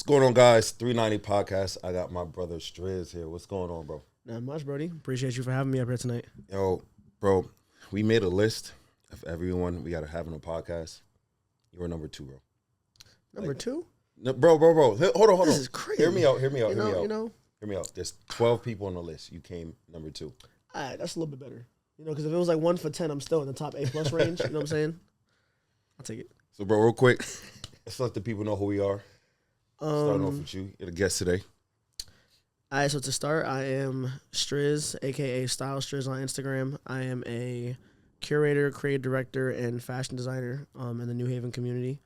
going on, guys? 390 podcast. I got my brother Strizz here. What's going on, bro? Not much, Brody. Appreciate you for having me up here tonight. Yo, bro, we made a list of everyone we got to have on a podcast. You were number 2, bro. Number 2? No, bro. Hold on. This is crazy. Hear me out. You know? Hear me out. There's 12 people on the list. You came number 2. All right, that's a little bit better. You know, because if it was like 1 for 10, I'm still in the top A+ range. You know what I'm saying? I'll take it. So, bro, real quick, let's let the people know who we are. Starting off with you. You're the guest today. All right, so to start, I am Strizz, a.k.a. Style Strizz on Instagram. I am a curator, creative director, and fashion designer in the New Haven community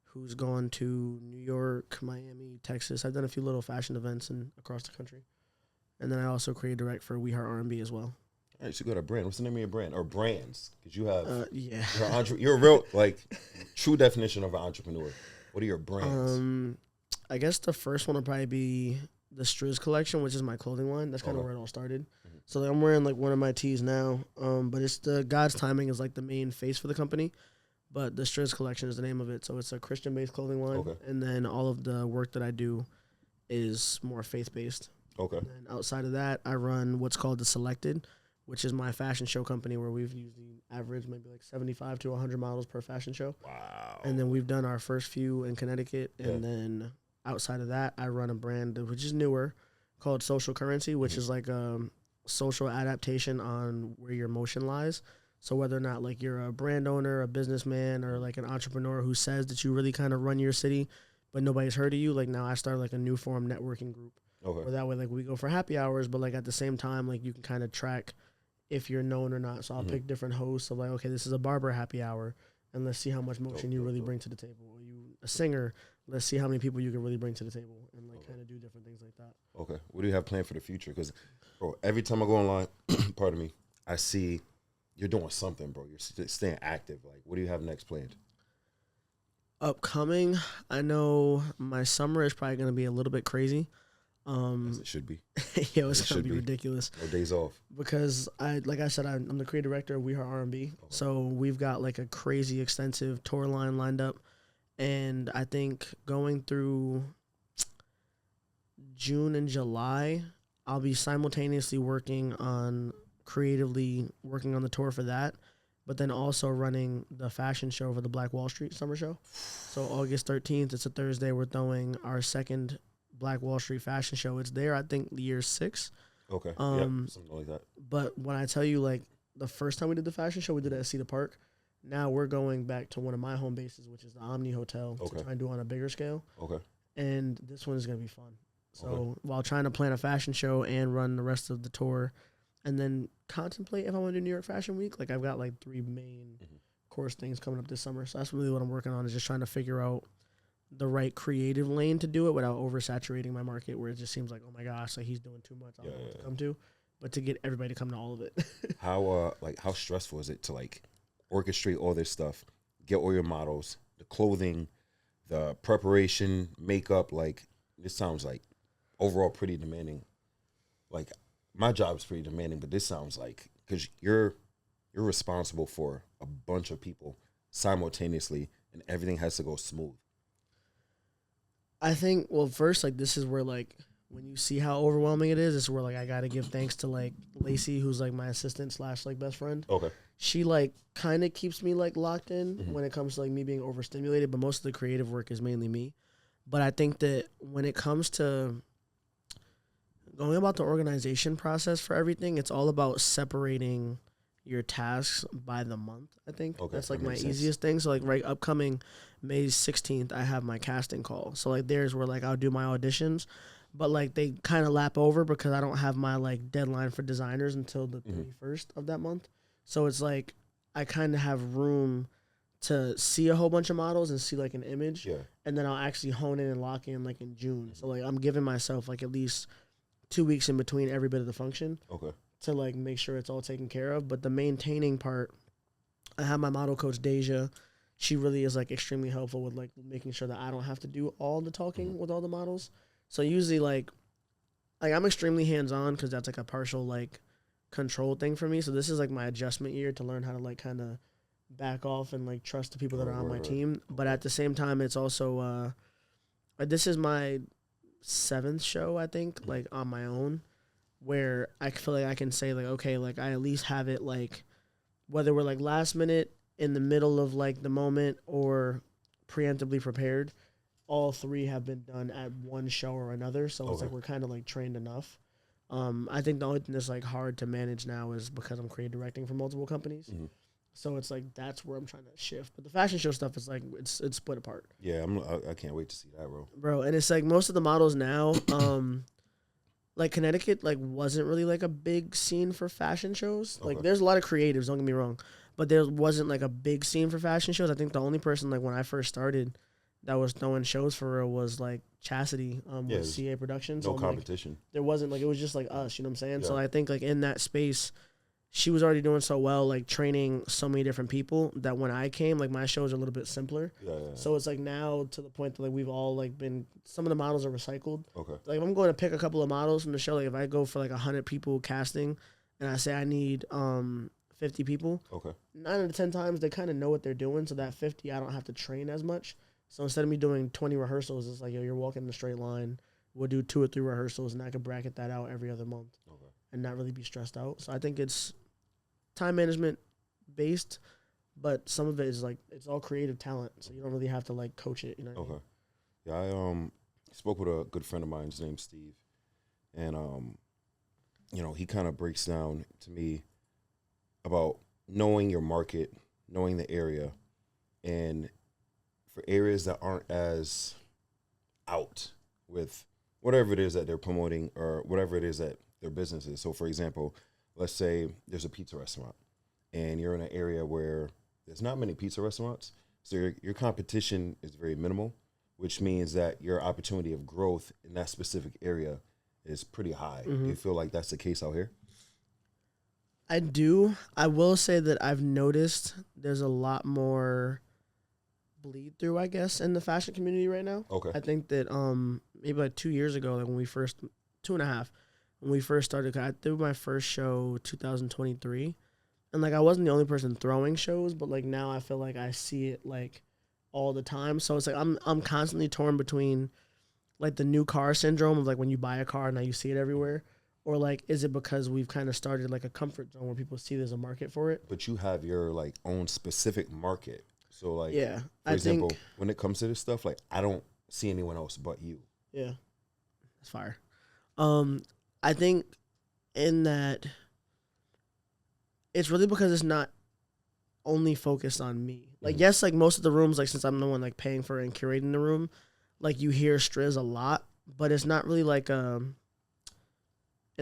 who's gone to New York, Miami, Texas. I've done a few little fashion events across the country. And then I also create direct for We Heart R&B as well. All right, so you got a brand. What's the name of your brand? Or brands? Because you have... yeah. You're a real, true definition of an entrepreneur. What are your brands? I guess the first one would probably be the Strizz collection, which is my clothing line. That's kind of where it all started. Mm-hmm. So I'm wearing one of my tees now, but it's the God's Timing is the main face for the company, but the Strizz collection is the name of it. So it's a Christian-based clothing line, and then all of the work that I do is more faith-based. Okay. And outside of that, I run what's called The Selected, which is my fashion show company where we've usually averaged maybe 75 to 100 models per fashion show. Wow. And then we've done our first few in Connecticut, and then outside of that, I run a brand which is newer called Social Currency, which is like a social adaptation on where your emotion lies. So whether or not you're a brand owner, a businessman, or an entrepreneur who says that you really kind of run your city, but nobody's heard of you, now I started a new form networking group. Okay. Where that way we go for happy hours, but at the same time you can kind of track if you're known or not. So I'll pick different hosts of okay, this is a barber happy hour, and let's see how much motion you really bring to the table. Or you a singer, let's see how many people you can really bring to the table, and kind of do different things like that. Okay, what do you have planned for the future? Because, bro, every time I go online, pardon me, I see you're doing something, bro. You're staying active. What do you have next planned? Upcoming, I know my summer is probably going to be a little bit crazy. As it should be. Yeah, it's going to be ridiculous. No days off. Because I'm the creative director of We Heart R&B. Okay. So we've got a crazy extensive tour line lined up. And I think going through June and July, I'll be simultaneously creatively working on the tour for that, but then also running the fashion show for the Black Wall Street Summer Show. So August 13th, it's a Thursday, we're throwing our second Black Wall Street fashion show. It's there, I think, year 6. Okay, something like that. But when I tell you, the first time we did the fashion show, we did it at Cedar Park. Now we're going back to one of my home bases, which is the Omni Hotel, to try and do it on a bigger scale. Okay. And this one is going to be fun. So while trying to plan a fashion show and run the rest of the tour, and then contemplate if I want to do New York Fashion Week, I've got 3 main course things coming up this summer. So that's really what I'm working on, is just trying to figure out the right creative lane to do it without oversaturating my market, where it just seems oh my gosh, he's doing too much. I don't know what to come to, but to get everybody to come to all of it. How stressful is it to orchestrate all this stuff, get all your models, the clothing, the preparation, makeup? This sounds overall pretty demanding. My job's pretty demanding, but this sounds because you're responsible for a bunch of people simultaneously, and everything has to go smooth. I think, well, first, this is where, when you see how overwhelming it is, this is where, I got to give thanks to, Lacey, who's, my assistant / best friend. Okay. She, kind of keeps me, locked in when it comes to, me being overstimulated, but most of the creative work is mainly me. But I think that when it comes to going about the organization process for everything, it's all about separating your tasks by the month, I think. Okay, that's my easiest thing. So right upcoming May 16th, I have my casting call. So there's where I'll do my auditions, but they kind of lap over because I don't have my deadline for designers until the 31st of that month. So it's I kind of have room to see a whole bunch of models and see an image, and then I'll actually hone in and lock in in June. So I'm giving myself at least 2 weeks in between every bit of the function. Okay. To make sure it's all taken care of. But the maintaining part, I have my model coach Deja. She really is extremely helpful with making sure that I don't have to do all the talking with all the models. So usually I'm extremely hands-on because that's a partial control thing for me. So this is my adjustment year to learn how to kind of back off and trust the people that are on my team. But at the same time, it's also this is my 7th show, I think, like on my own, where I feel like I can say like, okay, like I at least have it like, whether we're like last minute, in the middle of like the moment, or preemptively prepared, all 3 have been done at one show or another. So it's like we're kind of like trained enough. I think the only thing that's like hard to manage now is because I'm creative directing for multiple companies. Mm-hmm. So it's like that's where I'm trying to shift. But the fashion show stuff is like it's split apart. Yeah, I can't wait to see that, bro. And it's like most of the models now, like Connecticut, like wasn't really like a big scene for fashion shows. Like there's a lot of creatives, don't get me wrong, but there wasn't like a big scene for fashion shows. I think the only person like when I first started that was throwing shows for real was like Chastity with CA Productions. No competition. Like, there wasn't like, it was just like us, you know what I'm saying? Yeah. So I think like in that space, she was already doing so well, like training so many different people that when I came, like my shows are a little bit simpler. Yeah. So it's like now to the point that like we've all like been, some of the models are recycled. Okay. Like if I'm going to pick a couple of models from the show, like if I go for like 100 people casting and I say I need 50 people, 9 out of 10 times they kind of know what they're doing. So that 50, I don't have to train as much. So instead of me doing 20 rehearsals, it's like, yo, you're walking in a straight line. We'll do 2 or 3 rehearsals, and I could bracket that out every other month and not really be stressed out. So I think it's time management based, but some of it is like, it's all creative talent. So you don't really have to like coach it, you know what I mean? Yeah, I spoke with a good friend of mine. His name's Steve. And, you know, he kind of breaks down to me about knowing your market, knowing the area, and for areas that aren't as out with whatever it is that they're promoting or whatever it is that their business is. So, for example, let's say there's a pizza restaurant and you're in an area where there's not many pizza restaurants. So your competition is very minimal, which means that your opportunity of growth in that specific area is pretty high. Mm-hmm. Do you feel like that's the case out here? I do. I will say that I've noticed there's a lot more bleed through, I guess, in the fashion community right now. Okay. I think that maybe like 2 years ago, like when we first, 2.5, when we first started, I threw my first show 2023, and like I wasn't the only person throwing shows, but like now I feel like I see it like all the time. So it's like I'm constantly torn between like the new car syndrome of like when you buy a car and now you see it everywhere, or like is it because we've kind of started like a comfort zone where people see there's a market for it? But you have your like own specific market. So, like, yeah, for example, when it comes to this stuff, like, I don't see anyone else but you. Yeah, that's fire. I think in that it's really because it's not only focused on me. Like, yes, like, most of the rooms, like, since I'm the one, like, paying for and curating the room, like, you hear Strizz a lot, but it's not really, like, an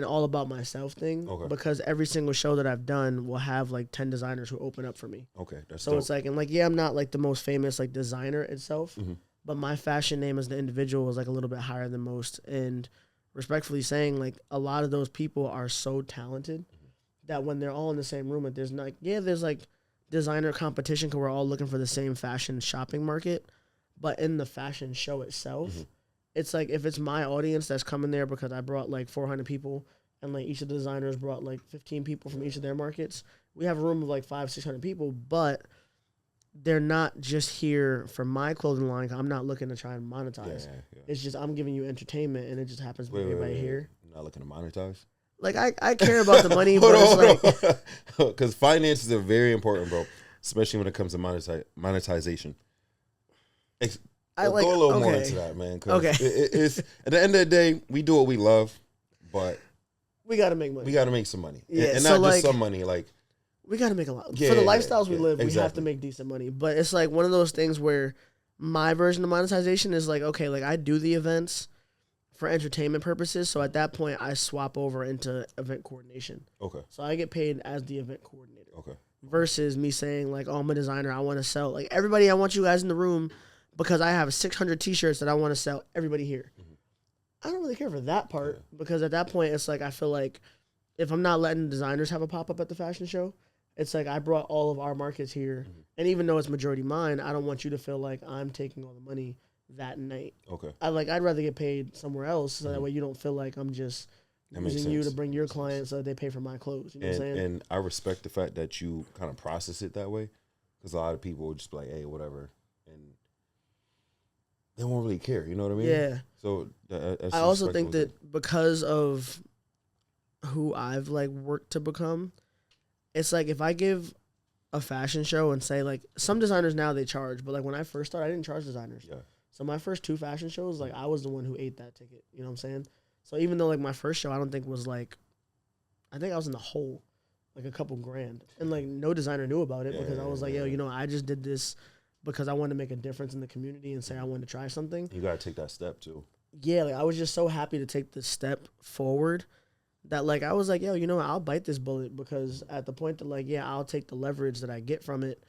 all about myself thing, because every single show that I've done will have like 10 designers who open up for me. Okay, that's so dope. It's like, and like, yeah, I'm not like the most famous like designer itself, but my fashion name as the individual is like a little bit higher than most. And respectfully saying, like, a lot of those people are so talented that when they're all in the same room, like, there's not, there's like designer competition because we're all looking for the same fashion shopping market, but in the fashion show itself. It's like if it's my audience that's coming there because I brought like 400 people and like each of the designers brought like 15 people from each of their markets, we have a room of like 500-600 people, but they're not just here for my clothing line. I'm not looking to try and monetize. It's just I'm giving you entertainment, and it just happens to be everybody here. You're not looking to monetize? Like I care about the money, but it's like because finances are very important, bro, especially when it comes to monetization. Go a little more into that, man. It's at the end of the day, we do what we love, but we got to make money. We got to make some money, and not just some money. Like we got to make a lot for the lifestyles we live. Exactly. We have to make decent money, but it's like one of those things where my version of monetization is like, okay, like I do the events for entertainment purposes, so at that point I swap over into event coordination. Okay, so I get paid as the event coordinator. Okay, versus me saying like, oh, I'm a designer, I want to sell like everybody. I want you guys in the room. Because I have 600 T-shirts that I want to sell everybody here. I don't really care for that part because at that point, it's like I feel like if I'm not letting designers have a pop-up at the fashion show, it's like I brought all of our markets here. And even though it's majority mine, I don't want you to feel like I'm taking all the money that night. Okay. I'd rather get paid somewhere else so that way you don't feel like I'm just using you to bring your clients so that they pay for my clothes. You know what I'm saying? And I respect the fact that you kind of process it that way because a lot of people will just be like, hey, whatever. And they won't really care. You know what I mean? Yeah. So that's I also think that because of who I've like worked to become, it's like if I give a fashion show and say like some designers now they charge, but like when I first started, I didn't charge designers. Yeah. So my first 2 fashion shows, like I was the one who ate that ticket. You know what I'm saying? So even though like my first show, I don't think was like, I think I was in the hole, like a couple grand, and like no designer knew about it because I was like, yo, you know, I just did this because I wanted to make a difference in the community and say I wanted to try something. You gotta take that step too. Yeah, like I was just so happy to take this step forward that like I was like, yo, you know what, I'll bite this bullet because at the point that like, yeah, I'll take the leverage that I get from it,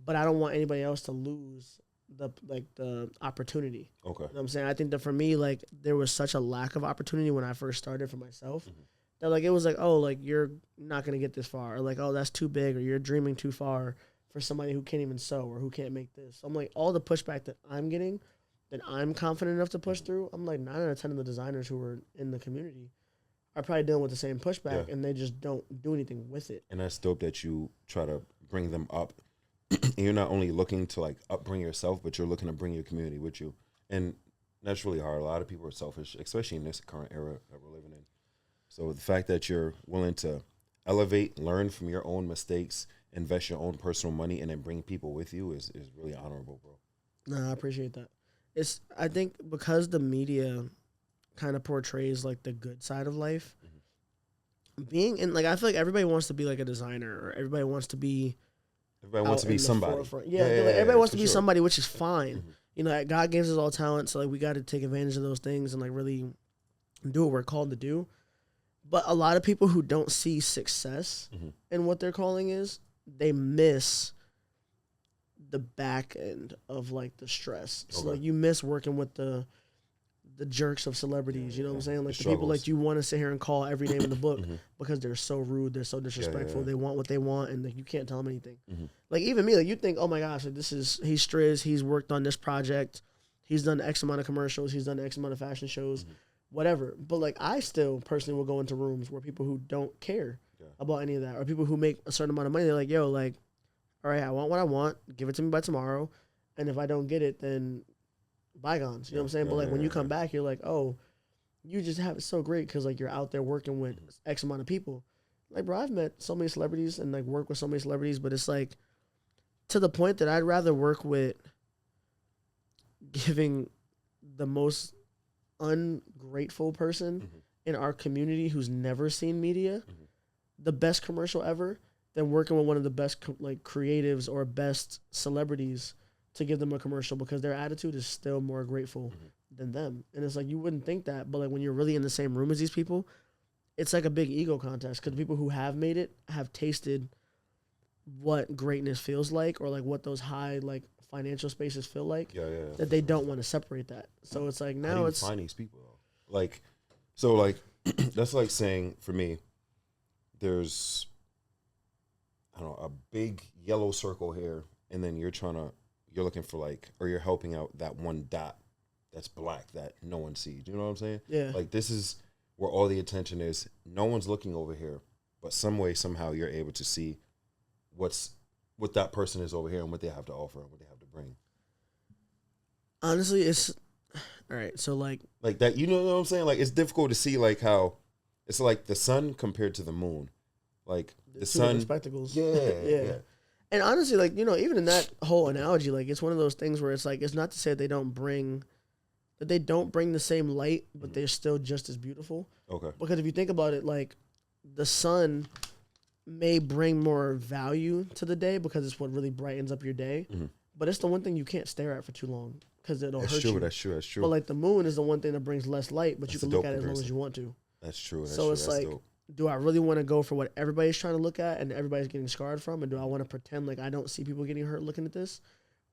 but I don't want anybody else to lose the opportunity. Okay. You know what I'm saying? I think that for me, like there was such a lack of opportunity when I first started for myself that like it was like, oh, like you're not gonna get this far, or like, oh, that's too big, or you're dreaming too far for somebody who can't even sew or who can't make this. So I'm like, all the pushback that I'm getting, that I'm confident enough to push through, I'm like 9 out of 10 of the designers who were in the community are probably dealing with the same pushback, and they just don't do anything with it. And that's dope that you try to bring them up. And you're not only looking to like upbring yourself, but you're looking to bring your community with you. And that's really hard. A lot of people are selfish, especially in this current era that we're living in. So the fact that you're willing to elevate, learn from your own mistakes, invest your own personal money, and then bring people with you is really honorable, bro. No, I appreciate that. I think because the media kind of portrays like the good side of life, being in like I feel like everybody wants to be like a designer, or everybody wants to be somebody. Everybody wants to be somebody, which is fine. You know, God gives us all talent, so like we got to take advantage of those things and like really do what we're called to do. But a lot of people who don't see success in what their calling is, they miss the back end of like the stress. So like you miss working with the jerks of celebrities, you know what I'm saying? Like the people like you want to sit here and call every name in the book because they're so rude, they're so disrespectful, they want what they want, and like you can't tell them anything. Like even me, like you think, oh my gosh, like he's Strizz, he's worked on this project, he's done X amount of commercials, he's done X amount of fashion shows, whatever. But like I still personally will go into rooms where people who don't care about any of that, or people who make a certain amount of money, they're like, yo, like, all right, I want what I want, give it to me by tomorrow, and if I don't get it, then bygones, you know what I'm saying? But like when you come back, you're like, oh, you just have it so great because like you're out there working with X amount of people. Like, bro, I've met so many celebrities and like worked with so many celebrities, but it's like to the point that I'd rather work with giving the most ungrateful person in our community who's never seen media the best commercial ever than working with one of the best like creatives or best celebrities to give them a commercial, because their attitude is still more grateful than them. And it's like, you wouldn't think that, but like when you're really in the same room as these people, it's like a big ego contest, because the people who have made it have tasted what greatness feels like, or like what those high like financial spaces feel like, that they don't want to separate that. So it's like, now how do you find these people though? Like, so like that's like saying for me, there's, I don't know, a big yellow circle here, and then you're looking for like, or you're helping out that one dot that's black that no one sees. You know what I'm saying? Yeah. Like this is where all the attention is. No one's looking over here, but some way, somehow you're able to see what that person is over here and what they have to offer and what they have to bring. Honestly, it's all right. So like that, you know what I'm saying? Like it's difficult to see like how it's like the sun compared to the moon. Like the sun spectacles. Yeah. And honestly, like, you know, even in that whole analogy, like it's one of those things where it's like, it's not to say that they don't bring the same light, but they're still just as beautiful. Okay. Because if you think about it, like the sun may bring more value to the day because it's what really brightens up your day. But it's the one thing you can't stare at for too long because it'll hurt you. That's true. But like the moon is the one thing that brings less light, but you can look at it as long as you want to. That's true. So it's like, do I really want to go for what everybody's trying to look at and everybody's getting scarred from? And do I want to pretend like I don't see people getting hurt looking at this?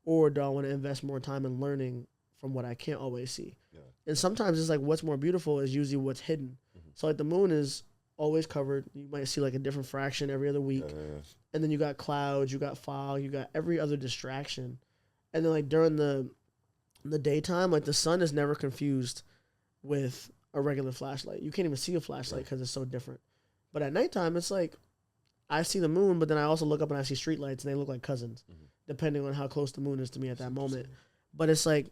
Or do I want to invest more time in learning from what I can't always see? Yeah. And sometimes it's like what's more beautiful is usually what's hidden. So like the moon is always covered. You might see like a different fraction every other week. And then you got clouds, you got fog, you got every other distraction. And then like during the daytime, like the sun is never confused with a regular flashlight. You can't even see a flashlight because it's so different. But at nighttime, it's like I see the moon, but then I also look up and I see streetlights, and they look like cousins, depending on how close the moon is to me at that moment. But it's like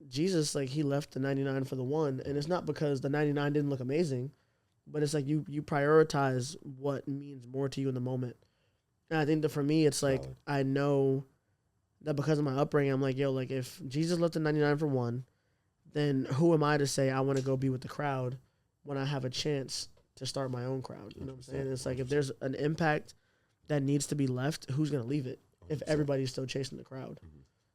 Jesus, like, he left the 99 for the one, and it's not because the 99 didn't look amazing, but it's like you prioritize what means more to you in the moment. And I think that for me, it's like, I know that because of my upbringing, I'm like, yo, like, if Jesus left the 99 for one, then who am I to say I want to go be with the crowd when I have a chance to start my own crowd? You know what I'm saying? It's like, if there's an impact that needs to be left, who's going to leave it if everybody's still chasing the crowd?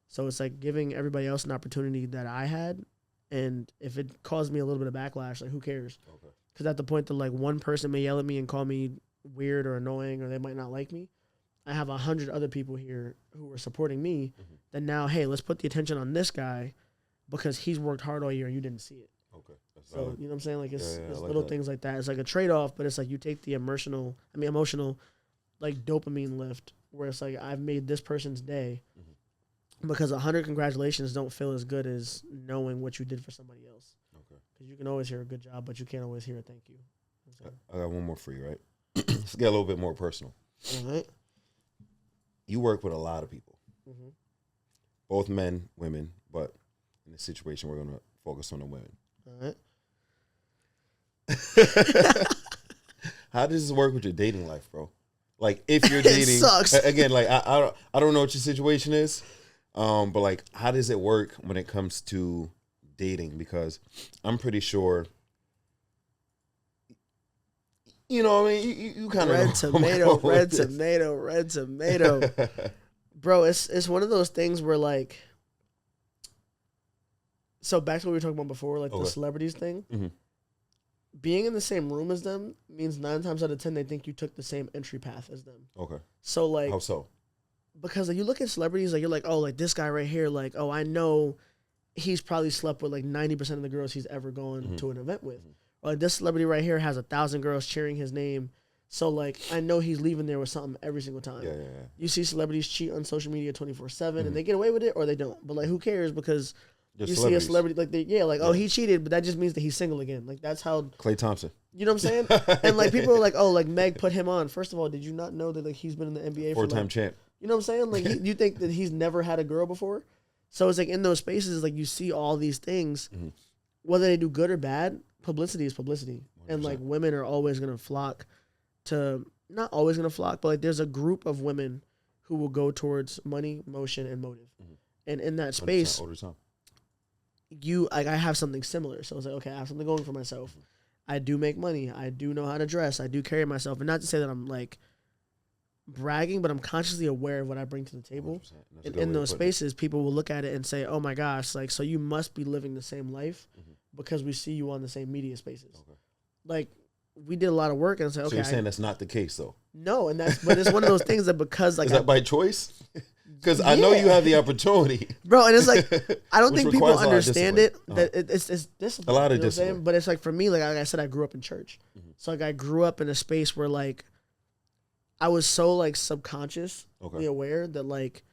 So it's like giving everybody else an opportunity that I had, and if it caused me a little bit of backlash, like, who cares? Because at the point that, like, one person may yell at me and call me weird or annoying, or they might not like me, I have 100 other people here who are supporting me that now, hey, let's put the attention on this guy because he's worked hard all year and you didn't see it. So, you know what I'm saying? Like, it's like little things like that. It's like a trade-off, but it's like you take the emotional, like, dopamine lift where it's like, I've made this person's day because 100 congratulations don't feel as good as knowing what you did for somebody else. Because you can always hear a good job, but you can't always hear a thank you. I got one more for you, right? Let's get a little bit more personal. All right. You work with a lot of people, both men, women, but in this situation, we're going to focus on the women. All right. How does this work with your dating life, bro? Like, if you're dating, it sucks. Again, like, I don't know what your situation is, but like, how does it work when it comes to dating? Because I'm pretty sure, you know what I mean? You kind of red tomato. Bro, it's one of those things where, like, so back to what we were talking about before, like the celebrities thing. Being in the same room as them means 9 times out of 10 they think you took the same entry path as them. So, like, how so? Because, like, you look at celebrities, like, you're like, oh, like, this guy right here, like, oh, I know he's probably slept with like 90% of the girls he's ever gone to an event with. Or, like, this celebrity right here has 1,000 girls cheering his name. So, like, I know he's leaving there with something every single time. You see celebrities cheat on social media 24/7 and they get away with it or they don't. But, like, who cares? Because you see a celebrity, like, oh, he cheated, but that just means that he's single again. Like, that's how... Klay Thompson. You know what I'm saying? And, like, people are like, oh, like, Meg put him on. First of all, did you not know that, like, he's been in the NBA for, four-time champ. You know what I'm saying? Like, you think that he's never had a girl before? So it's like in those spaces, like, you see all these things, whether they do good or bad, publicity is publicity. 100%. And, like, women are always going to flock to... Not always going to flock, but, like, there's a group of women who will go towards money, motion, and motive. And in that space... I have something similar. So it's like, okay, I have something going for myself. I do make money. I do know how to dress. I do carry myself. And not to say that I'm, like, bragging, but I'm consciously aware of what I bring to the table. And in those spaces, people will look at it and say, oh, my gosh, like, so you must be living the same life because we see you on the same media spaces. Like, we did a lot of work and say, okay. So you're saying that's not the case, though? No, but it's one of those things that because, like... Is that by choice? Because I know you have the opportunity. Bro, and it's like, I don't think people understand it. That it's discipline. A lot of discipline. But it's like, for me, like I said, I grew up in church. So, like, I grew up in a space where, like, I was so, like, subconsciously aware that, like,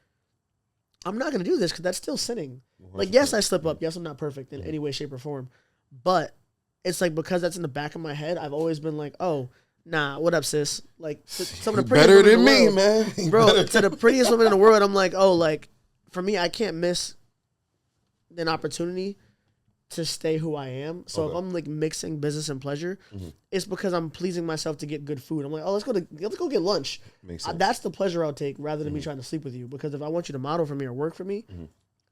I'm not going to do this because that's still sinning. 100%. Like, yes, I slip up. Yes, I'm not perfect in any way, shape, or form. But it's like, because that's in the back of my head, I've always been like, oh, nah, what up, sis? Like, some of the prettiest better than me, man. Bro, to the prettiest women in the world, I'm like, oh, like, for me, I can't miss an opportunity to stay who I am. So if I'm, like, mixing business and pleasure, it's because I'm pleasing myself to get good food. I'm like, oh, let's go get lunch. That's the pleasure I'll take rather than me trying to sleep with you. Because if I want you to model for me or work for me,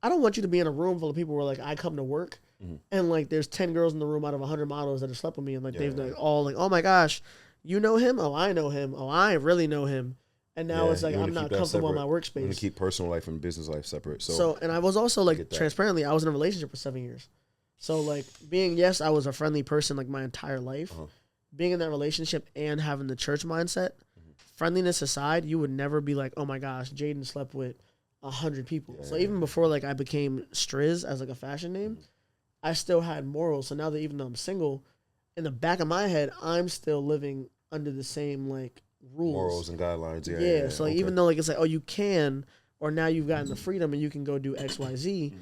I don't want you to be in a room full of people where, like, I come to work and, like, there's 10 girls in the room out of 100 models that have slept with me and, like, they've like all like, oh my gosh, you know him? Oh, I know him. Oh, I really know him. And now it's like I'm not comfortable in my workspace. You want to keep personal life and business life separate. So and I was also, like, transparently, I was in a relationship for 7 years. So, like, I was a friendly person, like, my entire life. Being in that relationship and having the church mindset, friendliness aside, you would never be like, oh my gosh, Jaden slept with 100 people. So even before, like, I became Strizz as, like, a fashion name, I still had morals. So now that even though I'm single, in the back of my head, I'm still living under the same, like, rules. Morals and guidelines, yeah. So, like, even though, like, it's like, oh, you can, or now you've gotten the freedom and you can go do X, Y, Z.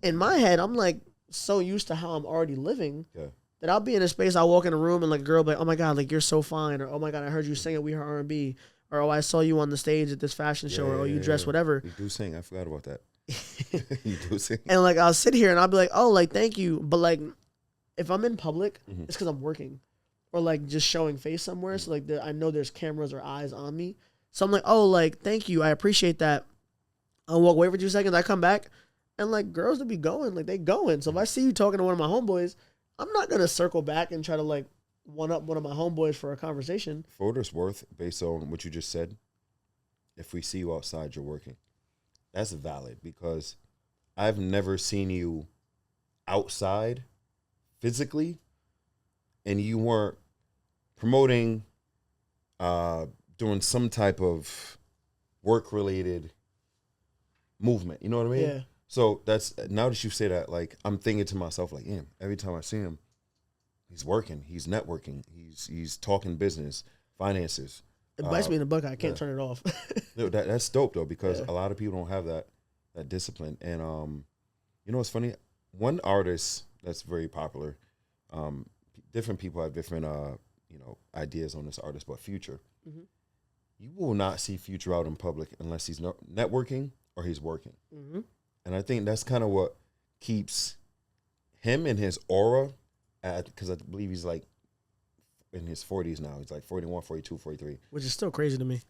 In my head, I'm, like, so used to how I'm already living that I'll be in a space, I'll walk in a room and, like, a girl will be like, oh, my God, like, you're so fine. Or, oh, my God, I heard you sing at We Heart R&B. Or, oh, I saw you on the stage at this fashion show. Or, oh, you dress whatever. You do sing. I forgot about that. You do see? And like I'll sit here and I'll be like, oh, like thank you, but like if I'm in public, it's because I'm working, or like just showing face somewhere. So like I know there's cameras or eyes on me. So I'm like, oh, like thank you, I appreciate that. I'll walk away for 2 seconds. I come back, and like girls will be going, like they going. So if I see you talking to one of my homeboys, I'm not gonna circle back and try to like one up one of my homeboys for a conversation. For what it's worth, based on what you just said, if we see you outside, you're working. That's valid because I've never seen you outside physically and you weren't promoting, doing some type of work-related movement. You know what I mean? Yeah. So that's, now that you say that, like, I'm thinking to myself, like, yeah, every time I see him, he's working, he's networking, he's talking business, finances. It bites me in the butt. I can't turn it off. That's dope though, because a lot of people don't have that discipline. And you know what's funny? One artist that's very popular, different people have different ideas on this artist, but Future. You will not see Future out in public unless he's networking or he's working. And I think that's kind of what keeps him and his aura, because I believe he's like in his 40s now. He's like 41, 42, 43. Which is still crazy to me.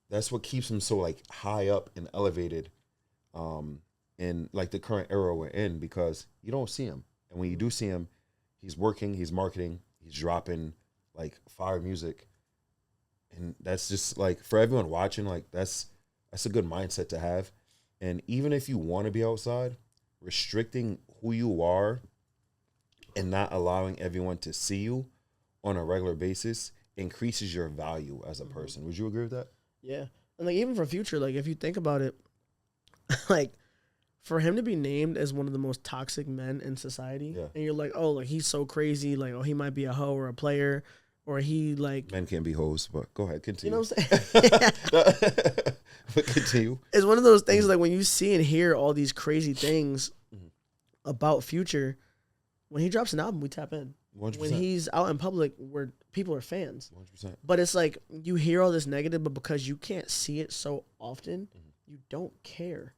That's what keeps him so like high up and elevated in like the current era we're in, because you don't see him. And when you do see him, he's working, he's marketing, he's dropping like fire music. And that's just like, for everyone watching, like that's a good mindset to have. And even if you want to be outside, restricting who you are and not allowing everyone to see you on a regular basis increases your value as a person. Would you agree with that? Yeah. And like even for Future, like if you think about it, like for him to be named as one of the most toxic men in society, and you're like, oh, like he's so crazy, like, oh, he might be a hoe or a player, or he like... Men can't be hoes, but go ahead, continue. You know what I'm saying? But continue. It's one of those things like when you see and hear all these crazy things about Future, when he drops an album, we tap in. 100%. When he's out in public, where people are fans. 100%. But it's like you hear all this negative, but because you can't see it so often, you don't care.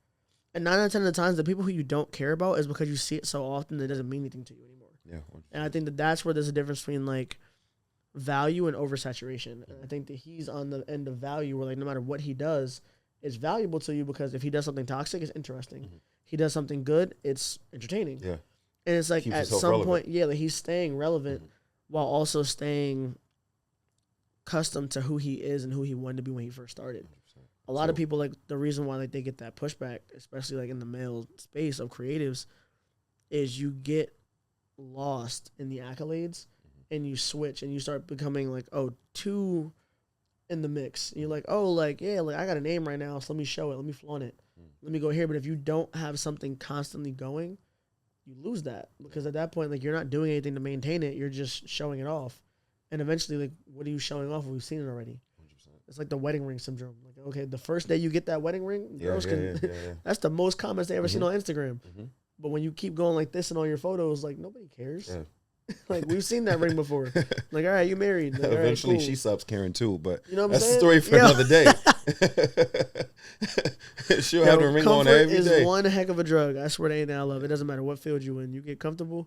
And 9 out of 10 of the times, the people who you don't care about is because you see it so often that it doesn't mean anything to you anymore. Yeah. 100%. And I think that that's where there's a difference between like value and oversaturation. And I think that he's on the end of value where like no matter what he does, it's valuable to you because if he does something toxic, it's interesting. He does something good, it's entertaining. Yeah. And it's like Keeps at some point, like he's staying relevant while also staying accustomed to who he is and who he wanted to be when he first started. 100%. A lot of people, like the reason why like they get that pushback, especially like in the male space of creatives, is you get lost in the accolades and you switch and you start becoming like, oh, too in the mix. And you're like, oh, like, yeah, like I got a name right now, so let me show it, let me flaunt it. Let me go here. But if you don't have something constantly going, you lose that, because at that point, like you're not doing anything to maintain it. You're just showing it off. And eventually, like, what are you showing off? We've seen it already. 100%. It's like the wedding ring syndrome. Like, okay, the first day you get that wedding ring, girls can, that's the most comments they ever seen on Instagram. But when you keep going like this in all your photos, like nobody cares. Yeah. Like we've seen that ring before. Like, all right, you married. Like, eventually right, cool. she stops caring too, but you know what I'm that's saying? a story for another day. She'll have the ring on every day. Comfort is one heck of a drug. I swear to anything I love. It doesn't matter what field you in. You get comfortable.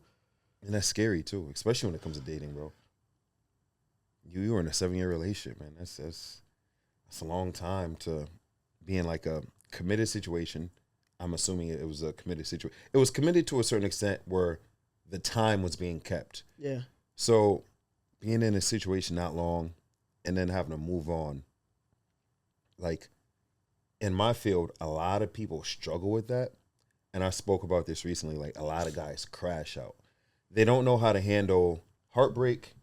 And that's scary too, especially when it comes to dating, bro. You were in a 7-year relationship, man. That's a long time to be in like a committed situation. I'm assuming it was a committed situation. It was committed to a certain extent where the time was being kept. Yeah. So being in a situation that long and then having to move on, like in my field, a lot of people struggle with that. And I spoke about this recently. Like a lot of guys crash out. They don't know how to handle heartbreak,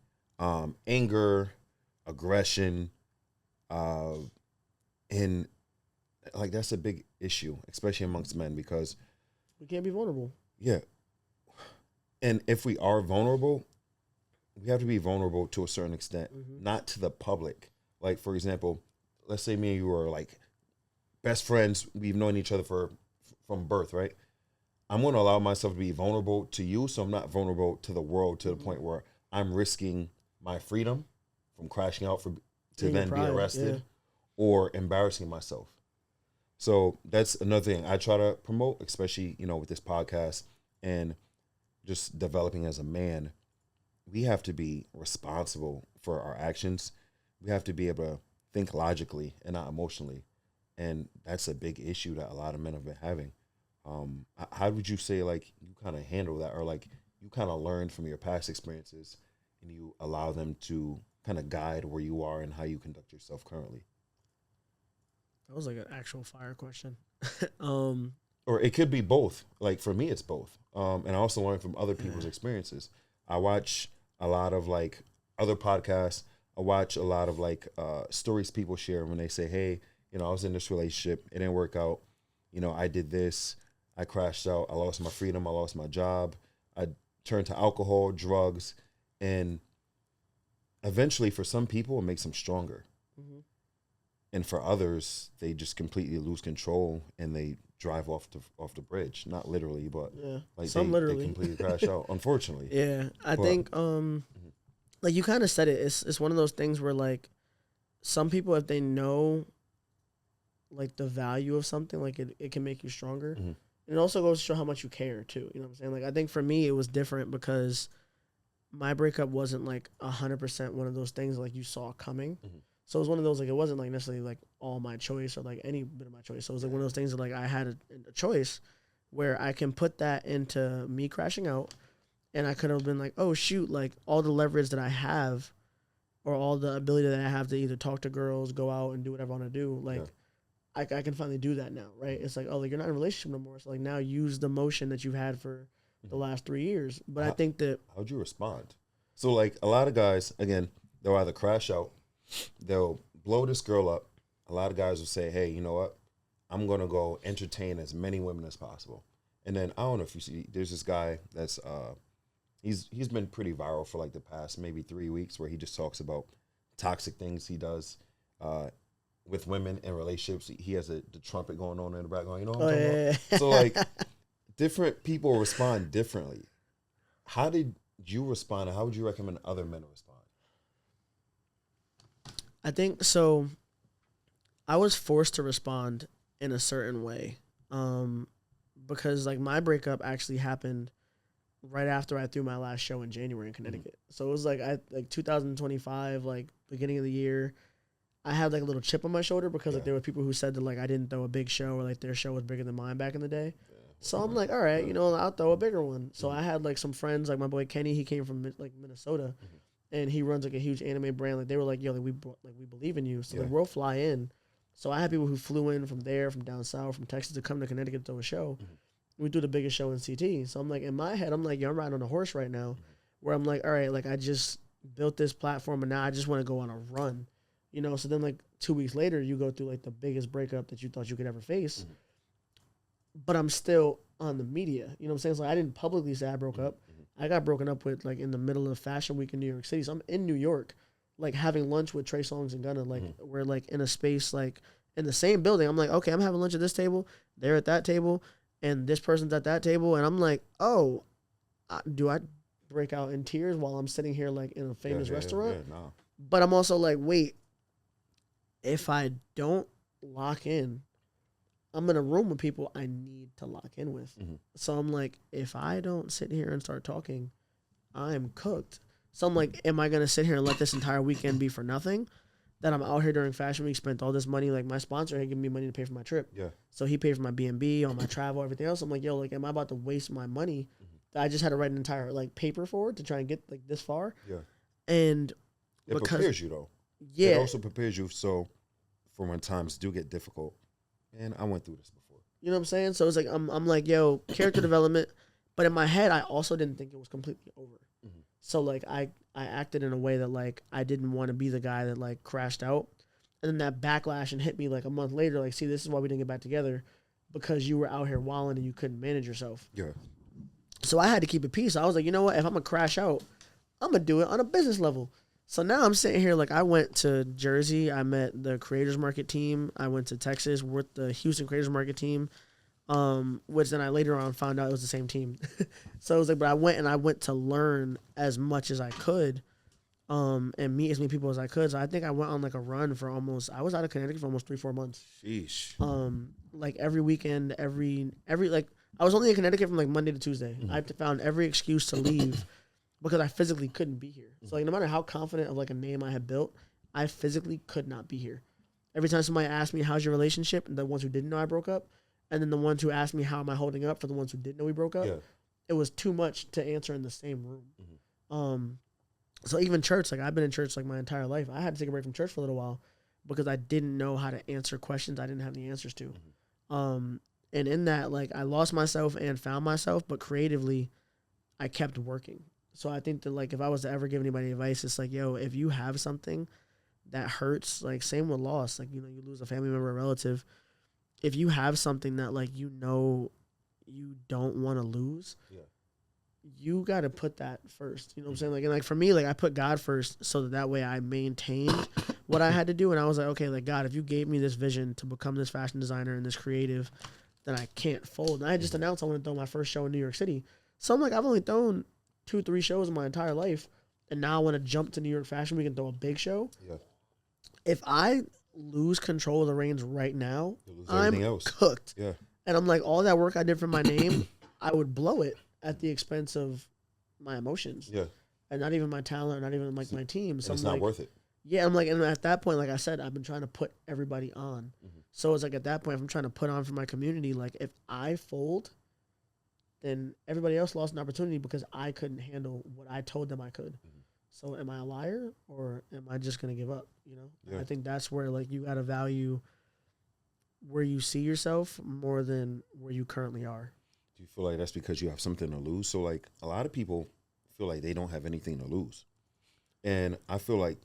anger, aggression, and like that's a big issue, especially amongst men, because we can't be vulnerable. Yeah. And if we are vulnerable, we have to be vulnerable to a certain extent, not to the public. Like, for example, let's say me and you are like best friends. We've known each other from birth, right? I'm going to allow myself to be vulnerable to you, so I'm not vulnerable to the world to the point where I'm risking my freedom from crashing out to then be arrested or embarrassing myself. So that's another thing I try to promote, especially, with this podcast and just developing as a man. We have to be responsible for our actions. We have to be able to think logically and not emotionally. And that's a big issue that a lot of men have been having. How would you say, like, you kind of handle that, or like you kind of learn from your past experiences and you allow them to kind of guide where you are and how you conduct yourself currently? That was like an actual fire question. Or it could be both. Like for me, it's both. And I also learn from other people's experiences. I watch a lot of like other podcasts. I watch a lot of like stories people share when they say, "Hey, I was in this relationship. It didn't work out. I did this. I crashed out. I lost my freedom. I lost my job. I turned to alcohol, drugs, and eventually, for some people, it makes them stronger." Mm-hmm. And for others, they just completely lose control and they drive off the bridge. Not literally, but like some literally. They completely crash out, unfortunately. Yeah, I think like you kind of said it. It's one of those things where like some people, if they know like the value of something, like it can make you stronger. Mm-hmm. And it also goes to show how much you care too. You know what I'm saying? Like I think for me, it was different because my breakup wasn't like 100% one of those things like you saw coming. Mm-hmm. So it was one of those, like, it wasn't, like, necessarily, like, all my choice or, like, any bit of my choice. So it was, like, one of those things that, like, I had a choice where I can put that into me crashing out, and I could have been like, oh, shoot, like, all the leverage that I have or all the ability that I have to either talk to girls, go out, and do whatever I want to do, like, I can finally do that now, right? It's like, oh, like, you're not in a relationship no more. So, like, now use the motion that you've had for the last 3 years. But I think that... How'd you respond? So, like, a lot of guys, again, they'll either crash out, they'll blow this girl up. A lot of guys will say, hey, you know what? I'm going to go entertain as many women as possible. And then I don't know if you see, there's this guy that's, he's been pretty viral for like the past maybe 3 weeks where he just talks about toxic things he does with women in relationships. He has the trumpet going on in the background. You know what I'm talking about? So like different people respond differently. How did you respond, and how would you recommend other men to respond? I think so. I was forced to respond in a certain way because like my breakup actually happened right after I threw my last show in January in Connecticut. Mm-hmm. So it was like 2025, like beginning of the year. I had like a little chip on my shoulder because like there were people who said that like I didn't throw a big show or like their show was bigger than mine back in the day. Yeah. So I'm like, all right, I'll throw a bigger one. So I had like some friends, like my boy Kenny, he came from like Minnesota. Mm-hmm. And he runs like a huge anime brand. Like they were like, yo, like we believe in you. So like we'll fly in. So I had people who flew in from there, from down south, from Texas to come to Connecticut to do a show. Mm-hmm. We do the biggest show in CT. So I'm like, in my head, I'm like, yo, I'm riding on a horse right now, where I'm like, all right, like I just built this platform and now I just want to go on a run, So then like 2 weeks later, you go through like the biggest breakup that you thought you could ever face, but I'm still on the media. You know what I'm saying? So I didn't publicly say I broke up. I got broken up with like in the middle of Fashion Week in New York City. So I'm in New York, like having lunch with Trey Songz and Gunna. Like we're like in a space like in the same building. I'm like, okay, I'm having lunch at this table. They're at that table, and this person's at that table. And I'm like, oh, do I break out in tears while I'm sitting here like in a famous restaurant? Yeah, no. But I'm also like, wait, if I don't lock in, I'm in a room with people I need to lock in with. Mm-hmm. So I'm like, if I don't sit here and start talking, I'm cooked. So I'm like, am I going to sit here and let this entire weekend be for nothing? That I'm out here during Fashion Week, spent all this money. Like my sponsor had given me money to pay for my trip. Yeah. So he paid for my B&B, all my travel, everything else. I'm like, yo, like, am I about to waste my money? Mm-hmm. I just had to write an entire like paper for it to try and get like this far. Yeah. And it prepares you though. Yeah. It also prepares you so for when times do get difficult. And I went through this before. You know what I'm saying? So it's like I'm like, yo, character development. But in my head, I also didn't think it was completely over. Mm-hmm. So like I acted in a way that like I didn't want to be the guy that like crashed out. And then that backlash and hit me like a month later, like, see, this is why we didn't get back together, because you were out here wilding and you couldn't manage yourself. Yeah. So I had to keep it peace. I was like, you know what? If I'm gonna crash out, I'm gonna do it on a business level. So now I'm sitting here, like I went to Jersey. I met the Creators Market team. I went to Texas with the Houston Creators Market team, which then I later on found out it was the same team. So it was like, but I went to learn as much as I could and meet as many people as I could. So I think I went on like a run for I was out of Connecticut for almost 3-4 months. Sheesh. Like every weekend, every like I was only in Connecticut from like Monday to Tuesday. I found every excuse to leave because I physically couldn't be here. So like no matter how confident of like a name I had built, I physically could not be here. Every time somebody asked me, how's your relationship? And the ones who didn't know I broke up, and then the ones who asked me, how am I holding up, for the ones who didn't know we broke up, it was too much to answer in the same room. So even church, like I've been in church like my entire life. I had to take a break from church for a little while because I didn't know how to answer questions I didn't have the answers to. And in that, like I lost myself and found myself, but creatively, I kept working. So I think that like if I was to ever give anybody advice, it's like, yo, if you have something that hurts, like same with loss, like, you know, you lose a family member, a relative. If you have something that like, you know, you don't want to lose, you got to put that first. You know what I'm saying? Like, and like for me, like I put God first so that way I maintained what I had to do. And I was like, okay, like God, if you gave me this vision to become this fashion designer and this creative, then I can't fold. And I just announced I want to throw my first show in New York City. So I'm like, I've only thrown 2-3 shows in my entire life. And now I want to jump to New York Fashion Week and throw a big show. Yeah. If I lose control of the reins right now, I'm cooked. Yeah. And I'm like, all that work I did for my name, I would blow it at the expense of my emotions. Yeah. And not even my talent, not even like my team. So it's I'm not like, worth it. Yeah, I'm like, and at that point, like I said, I've been trying to put everybody on. So it's like at that point, if I'm trying to put on for my community, like if I fold, then everybody else lost an opportunity because I couldn't handle what I told them I could. So am I a liar or am I just going to give up? You know, I think that's where like you got to value where you see yourself more than where you currently are. Do you feel like that's because you have something to lose? So like a lot of people feel like they don't have anything to lose. And I feel like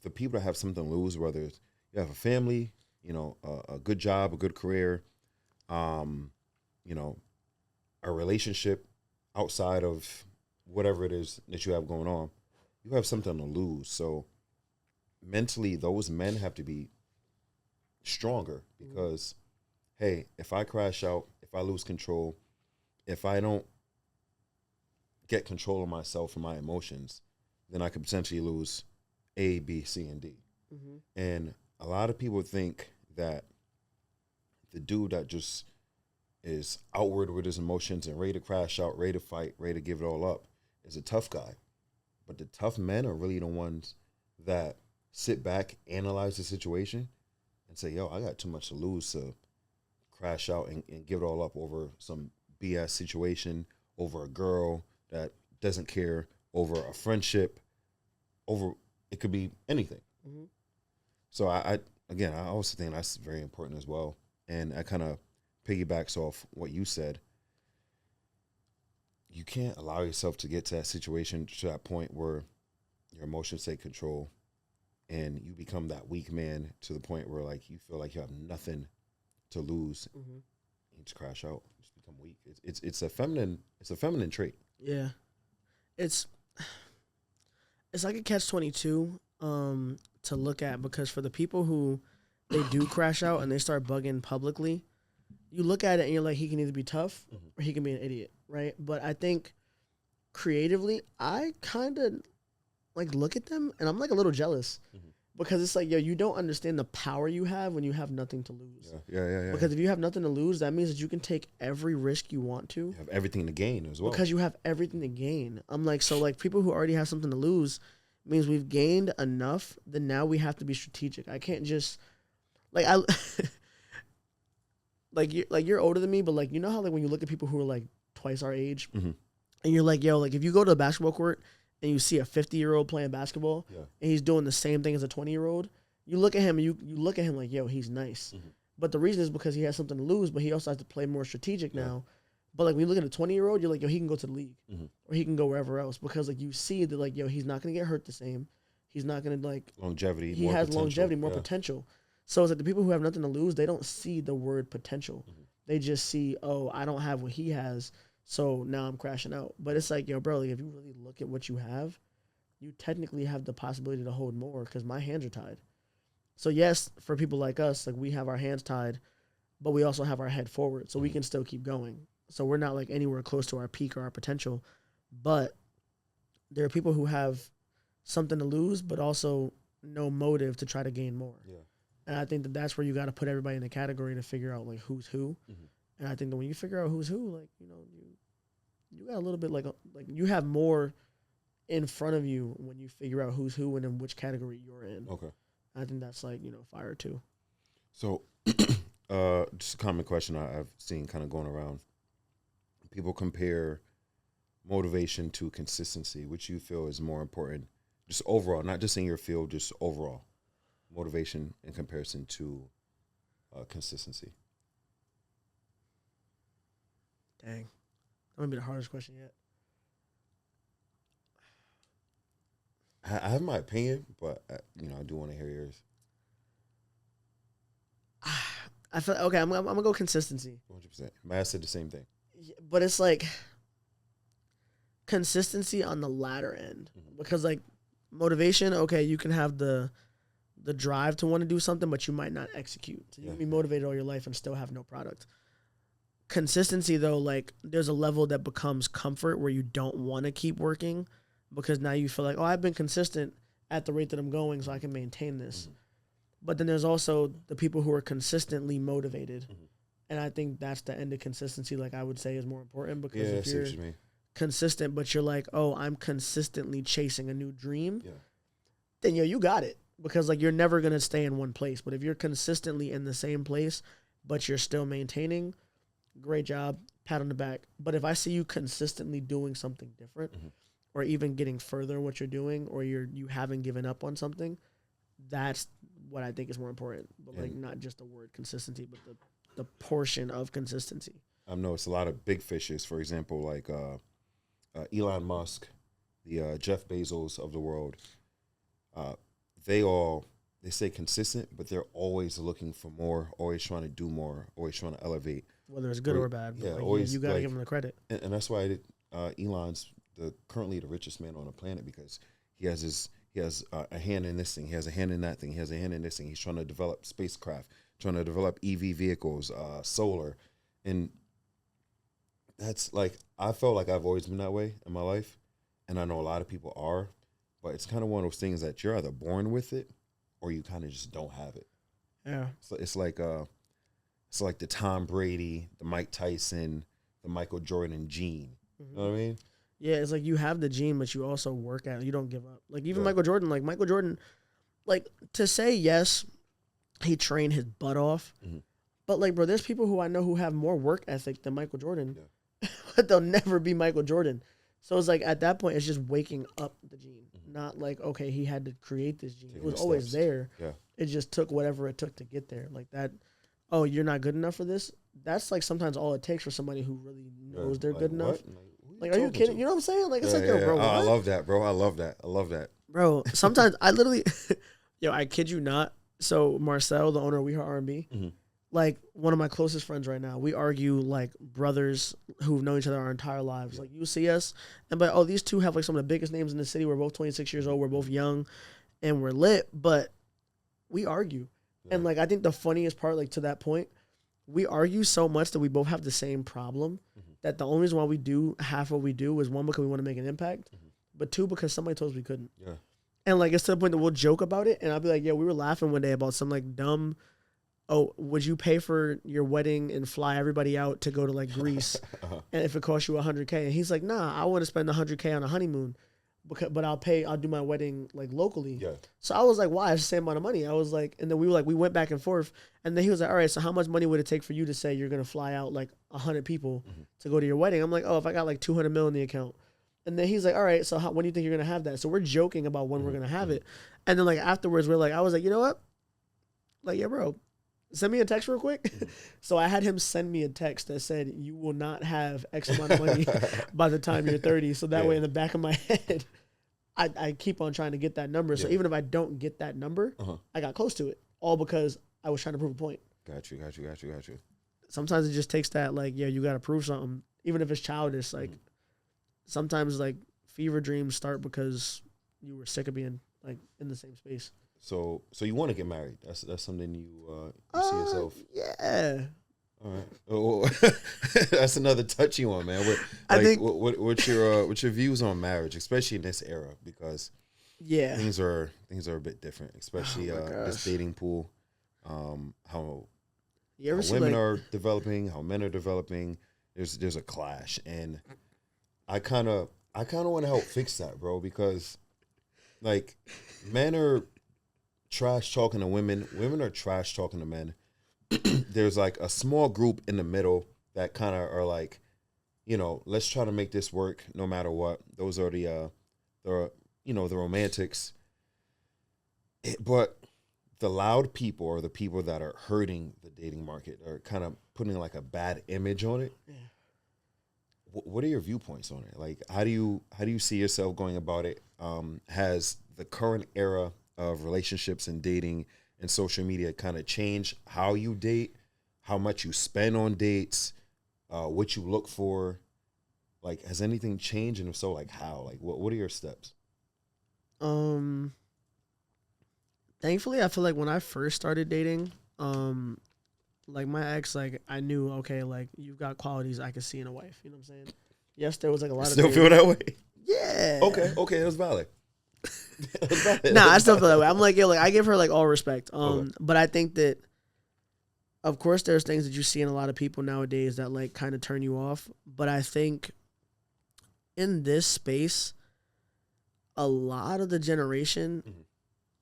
the people that have something to lose, whether it's you have a family, you know, a good job, a good career, you know, a relationship outside of whatever it is that you have going on, you have something to lose. So mentally, those men have to be stronger because, hey, if I crash out, if I lose control, if I don't get control of myself and my emotions, then I could potentially lose A, B, C, and D. And a lot of people think that the dude that just is outward with his emotions and ready to crash out, ready to fight, ready to give it all up is a tough guy. But the tough men are really the ones that sit back, analyze the situation, and say, yo, I got too much to lose to crash out and give it all up over some BS situation, over a girl that doesn't care, over a friendship, over it could be anything. So I also think that's very important as well. And I kind of piggybacks off what you said. You can't allow yourself to get to that situation, to that point where your emotions take control and you become that weak man to the point where like you feel like you have nothing to lose. You just crash out, just become weak. It's a feminine trait. Yeah. It's like a catch-22 to look at, because for the people who they do crash out and they start bugging publicly, you look at it and you're like, he can either be tough or he can be an idiot, right? But I think creatively, I kind of like look at them and I'm like a little jealous because it's like, yo, you don't understand the power you have when you have nothing to lose. Yeah. Because if you have nothing to lose, that means that you can take every risk you want to. You have everything to gain as well. Because you have everything to gain. I'm like, so like people who already have something to lose means we've gained enough that now we have to be strategic. I can't just like you're older than me, but like, you know how like when you look at people who are like twice our age and you're like, yo, like if you go to a basketball court and you see a 50-year-old playing basketball and he's doing the same thing as a 20-year-old, you look at him and you look at him like, yo, he's nice. But the reason is because he has something to lose, but he also has to play more strategic now. But like when you look at a 20-year-old, you're like, yo, he can go to the league or he can go wherever else, because like you see that like, yo, he's not going to get hurt the same. He's not going to like longevity. He has longevity, more potential. So it's like the people who have nothing to lose, they don't see the word potential. They just see, oh, I don't have what he has, so now I'm crashing out. But it's like, yo, bro, like if you really look at what you have, you technically have the possibility to hold more because my hands are tied. So yes, for people like us, like we have our hands tied, but we also have our head forward, so we can still keep going. So we're not like anywhere close to our peak or our potential. But there are people who have something to lose, but also no motive to try to gain more. Yeah. And I think that that's where you got to put everybody in a category to figure out like who's who. Mm-hmm. And I think that when you figure out who's who, like, you know, you got a little bit like you have more in front of you when you figure out who's who and in which category you're in. Okay. I think that's like, you know, fire too. So, just a common question I've seen kind of going around. People compare motivation to consistency, which you feel is more important, just overall, not just in your field, just overall motivation in comparison to consistency. Dang. That might be the hardest question yet. I have my opinion, but you know, I do want to hear yours. I feel okay. I'm gonna go consistency. 100%. Matt said the same thing. Yeah, but it's like consistency on the latter end, because like motivation. Okay, you can have the drive to want to do something, but you might not execute. So you can be motivated all your life and still have no product. Consistency though, like there's a level that becomes comfort where you don't want to keep working because now you feel like, oh, I've been consistent at the rate that I'm going, so I can maintain this. But then there's also the people who are consistently motivated. And I think that's the end of consistency, like I would say, is more important, because if you're consistent, but you're like, oh, I'm consistently chasing a new dream, then you got it. Because like you're never going to stay in one place. But if you're consistently in the same place, but you're still maintaining, great job, pat on the back. But if I see you consistently doing something different, or even getting further in what you're doing, or you haven't given up on something, that's what I think is more important. But like not just the word consistency, but the portion of consistency. I know it's a lot of big fishes. For example, like Elon Musk, the Jeff Bezos of the world. They say consistent, but they're always looking for more, always trying to do more, always trying to elevate. Whether it's good or bad. But always, you got to give them the credit. And that's why Elon's currently the richest man on the planet, because he has a hand in this thing, he has a hand in that thing, he has a hand in this thing. He's trying to develop spacecraft, trying to develop EV vehicles, solar. And that's like, I felt like I've always been that way in my life. And I know a lot of people are, but it's kind of one of those things that you're either born with it or you kind of just don't have it. Yeah. So it's like the Tom Brady, the Mike Tyson, the Michael Jordan gene. You know what I mean? Yeah, it's like you have the gene, but you also work at it. You don't give up. Like even Michael Jordan, like to say yes, he trained his butt off. But like, bro, there's people who I know who have more work ethic than Michael Jordan, but they'll never be Michael Jordan. So it's like at that point, it's just waking up the gene, not like, okay, he had to create this gene. It was always there. Yeah. It just took whatever it took to get there. Like that, oh, you're not good enough for this? That's like sometimes all it takes for somebody who really knows they're good enough. Like, are you kidding? You know what I'm saying? Like, it's like, yo, bro. I love that, bro. I love that. Bro, sometimes I literally, I kid you not. So Marcel, the owner of We Heart R&B, like one of my closest friends right now, we argue like brothers who've known each other our entire lives. Like you see us and but oh, these two have like some of the biggest names in the city. We're both 26 years old. We're both young and we're lit, but we argue. And like I think the funniest part, like to that point, we argue so much that we both have the same problem. That the only reason why we do half what we do is one, because we want to make an impact, but two, because somebody told us we couldn't. Yeah. And like it's to the point that we'll joke about it, and I'll be like, "Yeah, we were laughing one day about some like dumb. Oh, would you pay for your wedding and fly everybody out to go to like Greece, and if it costs you $100K?" And he's like, "Nah, I want to spend $100K on a honeymoon, but I'll do my wedding like locally." Yeah. So I was like, "Why? It's the same amount of money." I was like, and then we went back and forth, and then he was like, "All right, so how much money would it take for you to say you're gonna fly out like 100 people to go to your wedding?" I'm like, "Oh, if I got like 200 mil in the account." And then he's like, "All right, so when do you think you're gonna have that?" So we're joking about when we're gonna have it, and then like afterwards, I was like, "You know what? Like, yeah, bro, send me a text real quick." So I had him send me a text that said, "You will not have X amount of money by the time you're 30." So that way, in the back of my head, I keep on trying to get that number. So even if I don't get that number, I got close to it, all because I was trying to prove a point. Got you. Sometimes it just takes that, like, you got to prove something, even if it's childish. Like, sometimes, like, fever dreams start because you were sick of being, like, in the same space. So you want to get married? That's something you see yourself? Yeah. All right. Oh, that's another touchy one, man. What's your views on marriage, especially in this era? Because Yeah. things are a bit different, especially this dating pool. How women are developing, how men are developing. There's a clash, and I kind of want to help fix that, bro, because like men are trash talking to women, women are trash talking to men. There's like a small group in the middle that kind of are like, let's try to make this work no matter what. Those are the the romantics. But the loud people are the people that are hurting the dating market, are kind of putting like a bad image on it. Yeah. What are your viewpoints on it? Like, how do you see yourself going about it? Has the current era of relationships and dating and social media kind of changed how you date, how much you spend on dates, what you look for? Like, has anything changed? And if so, like how? Like, what are your steps? Thankfully, I feel like when I first started dating, like my ex, like I knew, okay, like you've got qualities I could see in a wife. You know what I'm saying? Yes, there was like a lot of still feel that way. Yeah. Okay, it was valid. Nah, I still feel that way. I'm like, yo, like I give her like all respect. But I think that, of course, there's things that you see in a lot of people nowadays that like kind of turn you off. But I think in this space, a lot of the generation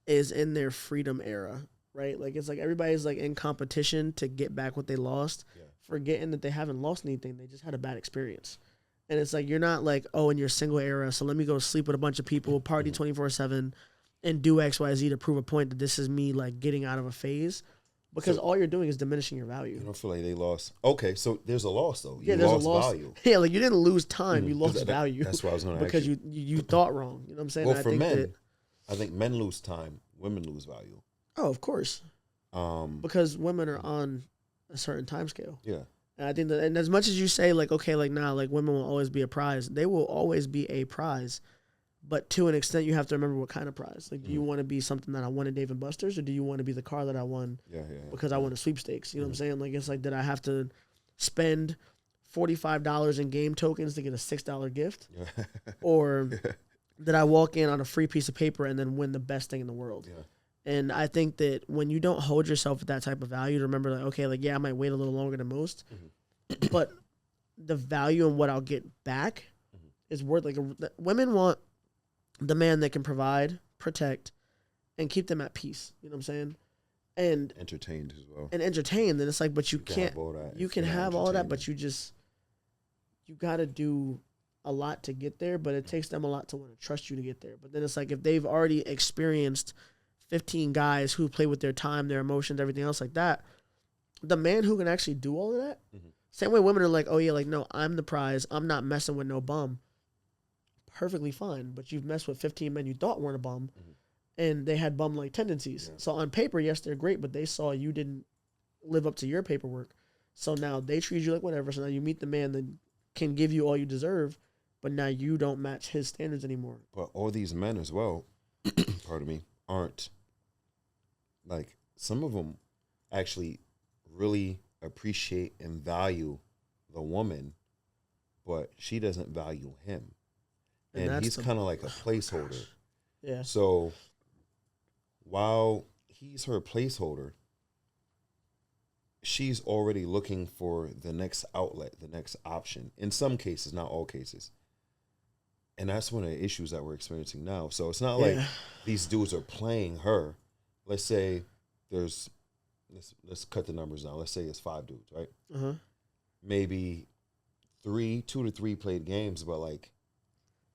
is in their freedom era, right? Like it's like everybody's like in competition to get back what they lost, forgetting that they haven't lost anything. They just had a bad experience. And it's like, you're not like, oh, in your single era, so let me go sleep with a bunch of people, party 24/7, and do X, Y, Z to prove a point that this is me like getting out of a phase. Because all you're doing is diminishing your value. You don't feel like they lost. Okay, so there's a loss though. Yeah, there's a loss. Value. Yeah, like you didn't lose time, you lost value. That's what I was going to because you thought wrong. You know what I'm saying? Well, for men, I think men lose time, women lose value. Oh, of course. Because women are on a certain time scale. Yeah. And I think that, and as much as you say like, okay, like nah, like women will always be a prize. They will always be a prize. But to an extent, you have to remember what kind of prize. Like, do you want to be something that I won at Dave & Buster's, or do you want to be the car that I won because I won a sweepstakes? You know what I'm saying? Like, it's like, did I have to spend $45 in game tokens to get a $6 gift? Or did I walk in on a free piece of paper and then win the best thing in the world? Yeah. And I think that when you don't hold yourself at that type of value, to remember, like, okay, like, yeah, I might wait a little longer than most, but the value and what I'll get back is worth, like, women want the man that can provide, protect, and keep them at peace. You know what I'm saying? And entertained as well. And entertained. And it's like, but you can't. You can have all that, but you got to do a lot to get there. But it takes them a lot to want to trust you to get there. But then it's like, if they've already experienced 15 guys who play with their time, their emotions, everything else like that, the man who can actually do all of that. Same way women are like, oh yeah, like, no, I'm the prize. I'm not messing with no bum. Perfectly fine, but you've messed with 15 men you thought weren't a bum, and they had bum-like tendencies. Yeah. So on paper, yes, they're great, but they saw you didn't live up to your paperwork. So now they treat you like whatever. So now you meet the man that can give you all you deserve, but now you don't match his standards anymore. But all these men as well, pardon me, aren't, like, some of them actually really appreciate and value the woman, but she doesn't value him. And he's kind of like a placeholder. Yeah. So while he's her placeholder, she's already looking for the next outlet, the next option. In some cases, not all cases. And that's one of the issues that we're experiencing now. So it's not like these dudes are playing her. Let's say let's cut the numbers down. Let's say it's 5 dudes, right? Maybe 2 to 3 played games, but like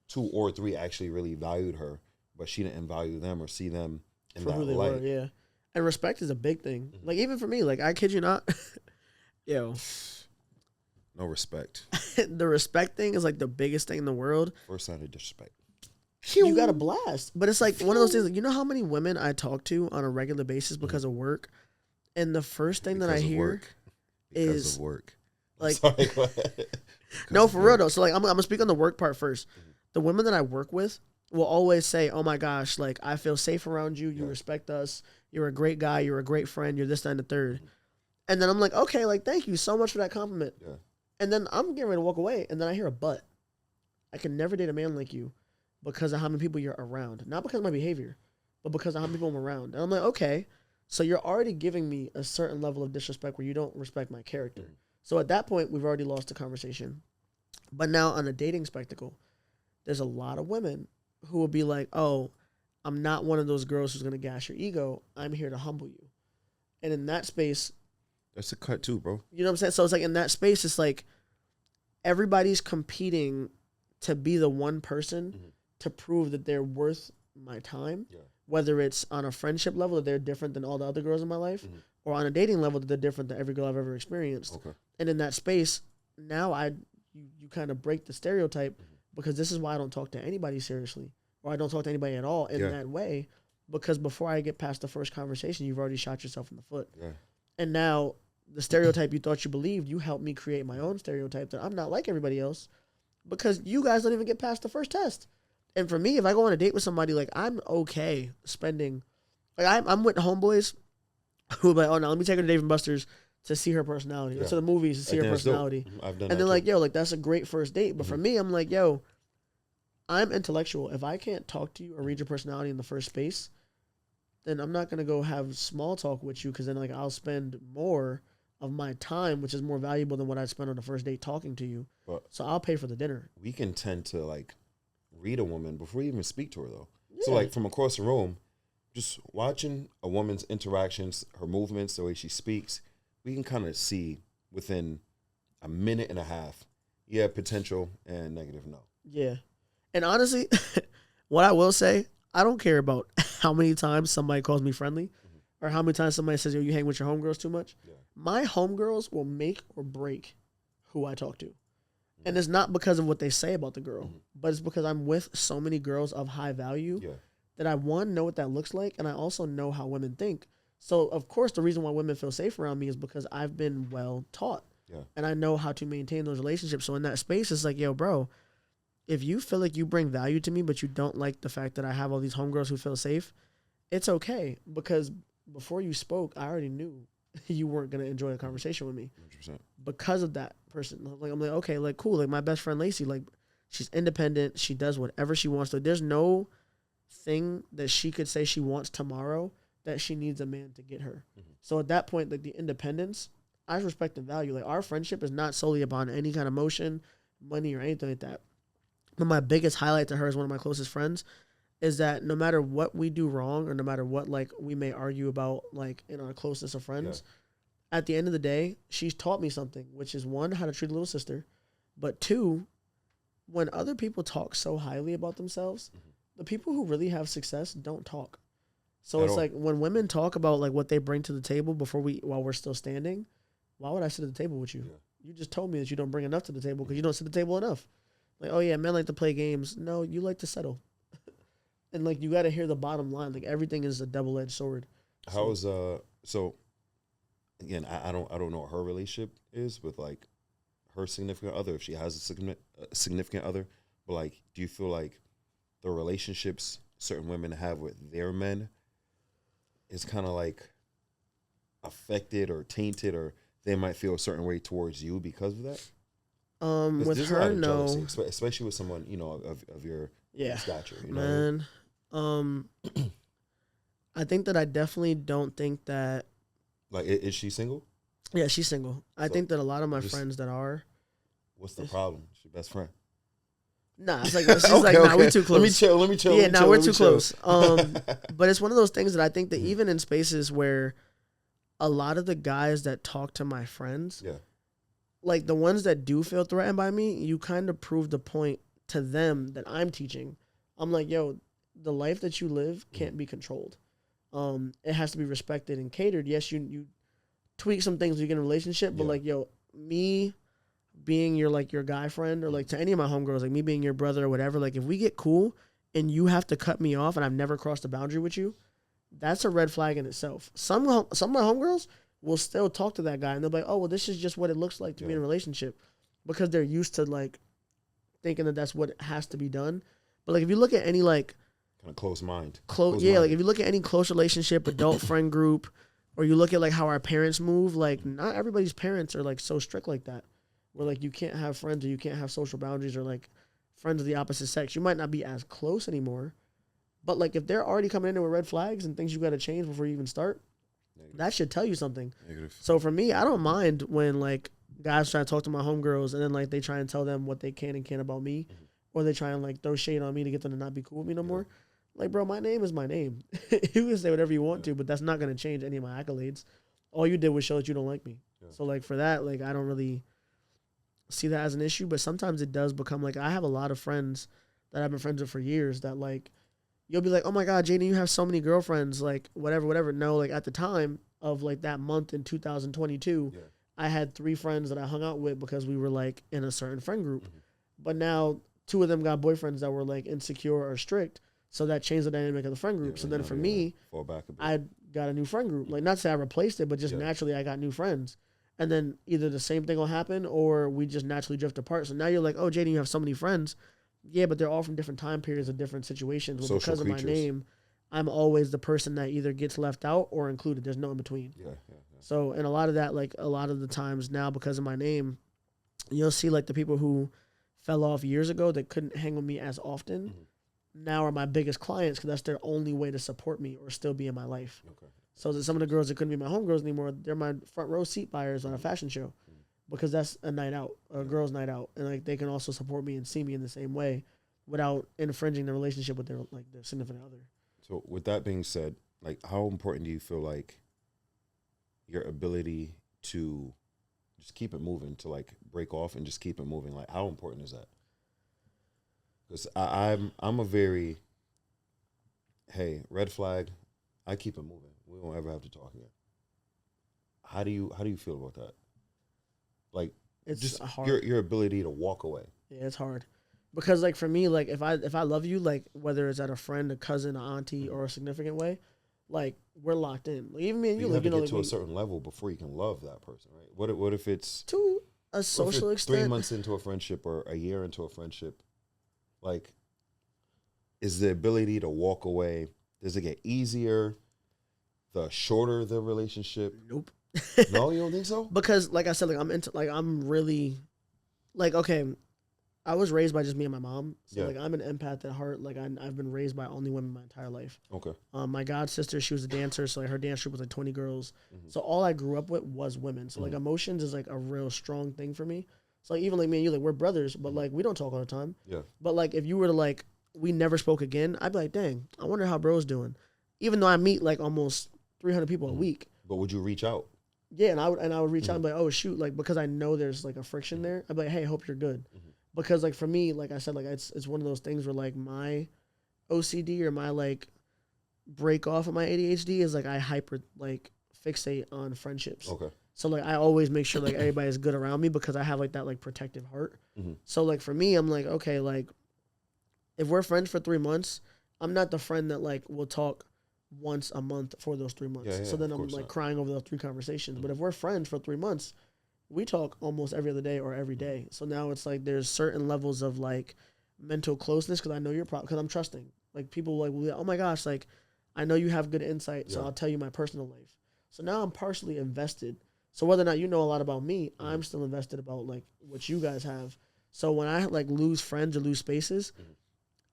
2 or 3 actually really valued her, but she didn't value them or see them in for that who they light. were, yeah. And respect is a big thing. Like, even for me, like, I kid you not, yo. No respect. The respect thing is like the biggest thing in the world. First sign of disrespect. You got a blast. But it's like one of those things, like, you know how many women I talk to on a regular basis because of work? And the first thing that I hear is... Because of work. Like, sorry, no, for real though. So like, I'm gonna speak on the work part first. The women that I work with will always say, oh my gosh, like, I feel safe around you. You respect us. You're a great guy. You're a great friend. You're this, that, and the third. And then I'm like, okay, like, thank you so much for that compliment. And then I'm getting ready to walk away. And then I hear a but. I can never date a man like you because of how many people you're around. Not because of my behavior, but because of how many people I'm around. And I'm like, okay, so you're already giving me a certain level of disrespect where you don't respect my character. So at that point, we've already lost the conversation. But now on a dating spectacle, there's a lot of women who will be like, oh, I'm not one of those girls who's going to gas your ego. I'm here to humble you. And in that space... That's a cut too, bro. You know what I'm saying? So it's like in that space, it's like everybody's competing to be the one person to prove that they're worth my time. Yeah. Whether it's on a friendship level that they're different than all the other girls in my life, or on a dating level that they're different than every girl I've ever experienced. Okay. And in that space, now you kind of break the stereotype because this is why I don't talk to anybody seriously, or I don't talk to anybody at all in that way, because before I get past the first conversation, you've already shot yourself in the foot. Yeah. And now the stereotype you thought you believed, you helped me create my own stereotype that I'm not like everybody else because you guys don't even get past the first test. And for me, if I go on a date with somebody, like, I'm okay spending, like, I'm with homeboys who are like, oh, now let me take her to Dave & Buster's to see her personality, or to the movies to see her personality. I've done and they're like, yo, like, that's a great first date. But for me, I'm like, yo, I'm intellectual. If I can't talk to you or read your personality in the first space, then I'm not going to go have small talk with you because then, like, I'll spend more of my time, which is more valuable than what I'd spend on the first date talking to you. But so I'll pay for the dinner. We can tend to, like, read a woman before you even speak to her, though. Yeah. So, like, from across the room, just watching a woman's interactions, her movements, the way she speaks, we can kind of see within a minute and a half, potential and negative no. Yeah. And honestly, what I will say, I don't care about how many times somebody calls me friendly or how many times somebody says, yo, you hang with your homegirls too much. Yeah. My homegirls will make or break who I talk to. And it's not because of what they say about the girl, but it's because I'm with so many girls of high value that I, one, know what that looks like, and I also know how women think. So, of course, the reason why women feel safe around me is because I've been well taught. Yeah. And I know how to maintain those relationships. So in that space, it's like, yo, bro, if you feel like you bring value to me, but you don't like the fact that I have all these homegirls who feel safe, it's okay. Because before you spoke, I already knew you weren't going to enjoy a conversation with me 100%. Because of that person. Like, I'm like, okay, like, cool. Like, my best friend, Lacey, like, she's independent. She does whatever she wants to. There's no thing that she could say she wants tomorrow that she needs a man to get her. So at that point, like, the independence, I respect and value. Like, our friendship is not solely upon any kind of emotion, money, or anything like that. But my biggest highlight to her as one of my closest friends is that no matter what we do wrong or no matter what, like, we may argue about, like, in our closest of friends, at the end of the day, she's taught me something, which is, one, how to treat a little sister, but two, when other people talk so highly about themselves, the people who really have success don't talk. So it's like when women talk about, like, what they bring to the table while we're still standing, why would I sit at the table with you? Yeah. You just told me that you don't bring enough to the table because you don't sit at the table enough. Like, oh yeah, men like to play games. No, you like to settle. And, like, you got to hear the bottom line. Like, everything is a double-edged sword. How is so? Again, I don't know what her relationship is with, like, her significant other, if she has a significant other. But, like, do you feel like the relationships certain women have with their men is kind of, like, affected or tainted, or they might feel a certain way towards you because of that? With her, no. Jealousy, especially with someone, you know, of your stature. You know? Man, I think that I definitely don't think that. Like, is she single? Yeah, she's single. I think that a lot of my friends that are. What's the problem? She's your best friend. Nah, it's like she's like, nah, we're too close. Let me chill. Yeah, nah, we're too close. But it's one of those things that I think that even in spaces where a lot of the guys that talk to my friends, like the ones that do feel threatened by me, you kind of prove the point to them that I'm teaching. I'm like, yo, the life that you live can't be controlled. It has to be respected and catered. Yes, you tweak some things when you get in a relationship, but like, yo, me being your guy friend, or like to any of my homegirls, like me being your brother or whatever, like if we get cool and you have to cut me off and I've never crossed a boundary with you, that's a red flag in itself. Some of my homegirls will still talk to that guy and they'll be like, oh, well, this is just what it looks like to be in a relationship, because they're used to, like, thinking that that's what has to be done. But, like, if you look at any, like, kind of close mind. Like, if you look at any close relationship, adult friend group, or you look at, like, how our parents move, like, not everybody's parents are, like, so strict like that, where, like, you can't have friends or you can't have social boundaries, or, like, friends of the opposite sex, you might not be as close anymore. But like if they're already coming in there with red flags and things you got to change before you even start, that should tell you something. So for me, I don't mind when like guys try to talk to my homegirls and then like they try and tell them what they can and can't about me, or they try and like throw shade on me to get them to not be cool with me no more. Like, bro, my name is my name. You can say whatever you want to, but that's not gonna change any of my accolades. All you did was show that you don't like me. So like for that, like I don't really see that as an issue. But sometimes it does become like I have a lot of friends that I've been friends with for years that like you'll be like, oh my God, Jaden, you have so many girlfriends, like whatever. No, like at the time of like that month in 2022, I had 3 friends that I hung out with because we were like in a certain friend group. But now 2 of them got boyfriends that were like insecure or strict. So that changed the dynamic of the friend group. So then for me, I got a new friend group. Like not to say I replaced it, but just naturally I got new friends. And then either the same thing will happen or we just naturally drift apart. So now you're like, oh, Jaden, you have so many friends. Yeah, but they're all from different time periods and different situations. Well, because of my name, I'm always the person that either gets left out or included. There's no in between. So, and a lot of that, like a lot of the times now because of my name, you'll see like the people who fell off years ago that couldn't hang with me as often now are my biggest clients because that's their only way to support me or still be in my life. So that some of the girls that couldn't be my homegirls anymore, they're my front row seat buyers on a fashion show because that's a night out, a girl's night out. And like they can also support me and see me in the same way without infringing the relationship with their significant other. So with that being said, like how important do you feel like your ability to just keep it moving, to like break off and just keep it moving? Like how important is that? Because I'm a very, hey, red flag, I keep it moving. We won't ever have to talk again. How do you feel about that? Like it's just hard. Your ability to walk away. Yeah, it's hard. Because like for me, like if I love you, like whether it's at a friend, a cousin, an auntie, or a significant way, like we're locked in. Like, even me and you, like have to get like, to a certain level before you can love that person, right? What if it's to a social extent, 3 months into a friendship or a year into a friendship, like is the ability to walk away, does it get easier the shorter the relationship? Nope. No, you don't think so? Because like I said, like I'm really like okay. I was raised by just me and my mom, so like I'm an empath at heart. Like I've been raised by only women my entire life. Okay. My god sister, she was a dancer, so like her dance troupe was like 20 girls. So all I grew up with was women. So like emotions is like a real strong thing for me. So like even like me and you, like we're brothers, but like we don't talk all the time. Yeah. But like if you were to like we never spoke again, I'd be like, dang, I wonder how bro's doing. Even though I meet like almost 300 people a week. But would you reach out? Yeah, and I would reach out and be like, oh shoot, like because I know there's like a friction there. I'd be like, hey, hope you're good. Because like for me, like I said, like it's one of those things where like my OCD or my like break off of my ADHD is like I hyper like fixate on friendships. Okay. So like I always make sure like everybody is good around me because I have like that like protective heart. So like for me, I'm like, okay, like if we're friends for 3 months, I'm not the friend that like will talk once a month for those 3 months. So then I'm like crying over those 3 conversations. But if we're friends for 3 months, we talk almost every other day or every day. So now it's like there's certain levels of like mental closeness because I know you're because I'm trusting. Like people like, oh my gosh, like I know you have good insight, so I'll tell you my personal life. So now I'm partially invested. So whether or not you know a lot about me, I'm still invested about like what you guys have. So when I like lose friends or lose spaces,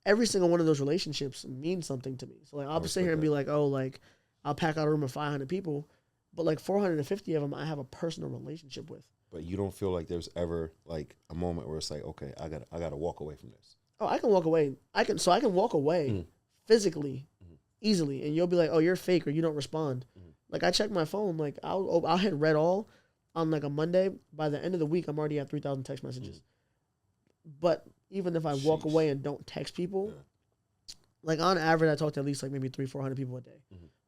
every single one of those relationships means something to me. So like I'll sit here and be like, oh, like I'll pack out a room of 500 people. But like 450 of them, I have a personal relationship with. But you don't feel like there's ever like a moment where it's like, okay, I gotta walk away from this. Oh, I can walk away. I can walk away physically, easily, and you'll be like, oh, you're fake or you don't respond. Like I check my phone, like I'll hit read all on like a Monday. By the end of the week, I'm already at 3,000 text messages. But even if I walk away and don't text people, like on average, I talk to at least like maybe 300-400 people a day.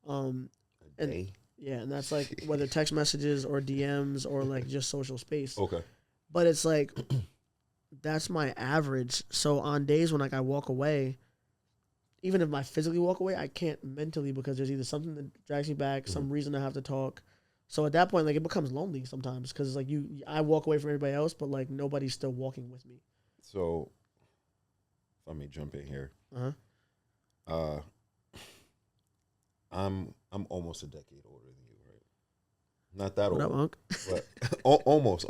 A day? Yeah, and that's like whether text messages or DMs or like just social space. Okay. But it's like that's my average. So on days when like I walk away, even if I physically walk away, I can't mentally because there's either something that drags me back, some reason I have to talk. So at that point, like it becomes lonely sometimes because it's like I walk away from everybody else, but like nobody's still walking with me. So, if I may jump in here, I'm almost a decade older than you, right? Not that old, Unc? But almost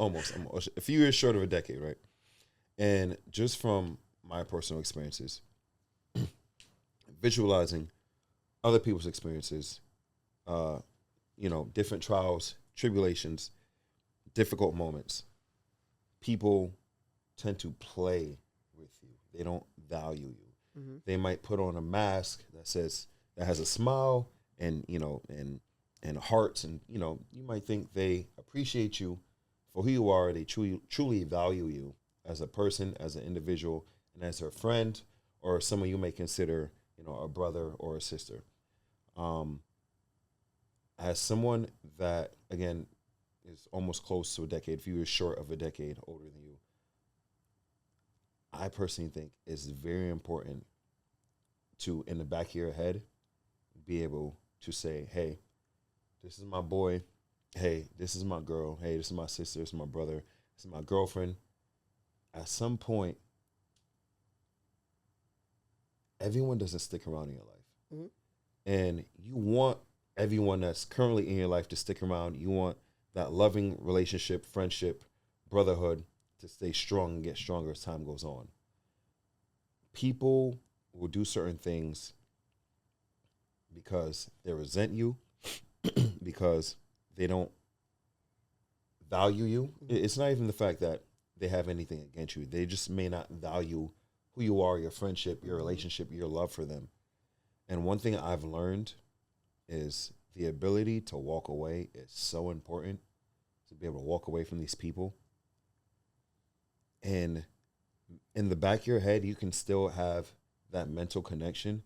a few years short of a decade, right? And just from my personal experiences, visualizing other people's experiences, different trials, tribulations, difficult moments. People tend to play with you. They don't value you. Mm-hmm. They might put on a mask that has a smile and hearts, and you might think they appreciate you for who you are. They truly value you as a person, as an individual, and as a friend, or someone you may consider a brother or a sister. As someone that, again, is almost close to a decade, a few years short of a decade older than you, I personally think it's very important to, in the back of your head, be able to say, hey, this is my boy. Hey, this is my girl. Hey, this is my sister. This is my brother. This is my girlfriend. At some point, everyone doesn't stick around in your life. Mm-hmm. And you want everyone that's currently in your life to stick around. You want that loving relationship, friendship, brotherhood to stay strong and get stronger as time goes on. People will do certain things because they resent you, because they don't value you. It's not even the fact that they have anything against you. They just may not value who you are, your friendship, your relationship, your love for them. And one thing I've learned is the ability to walk away is so important, to be able to walk away from these people. And in the back of your head, you can still have that mental connection,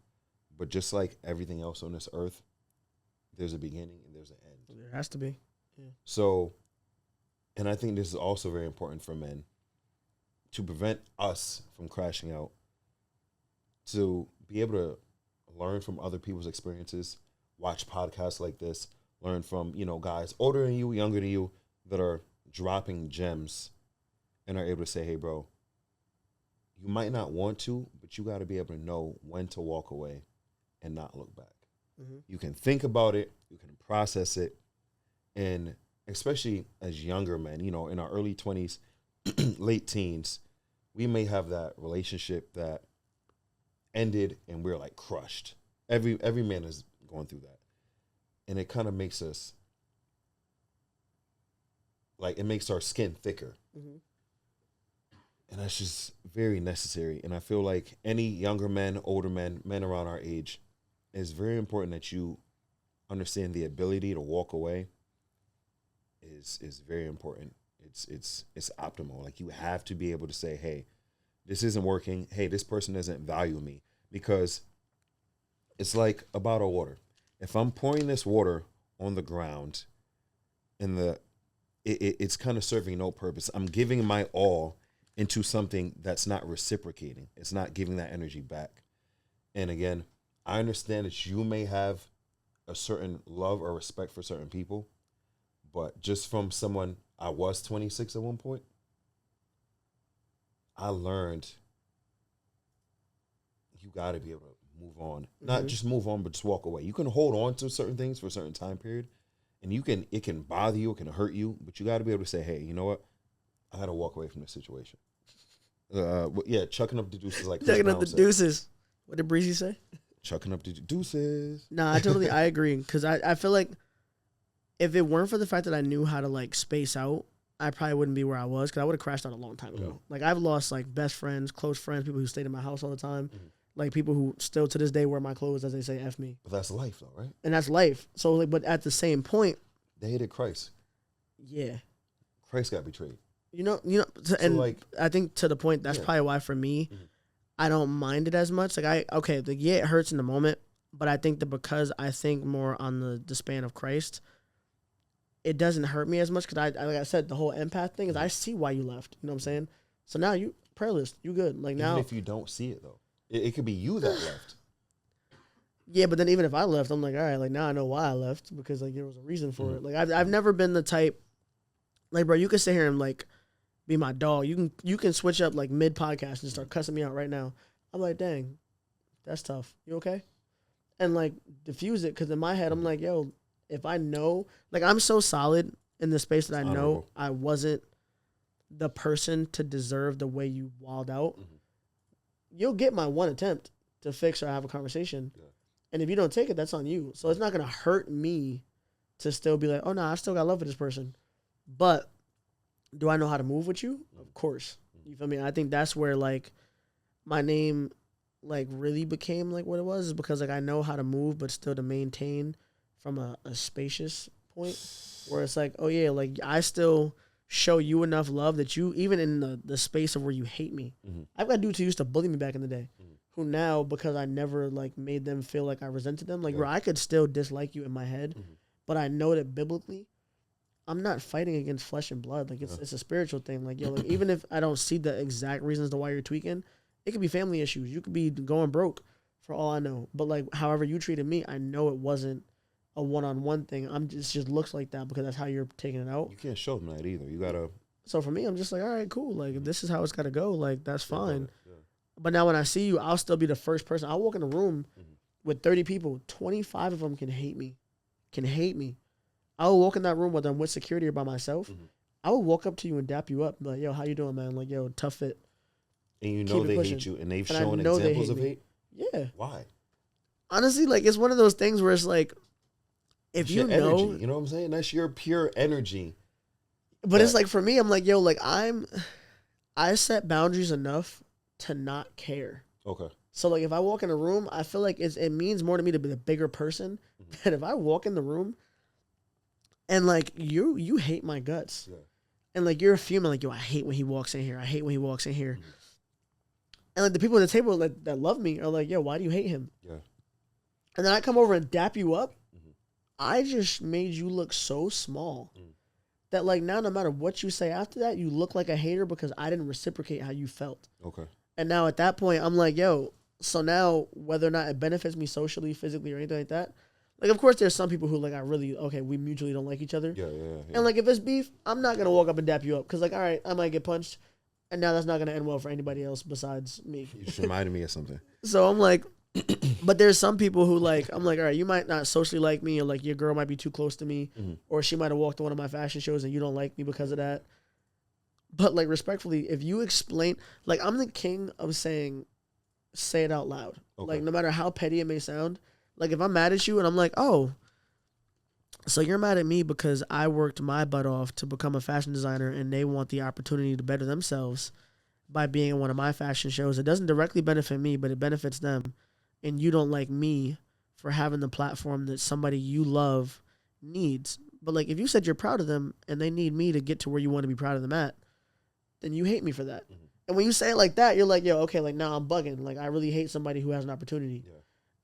but just like everything else on this earth, there's a beginning and there's an end. There has to be. Yeah. So, and I think this is also very important for men, to prevent us from crashing out, to be able to learn from other people's experiences, watch podcasts like this, learn from, guys older than you, younger than you, that are dropping gems and are able to say, hey, bro, you might not want to, but you got to be able to know when to walk away and not look back. Mm-hmm. You can think about it, you can process it, and especially as younger men, in our early 20s, late teens, we may have that relationship that ended and we're like crushed. Every man is going through that. And it kind of makes us, it makes our skin thicker. Mm-hmm. And that's just very necessary. And I feel like any younger men, older men, men around our age, it's very important that you understand the ability to walk away is very important. It's optimal. Like, you have to be able to say, hey, this isn't working. Hey, this person doesn't value me. Because it's like a bottle of water. If I'm pouring this water on the ground and it's kind of serving no purpose, I'm giving my all into something that's not reciprocating. It's not giving that energy back. And again, I understand that you may have a certain love or respect for certain people, but just from someone, I was 26 at one point, I learned you got to be able to move on. Mm-hmm. Not just move on, but just walk away. You can hold on to certain things for a certain time period, and it can bother you, it can hurt you, but you got to be able to say, hey, you know what? I got to walk away from this situation. Chucking up the deuces, like chucking up the deuces. What did Breezy say? Chucking up the deuces. Nah, I agree, because I feel like if it weren't for the fact that I knew how to space out, I probably wouldn't be where I was, because I would have crashed out a long time ago. I've lost best friends, close friends, people who stayed in my house all the time. Mm-hmm. People who still to this day wear my clothes, as they say, F me. But that's life, though, right? And that's life. So, but at the same point, they hated Christ. Yeah, Christ got betrayed. And I think to the point, that's probably why for me, mm-hmm. I don't mind it as much. It hurts in the moment, but I think that because I think more on the span of Christ, it doesn't hurt me as much, because like I said, the whole empath thing is, I see why you left. You know what I'm saying? So now you prayerless, you good. Now, even if you don't see it though, it could be you that left. Yeah, but then even if I left, I'm all right. Now I know why I left, because there was a reason for it. I've never been the type, bro, you can sit here and be my dog. You can switch up mid podcast and start cussing me out right now. I'm like, dang, that's tough. You okay? And diffuse it, because in my head I'm like, yo, if I know, I'm so solid in the space that I know I wasn't the person to deserve the way you walled out. Mm-hmm. you'll get my one attempt to fix or have a conversation. Yeah. And if you don't take it, that's on you. So it's not going to hurt me to still be like, oh, no, I still got love for this person. But do I know how to move with you? Of course. You feel me? I think that's where, like, my name, like, really became, like, what it was. Is because, like, I know how to move, but still to maintain from a spacious point. Where it's like, oh, yeah, like, I still show you enough love that you, even in the space of where you hate me. I've got dudes who used to bully me back in the day. Who now, because I never, like, made them feel like I resented them. Like, bro, I could still dislike you in my head. But I know that biblically, I'm not fighting against flesh and blood. Like, it's a spiritual thing. Like, yo, like, even if I don't see the exact reasons to why you're tweaking, it could be family issues. You could be going broke for all I know. But, like, however you treated me, I know it wasn't a one-on-one thing. It just looks like that because that's how you're taking it out. You can't show them that either. You got to. So for me, I'm just like, all right, cool. Like, if this is how it's got to go, like, that's fine. But now when I see you, I'll still be the first person. I'll walk in a room with 30 people. 25 of them can hate me. I'll walk in that room whether I'm with security or by myself. I will walk up to you and dap you up. Like, yo, how you doing, man? Like, yo, tough fit. And you know they hate you. And they've shown examples of hate? Yeah. Why? Honestly, like, it's one of those things where it's like, if you know. Energy, you know what I'm saying? That's your pure energy. But it's like, for me, I'm like, yo, like, I set boundaries enough to not care. Okay. So, like, if I walk in a room, I feel like it means more to me to be the bigger person. And if I walk in the room and, like, you hate my guts. Yeah. And, like, you're fuming, like, yo, I hate when he walks in here. And, like, the people at the table that love me are like, yo, why do you hate him? Yeah. And then I come over and dap you up. I just made you look so small that, like, now no matter what you say after that, you look like a hater because I didn't reciprocate how you felt. Okay. And now at that point, I'm like, yo, so now whether or not it benefits me socially, physically, or anything like that, like, of course, there's some people who, like, we mutually don't like each other. Yeah. And, like, if it's beef, I'm not going to walk up and dap you up because, like, all right, I might get punched, and now that's not going to end well for anybody else besides me. You just reminded me of something. So I'm like, but there's some people who, like, I'm like, all right, you might not socially like me, or, like, your girl might be too close to me, or she might have walked to one of my fashion shows and you don't like me because of that. But, like, respectfully, if you explain, like, I'm the king of saying, say it out loud. Okay. Like, no matter how petty it may sound. Like, if I'm mad at you and I'm like, oh, so you're mad at me because I worked my butt off to become a fashion designer and they want the opportunity to better themselves by being in one of my fashion shows. It doesn't directly benefit me, but it benefits them. And you don't like me for having the platform that somebody you love needs. But, like, if you said you're proud of them and they need me to get to where you want to be proud of them at, then you hate me for that. And when you say it like that, you're like, yo, okay, like, now I'm bugging. Like, I really hate somebody who has an opportunity. Yeah.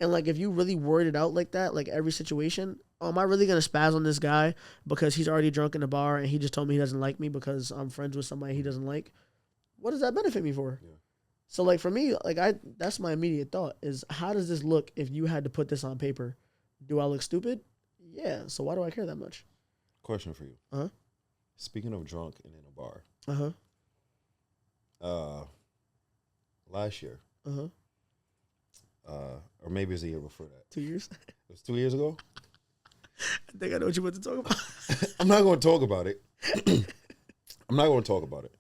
And, like, if you really word it out like that, like, every situation, am I really going to spaz on this guy because he's already drunk in the bar and he just told me he doesn't like me because I'm friends with somebody he doesn't like? What does that benefit me for? Yeah. So, like, for me, like, that's my immediate thought is, how does this look if you had to put this on paper? Do I look stupid? Yeah. So why do I care that much? Question for you. Uh-huh. Speaking of drunk and in a bar. Uh-huh. Last year. Uh-huh. Or maybe it was a year before that. 2 years? It was 2 years ago? I think I know what you want to talk about. I'm not going to talk about it.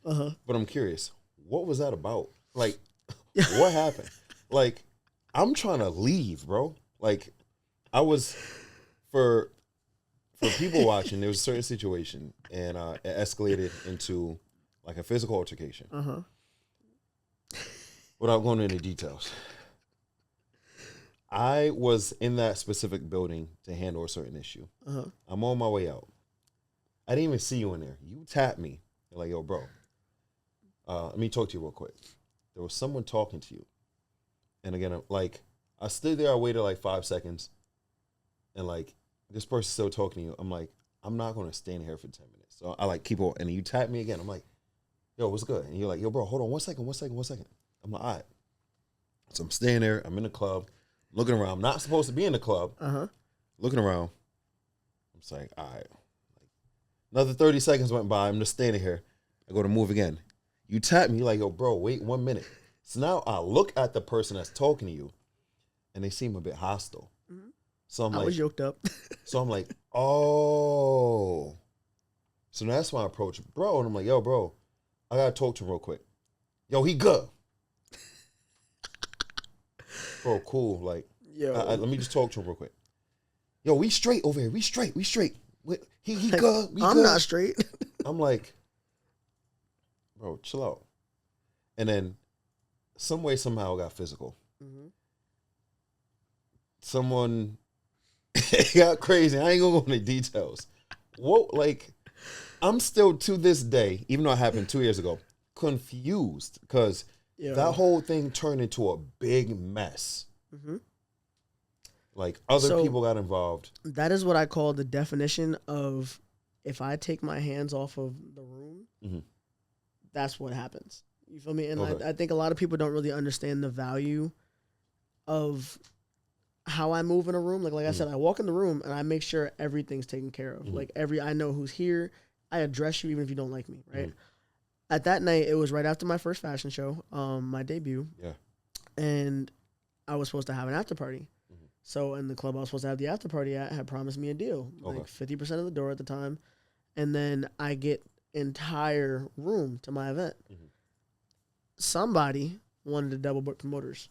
Uh-huh. But I'm curious. What was that about? Like, what happened? Like, I'm trying to leave, bro. Like, I was, for people watching, there was a certain situation, and it escalated into, like, a physical altercation. Uh-huh. Without going into details. I was in that specific building to handle a certain issue. Uh-huh. I'm on my way out. I didn't even see you in there. You tapped me. You're like, yo, bro, let me talk to you real quick. There was someone talking to you. And again, like, I stood there, I waited like 5 seconds. And, like, this person's still talking to you. I'm like, I'm not going to stand here for 10 minutes. So I, like, keep on. And you tap me again. I'm like, yo, what's good? And you're like, yo, bro, hold on 1 second. I'm like, all right. So I'm staying there. I'm in the club, looking around. I'm not supposed to be in the club. Uh-huh. Looking around. I'm just like, all right. Another 30 seconds went by. I'm just standing here. I go to move again. You tap me. You're like, yo, bro, wait 1 minute. So now I look at the person that's talking to you, and they seem a bit hostile. Mm-hmm. So I was yoked up. So I'm like, oh. So that's why I approach bro, and I'm like, yo, bro, I got to talk to him real quick. Yo, he good. Bro, cool. Like, yo, let me just talk to him real quick. Yo, we straight over here. We straight. He like, good. We I'm good. not straight. I'm like, bro, chill out. And then some way, somehow it got physical. Mm-hmm. Someone got crazy. I ain't gonna go into details. What, like, I'm still to this day, even though it happened 2 years ago, confused because that whole thing turned into a big mess. Mm-hmm. Like, other people got involved. That is what I call the definition of if I take my hands off of the room, mm-hmm. that's what happens. You feel me? And I think a lot of people don't really understand the value of how I move in a room. Like mm-hmm. I said, I walk in the room and I make sure everything's taken care of. Mm-hmm. Like I know who's here. I address you even if you don't like me, right? Mm-hmm. At that night, it was right after my first fashion show, my debut. Yeah. And I was supposed to have an after party. Mm-hmm. So in the club I was supposed to have the after party at had promised me a deal, like 50% of the door at the time. And then I get entire room to my event. Mm-hmm. Somebody wanted to double book promoters.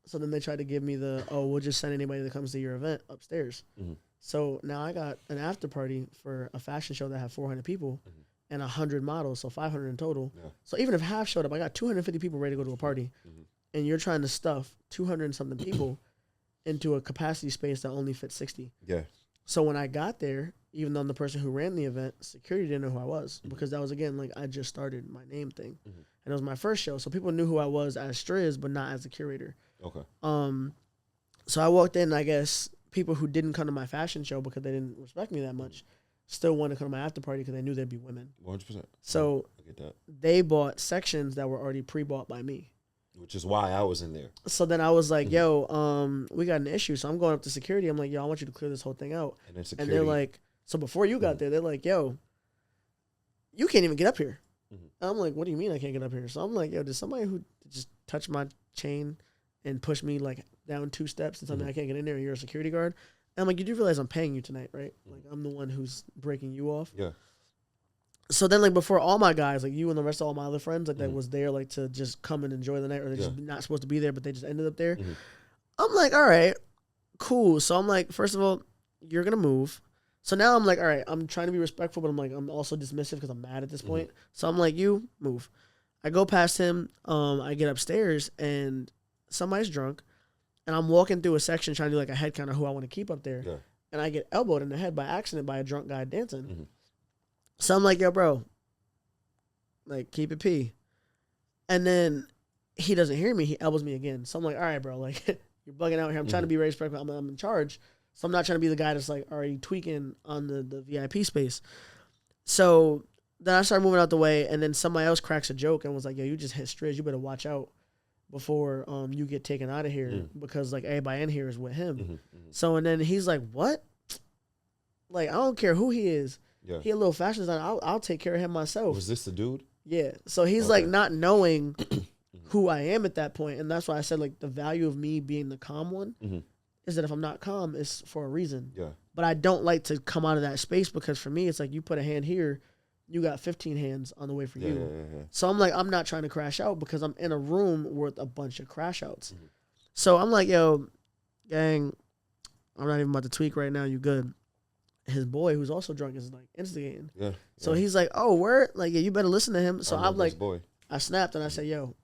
So then they tried to give me we'll just send anybody that comes to your event upstairs. Mm-hmm. So now I got an after party for a fashion show that had 400 people mm-hmm. and 100 models, so 500 in total. Yeah. So even if half showed up, I got 250 people ready to go to a party. Mm-hmm. And you're trying to stuff 200 and something people into a capacity space that only fits 60. Yeah. So when I got there, even though I'm the person who ran the event, security didn't know who I was mm-hmm. because that was, again, like I just started my name thing. Mm-hmm. And it was my first show. So people knew who I was as Strizz, but not as the curator. Okay. So I walked in, I guess people who didn't come to my fashion show because they didn't respect me that much still wanted to come to my after party because they knew there'd be women. 100%. So I get that. They bought sections that were already pre-bought by me. Which is why I was in there. So then I was like, mm-hmm. yo, we got an issue. So I'm going up to security. I'm like, yo, I want you to clear this whole thing out. And they're like, so before you got mm-hmm. there, they're like, yo, you can't even get up here. Mm-hmm. I'm like, what do you mean I can't get up here? So I'm like, yo, did somebody who just touch my chain and push me like down 2 steps and tell me I can't get in there and you're a security guard? And I'm like, you do realize I'm paying you tonight, right? Like, I'm the one who's breaking you off. Yeah. So then, like, before all my guys, like you and the rest of all my other friends, like, that was there, like, to just come and enjoy the night, or they're just not supposed to be there, but they just ended up there. Mm-hmm. I'm like, all right, cool. So I'm like, first of all, you're going to move. So now I'm like, all right, I'm trying to be respectful, but I'm like, I'm also dismissive because I'm mad at this point. So I'm like, you move. I go past him. I get upstairs, and somebody's drunk. And I'm walking through a section trying to do like a head count of who I want to keep up there. Yeah. And I get elbowed in the head by accident by a drunk guy dancing. Mm-hmm. So I'm like, yo, bro, like, keep it P. And then he doesn't hear me. He elbows me again. So I'm like, all right, bro, like, you're bugging out here. I'm trying to be very respectful. I'm in charge. So I'm not trying to be the guy that's like already tweaking on the VIP space. So then I started moving out the way, and then somebody else cracks a joke and was like, yo, you just hit Strizz. You better watch out before you get taken out of here because, like, everybody in here is with him. Mm-hmm, mm-hmm. So, and then he's like, what? Like, I don't care who he is. Yeah. He a little fashion designer. I'll take care of him myself. Was this the dude? Yeah. So he's like not knowing who I am at that point. And that's why I said, like, the value of me being the calm one is that if I'm not calm, it's for a reason. Yeah. But I don't like to come out of that space because for me, it's like you put a hand here, you got 15 hands on the way for you. Yeah. So I'm like, I'm not trying to crash out because I'm in a room with a bunch of crash outs. Mm-hmm. So I'm like, yo, gang, I'm not even about to tweak right now. You good? His boy, who's also drunk, is like instigating. Yeah. So he's like, oh, word? Like, yeah, you better listen to him. So I'm like, I snapped and I said, yo,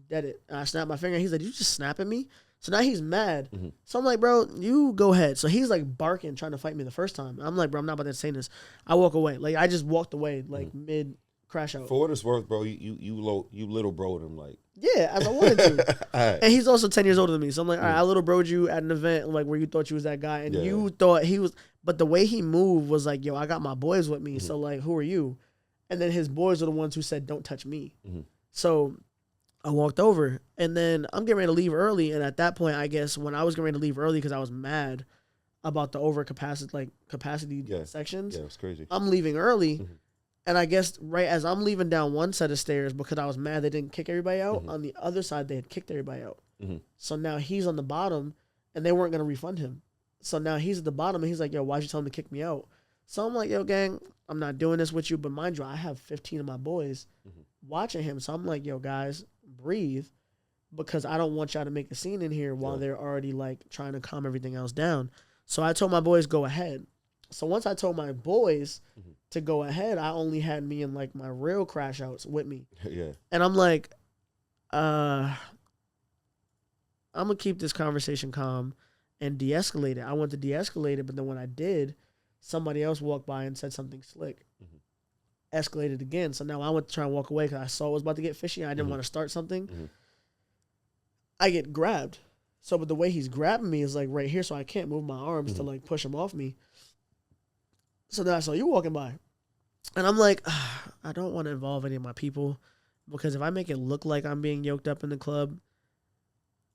dead it. And I snapped my finger. And he's like, you just snapping me? So now he's mad. Mm-hmm. So I'm like, bro, you go ahead. So he's like barking, trying to fight me the first time. I'm like, bro, I'm not about to say this. I walk away. Like, I just walked away, like mid crash out. For what it's worth, bro, you little broed him, like. Yeah, as I wanted to. Right. And he's also 10 years older than me. So I'm like, all right, I little broed you at an event like where you thought you was that guy. And you thought he was, but the way he moved was like, yo, I got my boys with me. Mm-hmm. So like, who are you? And then his boys are the ones who said, don't touch me. Mm-hmm. So I walked over, and then I'm getting ready to leave early. And at that point, I guess when I was getting ready to leave early because I was mad about the overcapacity, capacity sections. Yeah, it's crazy. I'm leaving early, and I guess right as I'm leaving down one set of stairs because I was mad they didn't kick everybody out. On the other side, they had kicked everybody out. So now he's on the bottom, and they weren't gonna refund him. So now he's at the bottom, and he's like, "Yo, why'd you tell him to kick me out?" So I'm like, "Yo, gang, I'm not doing this with you." But mind you, I have 15 of my boys watching him. So I'm like, "Yo, guys, breathe. because I don't want y'all to make a scene in here while they're already like trying to calm everything else down. So I told my boys, go ahead. So once I told my boys to go ahead, I only had me and like my real crash outs with me. Yeah. And I'm like, I'm gonna keep this conversation calm and de-escalate it. I want to de-escalate it, but then when I did, somebody else walked by and said something slick. Escalated again. So now I went to try and walk away because I saw it was about to get fishy. I didn't want to start something. I get grabbed. So, but the way he's grabbing me is like right here, so I can't move my arms to like push him off me. So then I saw you walking by. And I'm like, I don't want to involve any of my people because if I make it look like I'm being yoked up in the club,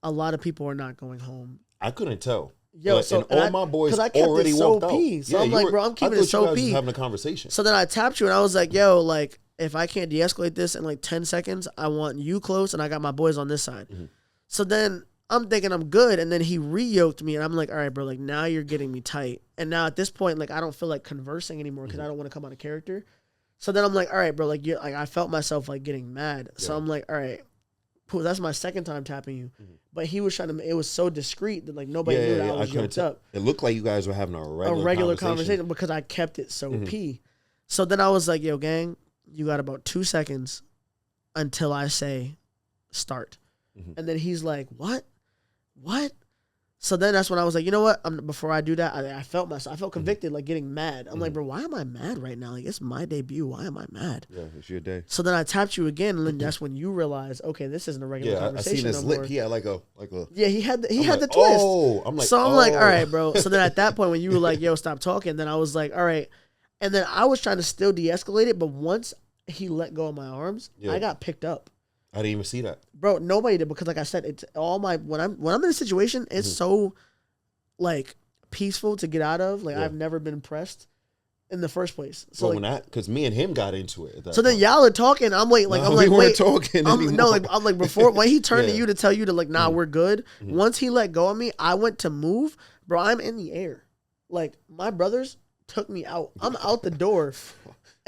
a lot of people are not going home. I couldn't tell. Yo, so and all my boys already walked out. So I'm like, bro, I'm keeping it so P. Having a conversation. So then I tapped you and I was like, yo, like, if I can't de-escalate this in like 10 seconds, I want you close and I got my boys on this side. So then I'm thinking I'm good, and then he re-yoked me, and I'm like, all right, bro, like, now you're getting me tight. And now at this point, like, I don't feel like conversing anymore because I don't want to come out of character. So then I'm like, all right, bro, like, like I felt myself, like, getting mad. So I'm like, all right, cool, that's my second time tapping you. But he was trying to, it was so discreet that, like, nobody knew that I was yoked up. It looked like you guys were having a regular conversation because I kept it so P. So then I was like, yo, gang, you got about 2 seconds until I say start. And then he's like, what? So then that's when I was like, you know what? Before I do that, I felt convicted, like getting mad. I'm like, bro, why am I mad right now? Like, it's my debut. Why am I mad? Yeah, it's your day. So then I tapped you again, and then that's when you realize, okay, this isn't a regular conversation. I seen his lip. He had like a. Yeah, he had the twist. Oh, I'm like, so I'm like, all right, bro. So then at that point, when you were like, yo, stop talking, then I was like, all right. And then I was trying to still de-escalate it, but once he let go of my arms, I got picked up. I didn't even see that, bro. Nobody did because, like I said, it's all my when I'm in a situation, it's so like peaceful to get out of. Like I've never been pressed in the first place. So because me and him got into it. So then y'all are talking. I'm wait, like I'm like we weren't talking anymore. No, like I'm like before when he turned to you to tell you to like nah, we're good. Once he let go of me, I went to move, bro. I'm in the air. Like my brothers took me out. I'm out the door.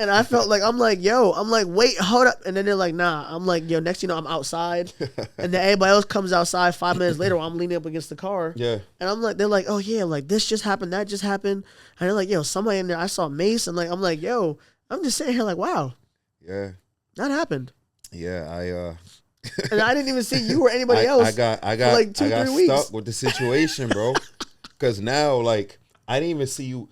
And I felt like, I'm like, wait, hold up. And then they're like, nah. I'm like, yo, next you know, I'm outside. And then everybody else comes outside 5 minutes later while I'm leaning up against the car. Yeah. And I'm like, they're like, oh, yeah, like this just happened, that just happened. And they're like, yo, somebody in there, I saw Mace. And like, I'm like, yo, I'm just sitting here like, wow. Yeah. That happened. Yeah, and I didn't even see you or anybody else. I got like 2-3 weeks. Stuck with the situation, bro. Because now, like, I didn't even see you.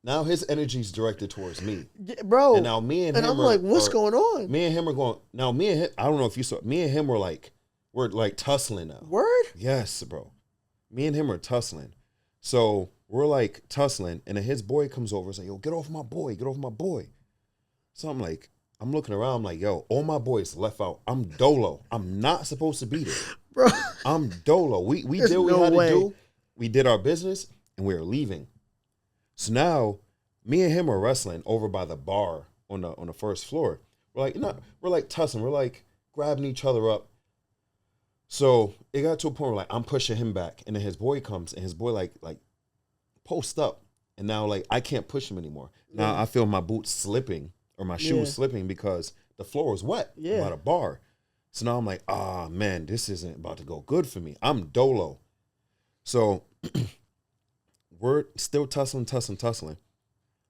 Now his energy's directed towards me, bro. And now me and him I'm like, what's going on? Me and him are going. Now me and him, I don't know if you saw. Me and him we're like tussling now. Word? Yes, bro. Me and him are tussling. So we're like tussling, and then his boy comes over and says, "Yo, get off my boy, get off my boy." So I'm looking around. I'm like, yo, all my boys left out. I'm dolo. I'm not supposed to be there, bro. I'm dolo. We did what we had to do. We did our business, and we were leaving. So now, me and him are wrestling over by the bar on the first floor. We're like tussling. We're like grabbing each other up. So it got to a point where like I'm pushing him back, and then his boy comes, and his boy like post up, and now like I can't push him anymore. Now I feel my boots slipping or my shoes slipping because the floor is wet by the bar. So now I'm like, man, this isn't about to go good for me. I'm dolo. So. We're still tussling.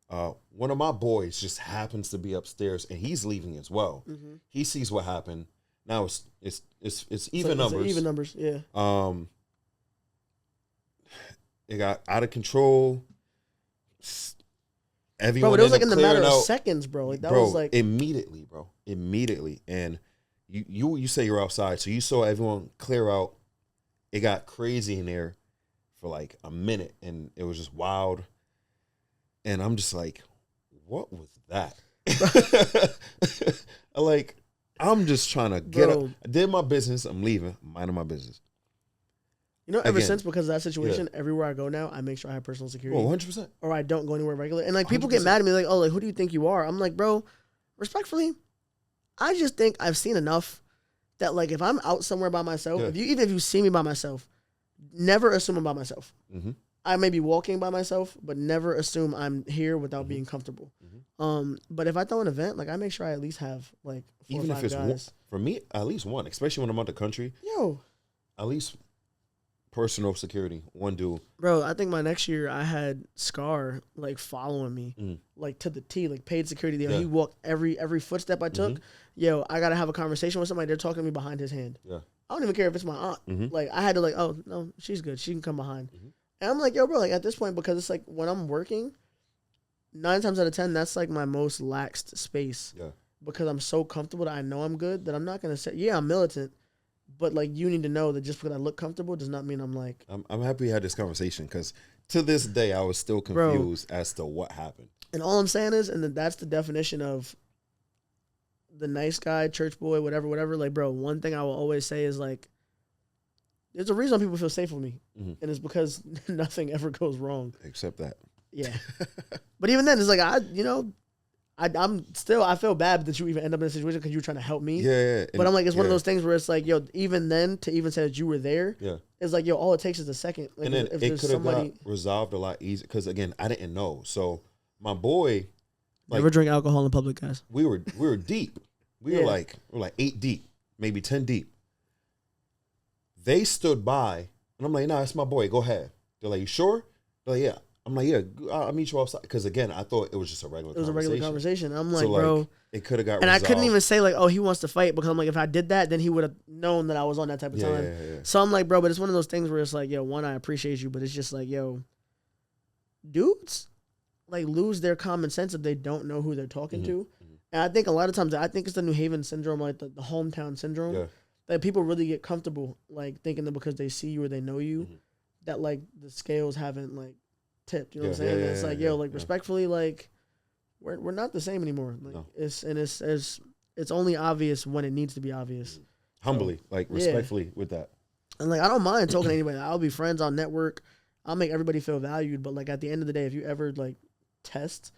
One of my boys just happens to be upstairs, and he's leaving as well. He sees what happened. Now it's even numbers. Even numbers, yeah. It got out of control. Everyone, bro, but it was like in the matter of seconds, bro. Like that was like immediately, bro. Immediately, and you say you're outside, so you saw everyone clear out. It got crazy in there for like a minute, and it was just wild. And I'm just like, what was that? Like, I'm just trying to get up. I did my business. I'm leaving. I'm minding my business. You know, ever since, because of that situation, everywhere I go now, I make sure I have personal security. Oh, 100%. Or I don't go anywhere regular. And like, people get mad at me, like, oh, like, who do you think you are? I'm like, bro, respectfully, I just think I've seen enough that like, if I'm out somewhere by myself, even if you see me by myself, never assume I'm by myself. I may be walking by myself, but never assume I'm here without being comfortable. But if I throw an event, like I make sure I at least have like 4 Even or if 5 it's guys. one, for me, at least one, especially when I'm out the country. Yo, at least personal security, one dude. bro, I think my next year I had Scar like following me, like to the T, like paid security. Yo, he walked every footstep I took. Yo, I gotta have a conversation with somebody. They're talking to me behind his hand. Yeah, I don't even care if it's my aunt. Like I had to like, oh no, she's good. She can come behind. And I'm like, yo, bro, like at this point, because it's like when I'm working, 9 times out of 10, that's like my most laxed space. Yeah. Because I'm so comfortable that I know I'm good that I'm not gonna say, yeah, I'm militant, but like you need to know that just because I look comfortable does not mean I'm like. I'm happy we had this conversation because to this day I was still confused as to what happened. And all I'm saying is, and that's the definition of the nice guy, church boy, whatever. Like, bro, one thing I will always say is like, there's a reason people feel safe with me, and it's because nothing ever goes wrong. Except that. Yeah. But even then, it's like I feel bad that you even end up in a situation because you were trying to help me. Yeah. But I'm like, it's one of those things where it's like, yo, even then, to even say that you were there, it's like, yo, all it takes is a second. Like, and then it could have got resolved a lot easier because again, I didn't know. So my boy, never drink alcohol in public, guys. We were deep. We were like 8 deep, maybe 10 deep. They stood by, and I'm like, nah, it's my boy. Go ahead. They're like, you sure? They're like, yeah. I'm like, yeah, I'll meet you outside. Because, again, I thought it was just a regular conversation. It was a regular conversation. I'm like, bro. It could have got resolved. I couldn't even say, like, oh, he wants to fight. Because I'm like, if I did that, then he would have known that I was on that type of time. Yeah. So I'm like, bro, but it's one of those things where it's like, yo, one, I appreciate you. But it's just like, yo, dudes, like, lose their common sense if they don't know who they're talking to. And I think a lot of times, I think it's the New Haven syndrome, like the hometown syndrome. Yeah. Like, people really get comfortable, like, thinking that because they see you or they know you, that, like, the scales haven't, like, tipped. You know what I'm saying? It's like, yo, like, respectfully, like, we're not the same anymore. Like, no. It's only obvious when it needs to be obvious. Humbly, so, like, respectfully with that. And, like, I don't mind talking to anybody. I'll be friends, I'll network, I'll make everybody feel valued. But, like, at the end of the day, if you ever, like, test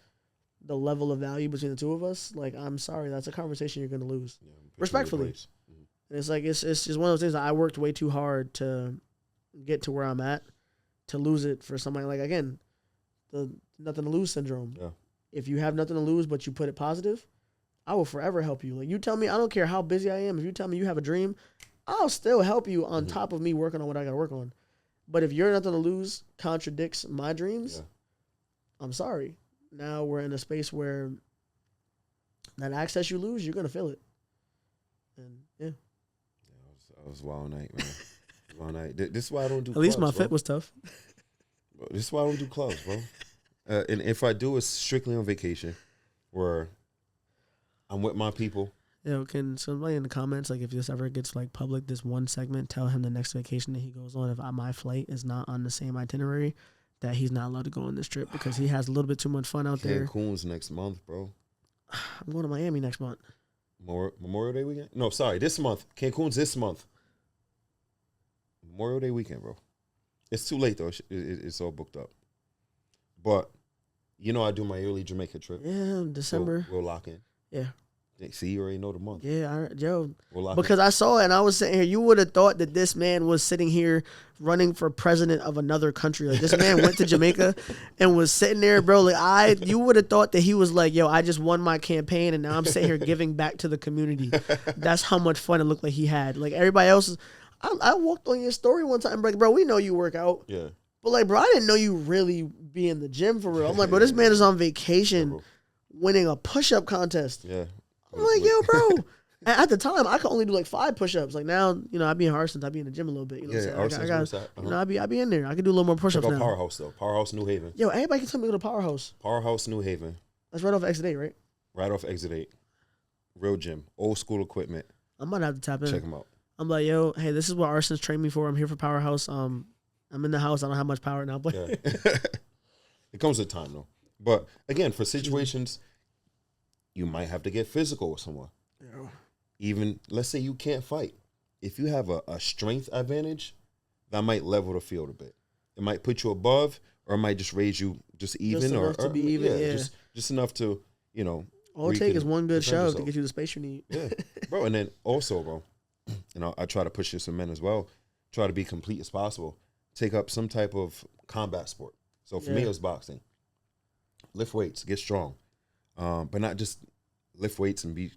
the level of value between the two of us, like, I'm sorry, that's a conversation you're going to lose. Yeah, respectfully. And it's like, it's just one of those things that I worked way too hard to get to where I'm at, to lose it for somebody. Like, again, the nothing to lose syndrome. Yeah. If you have nothing to lose but you put it positive, I will forever help you. Like, you tell me, I don't care how busy I am, if you tell me you have a dream, I'll still help you on top of me working on what I got to work on. But if your nothing to lose contradicts my dreams, I'm sorry. Now we're in a space where that access you lose, you're going to feel it. And, That was a wild night, man. Wild night. This is why I don't do At clubs, least my fit was tough. Bro, this is why I don't do clubs, bro. And if I do, it's strictly on vacation where I'm with my people. Yo, can somebody in the comments, like, if this ever gets, like, public, this one segment, tell him the next vacation that he goes on, if my flight is not on the same itinerary, that he's not allowed to go on this trip because he has a little bit too much fun out there. Cancun's next month, bro. I'm going to Miami next month. Memorial Day weekend? No, sorry, this month. Cancun's this month. Memorial Day weekend, bro. It's too late, though. It's all booked up. But, I do my yearly Jamaica trip. Yeah, December. We'll lock in. Yeah. See, you already know the month. Yeah, because I saw it and I was sitting here. You would have thought that this man was sitting here running for president of another country. Like, this man went to Jamaica and was sitting there, bro. Like, you would have thought that he was like, yo, I just won my campaign and now I'm sitting here giving back to the community. That's how much fun it looked like he had. Like, everybody else, I walked on your story one time, like, bro, we know you work out. Yeah. But, like, bro, I didn't know you really be in the gym for real. I'm like, bro, this man is on vacation winning a push-up contest. Yeah. I'm like, yo, bro. At the time, I could only do like 5 push-ups. Like, now, I be in Harson's. I be in the gym a little bit. You know what I'm saying? I be in there. I could do a little more push-ups now. Powerhouse, though. Powerhouse, New Haven. Yo, everybody can tell me to go to Powerhouse. Powerhouse, New Haven. That's right off Exit 8, right? Right off Exit 8. Real gym. Old school equipment. I'm about to have to tap in. Check them out. I'm like, yo, hey, this is what Arson's trained me for. I'm here for Powerhouse. I'm in the house. I don't have much power now. But yeah. It comes with time, though. But, again, for situations, you might have to get physical with someone. Yeah. Even, let's say you can't fight. If you have a strength advantage, that might level the field a bit. It might put you above, or it might just raise you just even. Just enough to be even, yeah. Just enough to, all it takes is one good shove to get you the space you need. Yeah. Bro, and then also, bro, I try to push this in men as well. Try to be complete as possible. Take up some type of combat sport. So for me, it was boxing. Lift weights, get strong. but not just lift weights and be,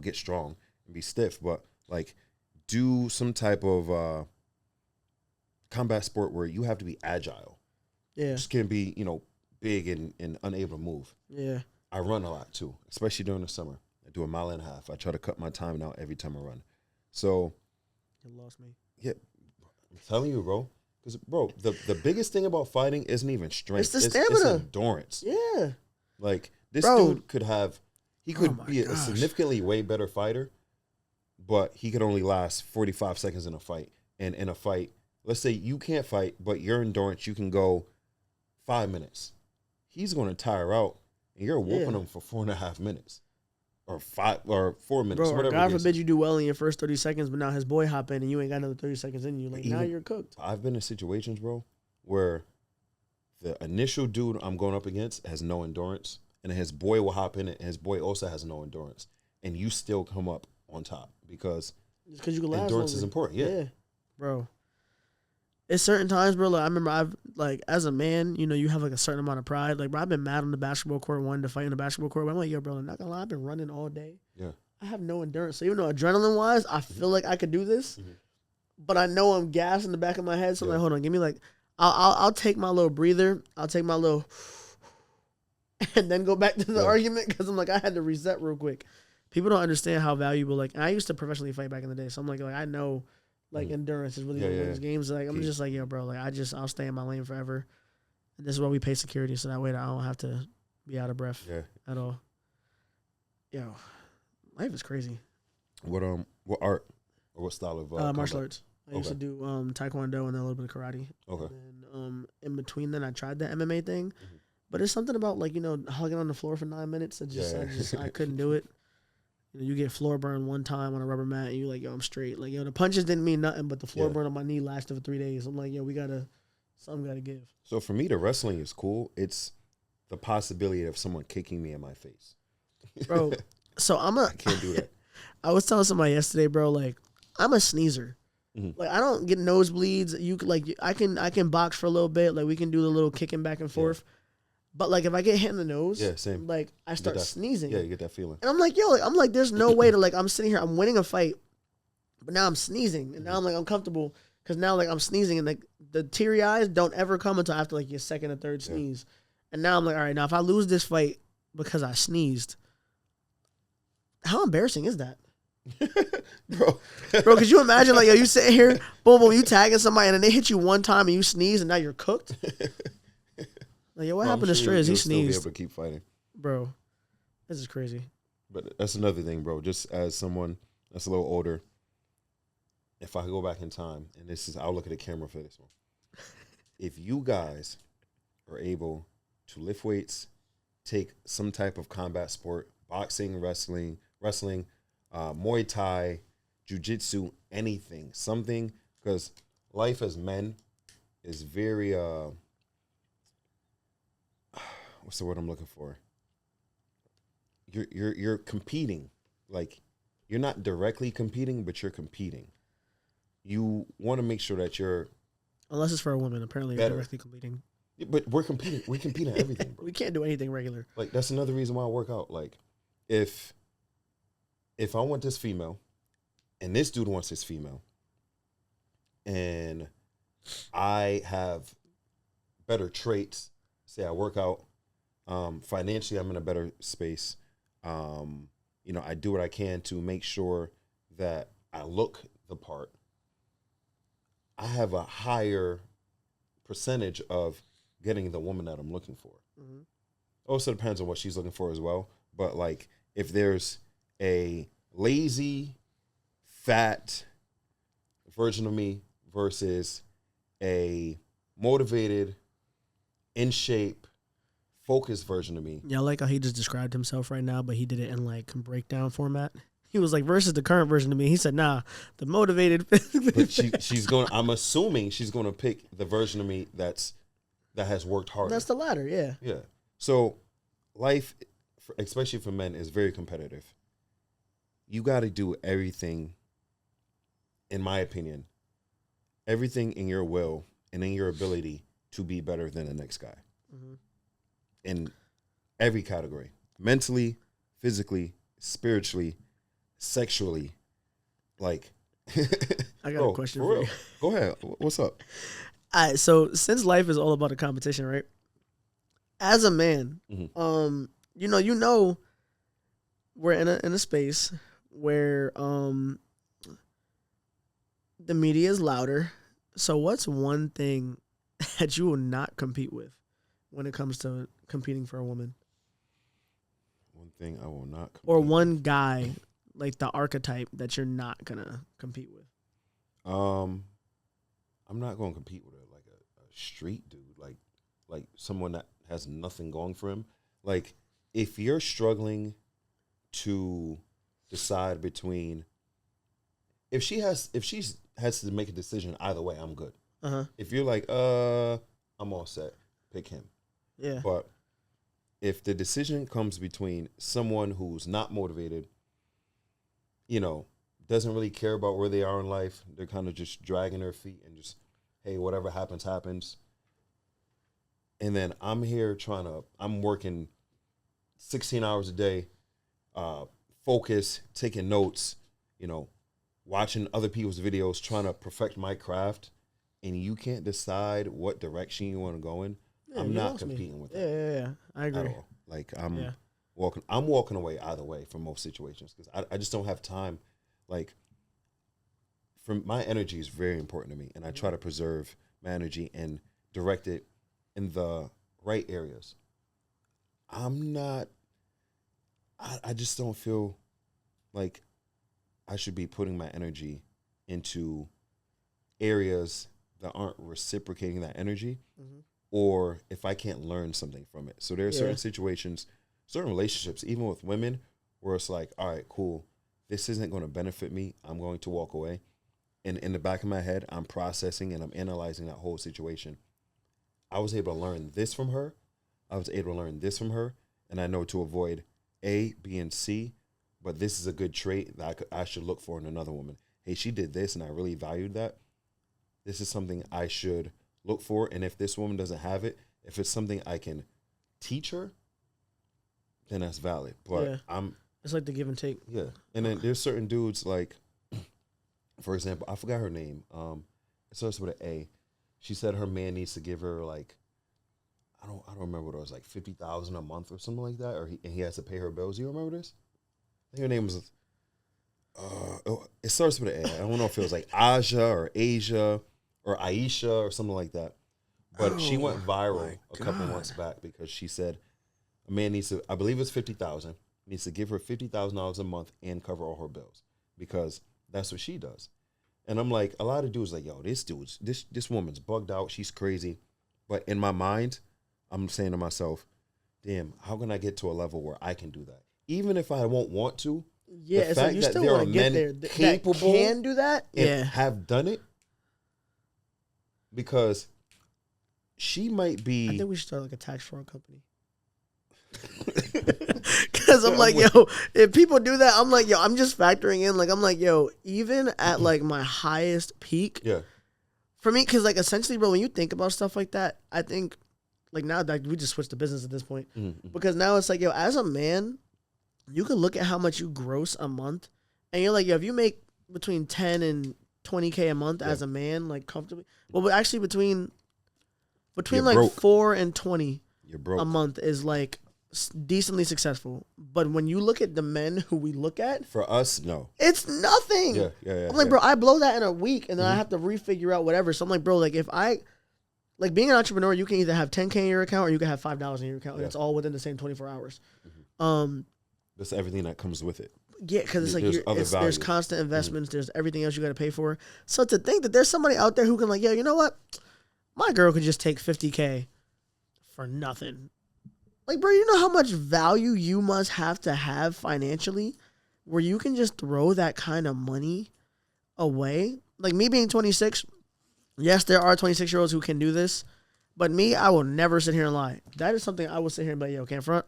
get strong and be stiff, but like do some type of combat sport where you have to be agile. Yeah. You just can't be, big and unable to move. Yeah. I run a lot too, especially during the summer. I do 1.5 miles. I try to cut my time out every time I run. So you lost me. Yeah, I'm telling you, bro. Because, bro, the biggest thing about fighting isn't even strength. It's the stamina. It's endurance. Yeah. Like, this Bro. dude could be a significantly way better fighter, but he could only last 45 seconds in a fight. And in a fight, let's say you can't fight, but your endurance, you can go 5 minutes. He's going to tire out, and you're whooping him for 4.5 minutes. Or 4 minutes, bro, whatever. God forbid you do well in your first 30 seconds, but now his boy hop in and you ain't got another 30 seconds in you. Like, now you're cooked. I've been in situations, bro, where the initial dude I'm going up against has no endurance, and his boy will hop in it, and his boy also has no endurance, and you still come up on top because you can last endurance longer. is important. Yeah, bro. It's certain times, bro. Like, I remember as a man, you have like a certain amount of pride. Like, bro, I've been mad on the basketball court, wanting to fight in the basketball court. But I'm like, yo, bro, I'm not gonna lie, I've been running all day. Yeah. I have no endurance. So even though adrenaline wise, I feel like I could do this, but I know I'm gassed in the back of my head. So I'm like, hold on, give me like, I'll take my little breather. I'll take my little, and then go back to the argument because I'm like, I had to reset real quick. People don't understand how valuable. Like, I used to professionally fight back in the day, so I'm like I know. Like, endurance is really what wins games. Like, I'm just like, yo, bro, like, I'll stay in my lane forever. And this is why we pay security, so that way I don't have to be out of breath at all. Yo, life is crazy. What art or what style of martial arts? I used to do taekwondo and then a little bit of karate. Okay. And then in between then I tried the MMA thing, but it's something about like hugging on the floor for 9 minutes. I couldn't do it. You get floor burn one time on a rubber mat, and you're like, yo, I'm straight. Like, yo, the punches didn't mean nothing, but the floor burn on my knee lasted for 3 days. I'm like, yo, something got to give. So for me, the wrestling is cool. It's the possibility of someone kicking me in my face. Bro, so I can't do that. I was telling somebody yesterday, bro, like, I'm a sneezer. Like, I don't get nosebleeds. I can box for a little bit. Like, we can do the little kicking back and forth. But, like, if I get hit in the nose, same. Like, I start sneezing. Yeah, you get that feeling. And I'm like, yo, there's no way to, like, I'm sitting here, I'm winning a fight, but now I'm sneezing. And now I'm like, I'm comfortable because now, like, I'm sneezing. And, like, the teary eyes don't ever come until after, like, your second or third sneeze. And now I'm like, all right, now if I lose this fight because I sneezed, how embarrassing is that? Bro, could you imagine, like, yo, you sitting here, boom, boom, you tagging somebody, and then they hit you one time and you sneeze, and now you're cooked? Like, yo, what happened to Strizz? He sneezed. Still be able to keep fighting, bro. This is crazy. But that's another thing, bro. Just as someone that's a little older, if I could go back in time, and I'll look at the camera for this one. If you guys are able to lift weights, take some type of combat sport, boxing, wrestling, Muay Thai, jiu-jitsu, anything, something, because life as men is very what's the word I'm looking for? You're competing. Like, you're not directly competing, but you're competing. You want to make sure that you're, unless it's for a woman, apparently you're directly competing. But we're competing. We compete in everything, bro. We can't do anything regular. Like, that's another reason why I work out. Like, if I want this female and this dude wants this female and I have better traits, say I work out, financially I'm in a better space, I do what I can to make sure that I look the part, I have a higher percentage of getting the woman that I'm looking for. Also depends on what she's looking for as well. But, like, if there's a lazy, fat version of me versus a motivated, in shape, focused version of me. Yeah, I like how he just described himself right now, but he did it in, like, breakdown format. He was like, versus the current version of me. He said, nah, the motivated. But she's going, I'm assuming she's going to pick the version of me that has worked harder. That's the latter, yeah. Yeah. So life, especially for men, is very competitive. You got to do everything, in my opinion, everything in your will and in your ability to be better than the next guy. In every category. mentally, physically, spiritually, sexually, like. I got a question for you. Go ahead. What's up? All right, so since life is all about a competition, right? As a man, you know, we're in a space where the media is louder. So what's one thing that you will not compete with when it comes to competing for a woman? One thing I will not compete or one guy, like the archetype that you're not gonna compete with. I'm not gonna compete with like a street dude, like someone that has nothing going for him. Like, if you're struggling to decide between, if she has to make a decision either way, I'm good. If you're like, I'm all set, pick him. Yeah. But if the decision comes between someone who's not motivated, doesn't really care about where they are in life, they're kind of just dragging their feet and just, hey, whatever happens, happens. And then I'm here I'm working 16 hours a day, focus, taking notes, watching other people's videos, trying to perfect my craft, and you can't decide what direction you want to go in. Yeah, I'm not competing with that. Yeah. I agree. At all. Like, I'm walking away either way from most situations because I just don't have time. Like, my energy is very important to me, and I try to preserve my energy and direct it in the right areas. I just don't feel like I should be putting my energy into areas that aren't reciprocating that energy, or if I can't learn something from it. So there are certain situations, certain relationships, even with women, where it's like, all right, cool, this isn't going to benefit me. I'm going to walk away. And in the back of my head, I'm processing and I'm analyzing that whole situation. I was able to learn this from her. I was able to learn this from her. And I know to avoid A, B, and C, but this is a good trait that I should look for in another woman. Hey, she did this and I really valued that. This is something I should look for. And if this woman doesn't have it, if it's something I can teach her, then that's valid. But it's like the give and take. Yeah. And then there's certain dudes, like, for example, I forgot her name. It starts with an A. She said her man needs to give her, like, I don't remember what it was, like $50,000 a month or something like that, and he has to pay her bills. You remember this? I think her name was. It starts with an A. I don't know if it was like Aja or Asia or Aisha or something like that. But she went viral a couple months back because she said a man needs to, I believe it's $50,000, needs to give her $50,000 a month and cover all her bills because that's what she does. And I'm like, a lot of dudes like, yo, this woman's bugged out. She's crazy. But in my mind, I'm saying to myself, damn, how can I get to a level where I can do that? Even if I won't want to, the fact like you that still there are men there. Capable that can do that and have done it, because she might be. I think we should start like a tax fraud company. Because I'm like, yo, if people do that, I'm like, yo, I'm just factoring in. Like, I'm like, yo, even at like my highest peak, for me, because like essentially, bro, when you think about stuff like that, I think like now that we just switched to business at this point, because now it's like, yo, as a man, you can look at how much you gross a month, and you're like, yo, if you make between 10 and 20K a month as a man, like comfortably, well, but actually between like broke. 4 and 20 a month is like decently successful. But when you look at the men who we look at, for us, no, it's nothing. I'm like, bro, I blow that in a week, and then I have to refigure out whatever. So I'm like, bro, like if I like being an entrepreneur, you can either have 10K in your account or you can have $5 in your account, and it's all within the same 24 hours. That's everything that comes with it. Yeah, because it's like there's constant investments. There's everything else you got to pay for. So to think that there's somebody out there who can like, yo, you know what? My girl could just take 50K for nothing. Like, bro, you know how much value you must have to have financially where you can just throw that kind of money away? Like me being 26, yes, there are 26-year-olds who can do this. But me, I will never sit here and lie. That is something I will sit here and be like, yo, can't front.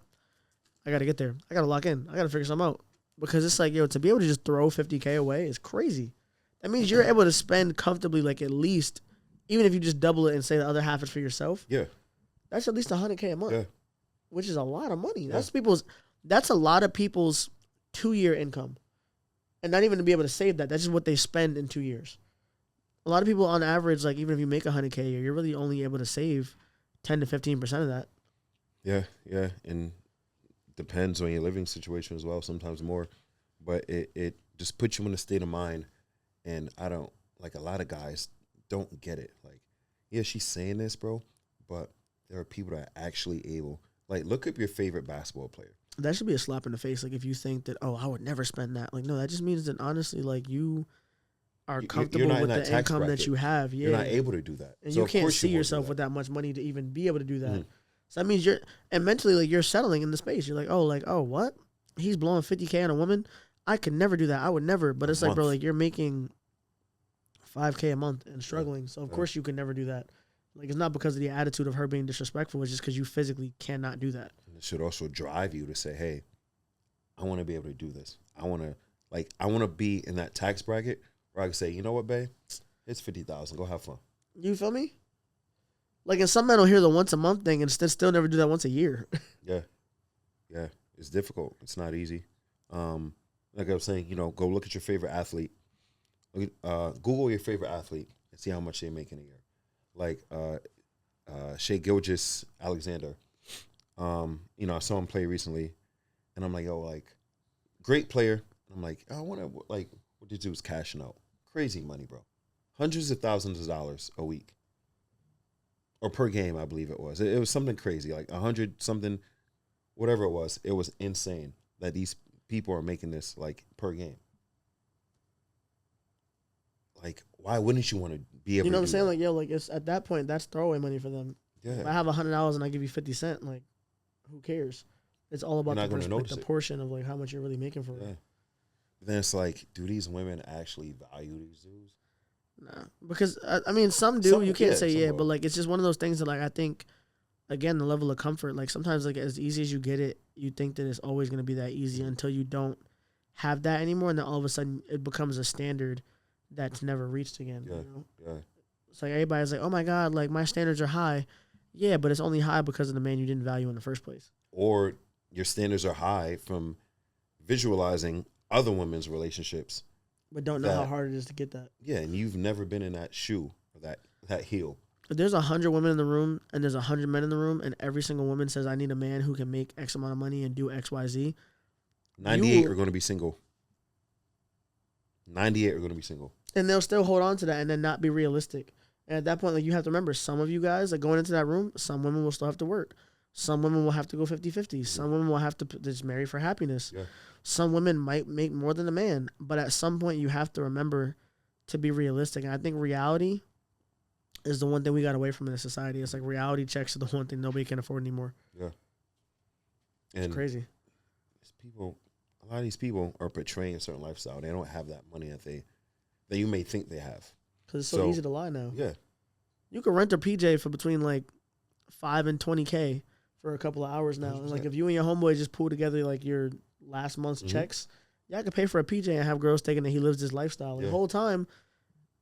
I got to get there. I got to lock in. I got to figure something out. Because it's like, yo, to be able to just throw 50K away is crazy. That means you're able to spend comfortably, like at least, even if you just double it and say the other half is for yourself. Yeah. That's at least 100K a month. Yeah. Which is a lot of money. Yeah. That's people's, That's a lot of people's 2-year income. And not even to be able to save that. That's just what they spend in 2 years. A lot of people on average, like even if you make $100K a year, you're really only able to save 10 to 15% of that. Yeah. And depends on your living situation as well, sometimes more. But it just puts you in a state of mind. And I don't, like, a lot of guys don't get it. Like, yeah, she's saying this, bro, but there are people that are actually able. Like, look up your favorite basketball player. That should be a slap in the face. Like, if you think that, oh, I would never spend that. Like, no, that just means that, honestly, like, you are comfortable with the income that you have. Yeah. You're not able to do that. And so you can't see yourself with that much money to even be able to do that. So that means and mentally, like, you're settling in the space. You're like, oh, what? He's blowing $50K on a woman? I could never do that. I would never. But it's like, bro, like, you're making $5K a month and struggling. So, of course, you can never do that. Like, it's not because of the attitude of her being disrespectful. It's just because you physically cannot do that. And it should also drive you to say, hey, I want to be able to do this. I want to be in that tax bracket where I can say, you know what, babe? It's $50,000. Go have fun. You feel me? Like, and some men will hear the once a month thing and still never do that once a year. Yeah. It's difficult. It's not easy. Like I was saying, go look at your favorite athlete. Google your favorite athlete and see how much they're making a year. Like Shai Gilgeous-Alexander. I saw him play recently, and I'm like, yo, like, great player. I'm like, I want to, like, what this dude's cashing out. Crazy money, bro. Hundreds of thousands of dollars a week. Or per game, I believe it was. It was something crazy, like 100 something, whatever it was. It was insane that these people are making this, like, per game. Like, why wouldn't you want to be able to do that? You know what I'm saying? Like, yo, like, it's at that point, that's throwaway money for them. Yeah. If I have $100 and I give you 50 cents, like, who cares? It's all about the portion of, like, how much you're really making for it. Then it's like, do these women actually value these dudes? Nah, because I mean, some do. You can't say but like, it's just one of those things that, like, I think, again, the level of comfort. Like, sometimes, like, as easy as you get it, you think that it's always going to be that easy until you don't have that anymore, and then all of a sudden it becomes a standard that's never reached again. Yeah. It's like everybody's like, oh my God, like, my standards are high. Yeah, but it's only high because of the man you didn't value in the first place. Or your standards are high from visualizing other women's relationships. But don't know how hard it is to get that. Yeah, and you've never been in that shoe or that heel. If there's 100 women in the room and there's 100 men in the room and every single woman says, I need a man who can make X amount of money and do X, Y, Z. 98 are going to be single. 98 are going to be single. And they'll still hold on to that and then not be realistic. And at that point, like, you have to remember, some of you guys, like, going into that room, some women will still have to work. Some women will have to go 50-50. Some women will have to just marry for happiness. Yeah. Some women might make more than a man. But at some point, you have to remember to be realistic. And I think reality is the one thing we got away from in this society. It's like reality checks are the one thing nobody can afford anymore. Yeah. And it's crazy. A lot of these people are portraying a certain lifestyle. They don't have that money that you may think they have. Because it's so easy to lie now. Yeah. You can rent a PJ for between, like, $5 and $20K for a couple of hours now. And, like, if you and your homeboy just pull together, like, your last month's checks, y'all can pay for a PJ and have girls thinking that he lives this lifestyle. The whole time,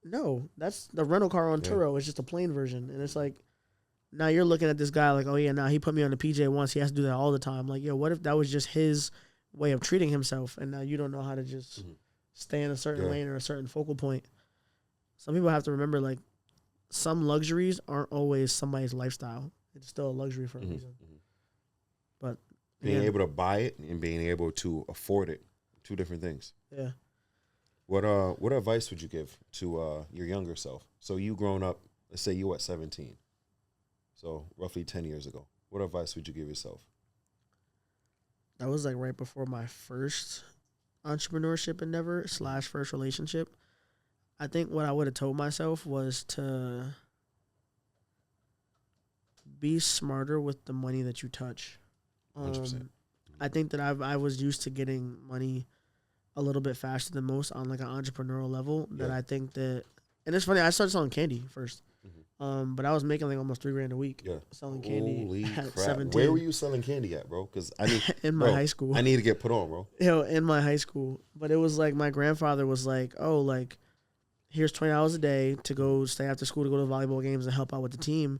no, that's the rental car on Turo. It's just a plain version. And it's like, now you're looking at this guy like, oh, yeah, now he put me on the PJ once. He has to do that all the time. Like, yo, what if that was just his way of treating himself, and now you don't know how to just stay in a certain lane or a certain focal point? Some people have to remember, like, some luxuries aren't always somebody's lifestyle. It's still a luxury for a reason. But being able to buy it and being able to afford it, two different things. Yeah. What advice would you give to your younger self? So you growing up, let's say you were at 17, so roughly 10 years ago. What advice would you give yourself? That was, like, right before my first entrepreneurship endeavor / first relationship. I think what I would have told myself was to be smarter with the money that you touch. 100%. I think that I was used to getting money a little bit faster than most on, like, an entrepreneurial level. That I think that, and it's funny, I started selling candy first. But I was making, like, almost $3,000 a week selling candy. Holy at crap. 17. Where were you selling candy at, bro? Because I need in my high school. I need to get put on, bro. In my high school. But it was like my grandfather was like, oh, like, here's $20 a day to go stay after school to go to volleyball games and help out with the team.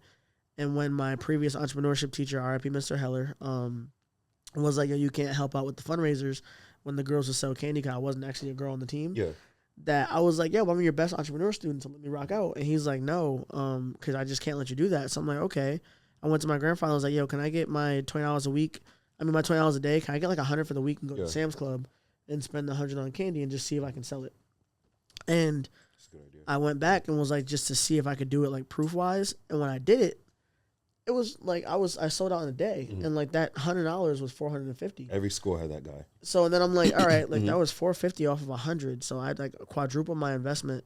And when my previous entrepreneurship teacher, RIP Mr. Heller, and was like, yo, you can't help out with the fundraisers when the girls would sell candy, because I wasn't actually a girl on the team. Yeah. That I was like, yo, I'm your best entrepreneur student, so let me rock out. And he's like, no, because I just can't let you do that. So I'm like, okay. I went to my grandfather. I was like, yo, can I get my $20 a week? I mean, my $20 a day. Can I get like 100 for the week and go to Sam's Club and spend 100 on candy and just see if I can sell it? And That's a good idea. I went back and was like, just to see if I could do it like proof wise. And when I did it, it was like I sold out in a day, and like that $100 was $450. Every school had that guy. So and then I'm like, all right, like that was $450 off of 100. So I'd like quadruple my investment,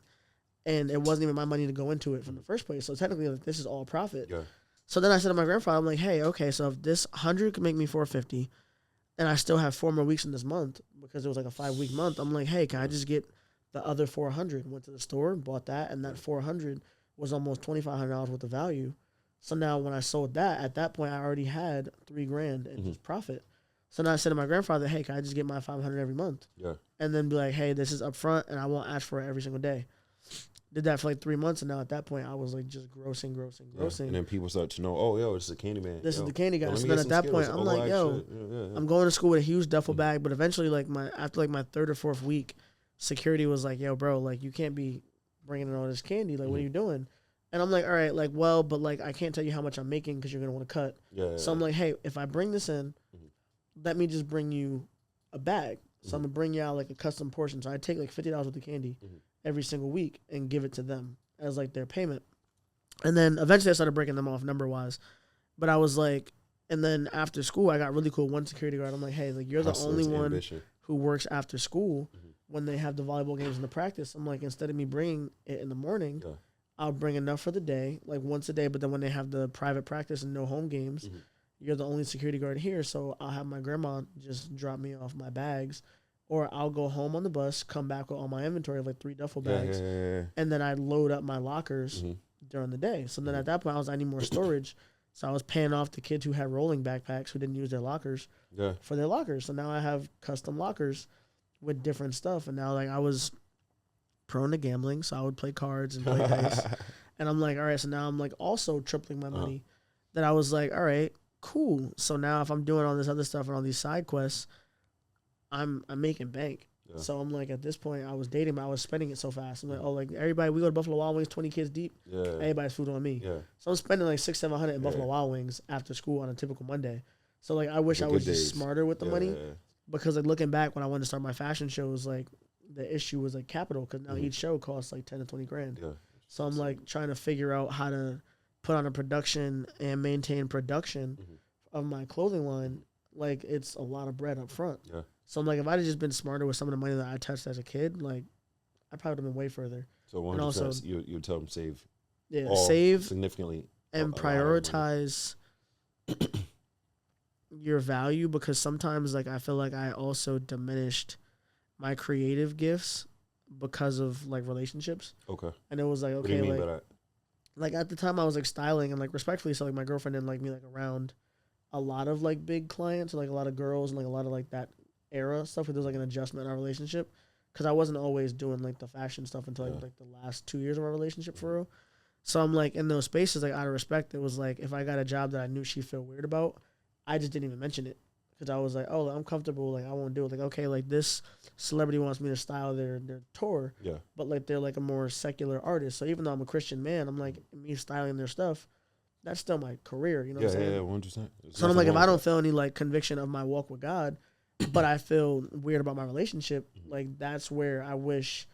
and it wasn't even my money to go into it from the first place. So technically, like, this is all profit. Yeah. So then I said to my grandfather, I'm like, hey, okay, so if this 100 could make me 450, and I still have 4 more weeks in this month because it was like a 5-week month, I'm like, hey, can I just get the other 400? Went to the store, bought that, and that 400 was almost $2,500 worth of value. So now when I sold that, at that point I already had $3,000 in just profit. So now I said to my grandfather, hey, can I just get my 500 every month? Yeah. And then be like, hey, this is upfront, and I won't ask for it every single day. Did that for like 3 months, and now at that point I was like just grossing. Yeah. And then people start to know, oh, yo, this is a candy man. This is the candy guy. Yo, So then at that point I'm like, yo, I'm going to school with a huge duffel bag. But eventually, like after my 3rd or 4th week, security was like, yo, bro, like you can't be bringing in all this candy. Like, what are you doing? And I'm like, all right, like, well, but like I can't tell you how much I'm making because you're gonna want to cut. Yeah. So I'm like, hey, if I bring this in, let me just bring you a bag. So I'm gonna bring you out like a custom portion. So I take like $50 worth of candy every single week and give it to them as like their payment. And then eventually I started breaking them off number wise. But I was like, and then after school I got really cool. One security guard, I'm like, hey, like you're the only one who works after school when they have the volleyball games in the practice. I'm like, instead of me bringing it in the morning, I'll bring enough for the day, like once a day. But then when they have the private practice and no home games, you're the only security guard here. So I'll have my grandma just drop me off my bags, or I'll go home on the bus, come back with all my inventory of like 3 duffel bags, and then I load up my lockers during the day. So then at that point, I need more storage. So I was paying off the kids who had rolling backpacks who didn't use their lockers for their lockers. So now I have custom lockers with different stuff. And now like I was prone to gambling, so I would play cards and play dice. And I'm like, all right, so now I'm like also tripling my money. That I was like, all right, cool. So now if I'm doing all this other stuff and all these side quests, I'm making bank. Yeah. So I'm like, at this point, I was dating, but I was spending it so fast. I'm like, oh, like everybody, we go to Buffalo Wild Wings, 20 kids deep. Yeah. Everybody's food on me. Yeah. So I'm spending like $600-700 in Buffalo Wild Wings after school on a typical Monday. So like, I wish I was just smarter with the money, because like looking back when I wanted to start my fashion shows, like the issue was like capital, because now each show costs like 10 to 20 grand. Yeah. So I'm like trying to figure out how to put on a production and maintain production of my clothing line. Like it's a lot of bread up front. Yeah. So I'm like, if I'd have just been smarter with some of the money that I touched as a kid, like I probably would have been way further. So 100%, also, you would tell them save. Yeah, save significantly and prioritize your value, because sometimes like I feel like I also diminished my creative gifts because of like relationships. Okay. And it was like, okay, what do you mean by that? Like at the time I was like styling and like respectfully, so like my girlfriend didn't like me like around a lot of like big clients, like a lot of girls and like a lot of like that era stuff. Where there was like an adjustment in our relationship, because I wasn't always doing like the fashion stuff until like the last 2 years of our relationship for real. So I'm like in those spaces, like out of respect, it was like if I got a job that I knew she'd feel weird about, I just didn't even mention it, because I was like, oh, I'm comfortable, like I won't do it. Like, okay, like this celebrity wants me to style their tour, but like they're like a more secular artist. So even though I'm a Christian man, I'm like, me styling their stuff, that's still my career, you know what I'm saying? Yeah, 100%. So I'm like, if I don't feel any like conviction of my walk with God, but I feel weird about my relationship, like that's where I wish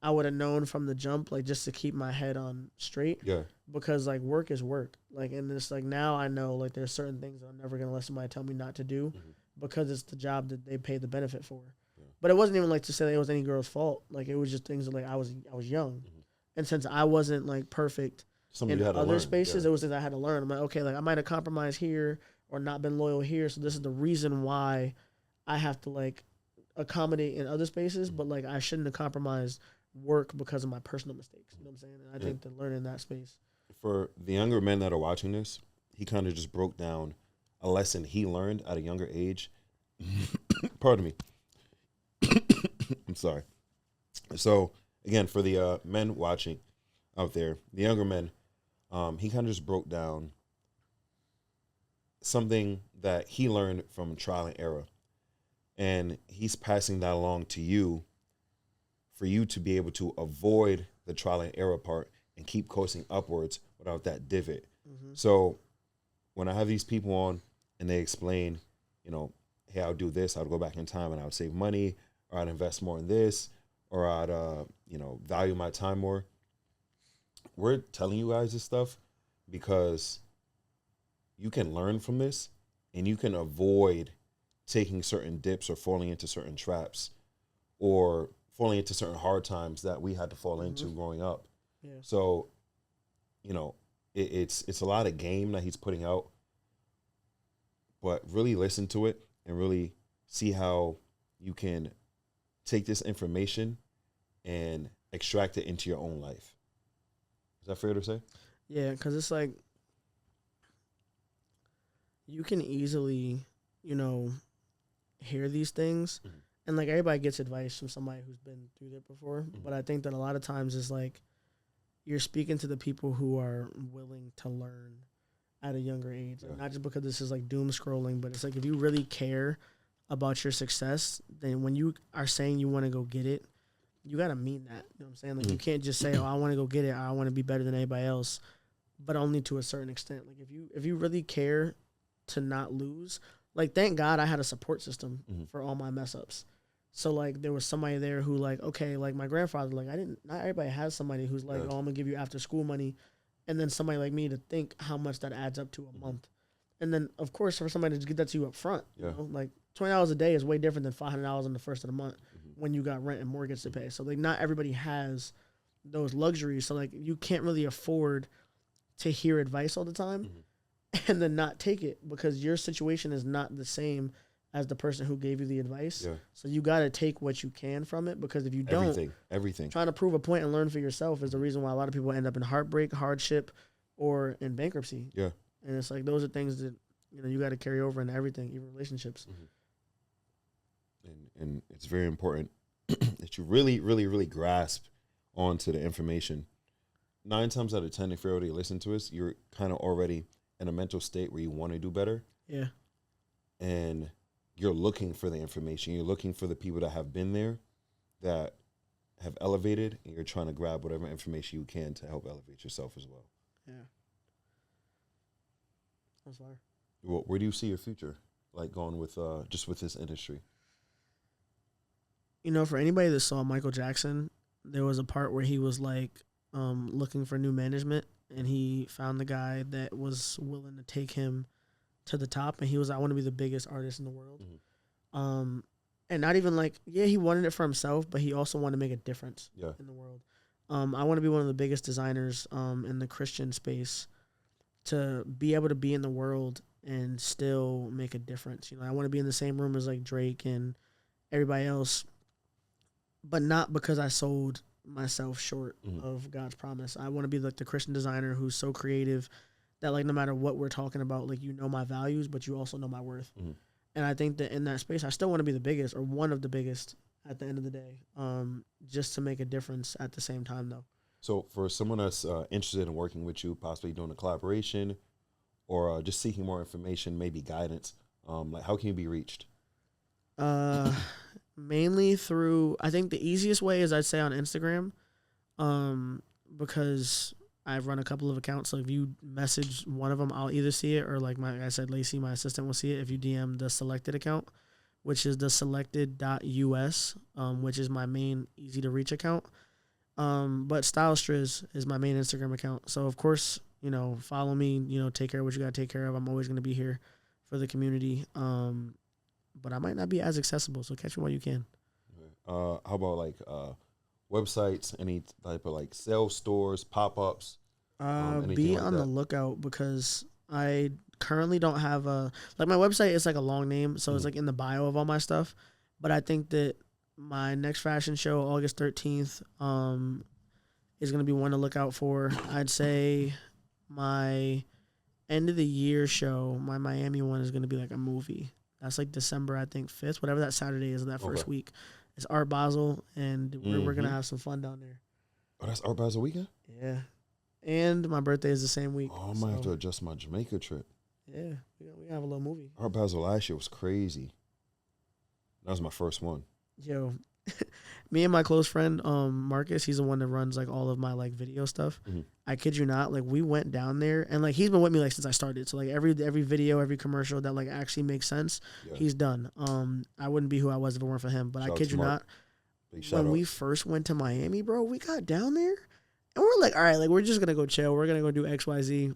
I would have known from the jump, like just to keep my head on straight. Yeah. Because like work is work. Like, and it's like now I know like there's certain things that I'm never gonna let somebody tell me not to do, because it's the job that they pay the benefit for. Yeah. But it wasn't even like to say that it was any girl's fault. Like it was just things that like I was young, and since I wasn't like perfect in other spaces, it was things I had to learn. I'm like, okay, like I might have compromised here or not been loyal here, so this is the reason why I have to like accommodate in other spaces, but like I shouldn't have compromised work because of my personal mistakes. You know what I'm saying? And I think to learn in that space. For the younger men that are watching this, he kind of just broke down a lesson he learned at a younger age. Pardon me. I'm sorry. So again, for the men watching out there, the younger men, he kind of just broke down something that he learned from trial and error, and he's passing that along to you for you to be able to avoid the trial and error part and keep coasting upwards without that divot. Mm-hmm. So when I have these people on and they explain, you know, hey, I'll do this, I'll go back in time and I'll save money, or I'd invest more in this, or I'd, you know, value my time more. We're telling you guys this stuff because you can learn from this and you can avoid taking certain dips or falling into certain traps or falling into certain hard times that we had to fall into growing up. Yeah. So, you know, it's a lot of game that he's putting out, but really listen to it and really see how you can take this information and extract it into your own life. Is that fair to say? Yeah, because it's like you can easily, you know, hear these things, and like everybody gets advice from somebody who's been through it before. But I think that a lot of times it's like you're speaking to the people who are willing to learn at a younger age. Like, not just because this is like doom scrolling, but it's like if you really care about your success, then when you are saying you want to go get it, you got to mean that. You know what I'm saying? Like you can't just say, oh, I want to go get it, or I want to be better than anybody else, but only to a certain extent. Like if you really care to not lose, like thank God I had a support system for all my mess ups. So like there was somebody there who like, okay, like my grandfather, like not everybody has somebody who's like, oh, I'm gonna give you after school money, and then somebody like me to think how much that adds up to a month. And then of course for somebody to get that to you up front, you know, like $20 a day is way different than $500 on the first of the month when you got rent and mortgage to pay. So like not everybody has those luxuries. So like you can't really afford to hear advice all the time and then not take it because your situation is not the same as the person who gave you the advice. Yeah. So you got to take what you can from it, because if you don't, everything. Trying to prove a point and learn for yourself is the reason why a lot of people end up in heartbreak, hardship, or in bankruptcy. Yeah. And it's like those are things that, you know, you got to carry over into everything, even relationships. And it's very important that you really, really, really grasp onto the information. 9 times out of 10, if you're already listening to us, you're kind of already in a mental state where you want to do better. Yeah. And you're looking for the information. You're looking for the people that have been there, that have elevated, and you're trying to grab whatever information you can to help elevate yourself as well. Yeah. That's fire. Well, where do you see your future, like going with just with this industry? You know, for anybody that saw Michael Jackson, there was a part where he was like looking for new management, and he found the guy that was willing to take him to the top, and he was, I want to be the biggest artist in the world. And not even like, yeah, he wanted it for himself, but he also wanted to make a difference in the world. I want to be one of the biggest designers in the Christian space, to be able to be in the world and still make a difference. You know, I want to be in the same room as like Drake and everybody else, but not because I sold myself short of God's promise. I want to be like the Christian designer who's so creative that like no matter what we're talking about, like, you know my values, but you also know my worth. And I think that in that space, I still want to be the biggest, or one of the biggest at the end of the day, just to make a difference at the same time though. So for someone that's interested in working with you, possibly doing a collaboration, or just seeking more information, maybe guidance, like how can you be reached? Mainly through, I think the easiest way is I'd say on Instagram, because I've run a couple of accounts. So if you message one of them, I'll either see it, or like I said, Lacey, my assistant, will see it if you DM the selected account, which is the selected.us, which is my main easy to reach account. But Strizz is my main Instagram account. So of course, you know, follow me, you know, take care of what you got to take care of. I'm always going to be here for the community. But I might not be as accessible, so catch me while you can. How about like websites, any type of like sales stores, pop-ups? Be on the lookout, because I currently don't have like my website is like a long name, so it's like in the bio of all my stuff. But I think that my next fashion show, August 13th, is going to be one to look out for. I'd say my end of the year show, my Miami one, is going to be like a movie. That's like December, I think, 5th, whatever that Saturday is of that first week. It's Art Basel, and we're going to have some fun down there. Oh, that's Art Basel weekend? Yeah. And my birthday is the same week. Oh, I might have to adjust my Jamaica trip. Yeah, we have a little movie. Art Basel last year was crazy. That was my first one. Yo, me and my close friend Marcus, he's the one that runs like all of my like video stuff. Mm-hmm. I kid you not, like we went down there and like he's been with me like since I started. So like every video, every commercial that like actually makes sense, he's done. I wouldn't be who I was if it weren't for him. But I kid you not, when we first went to Miami, bro, we got down there and we're like, all right, like we're just gonna go chill. We're gonna go do XYZ.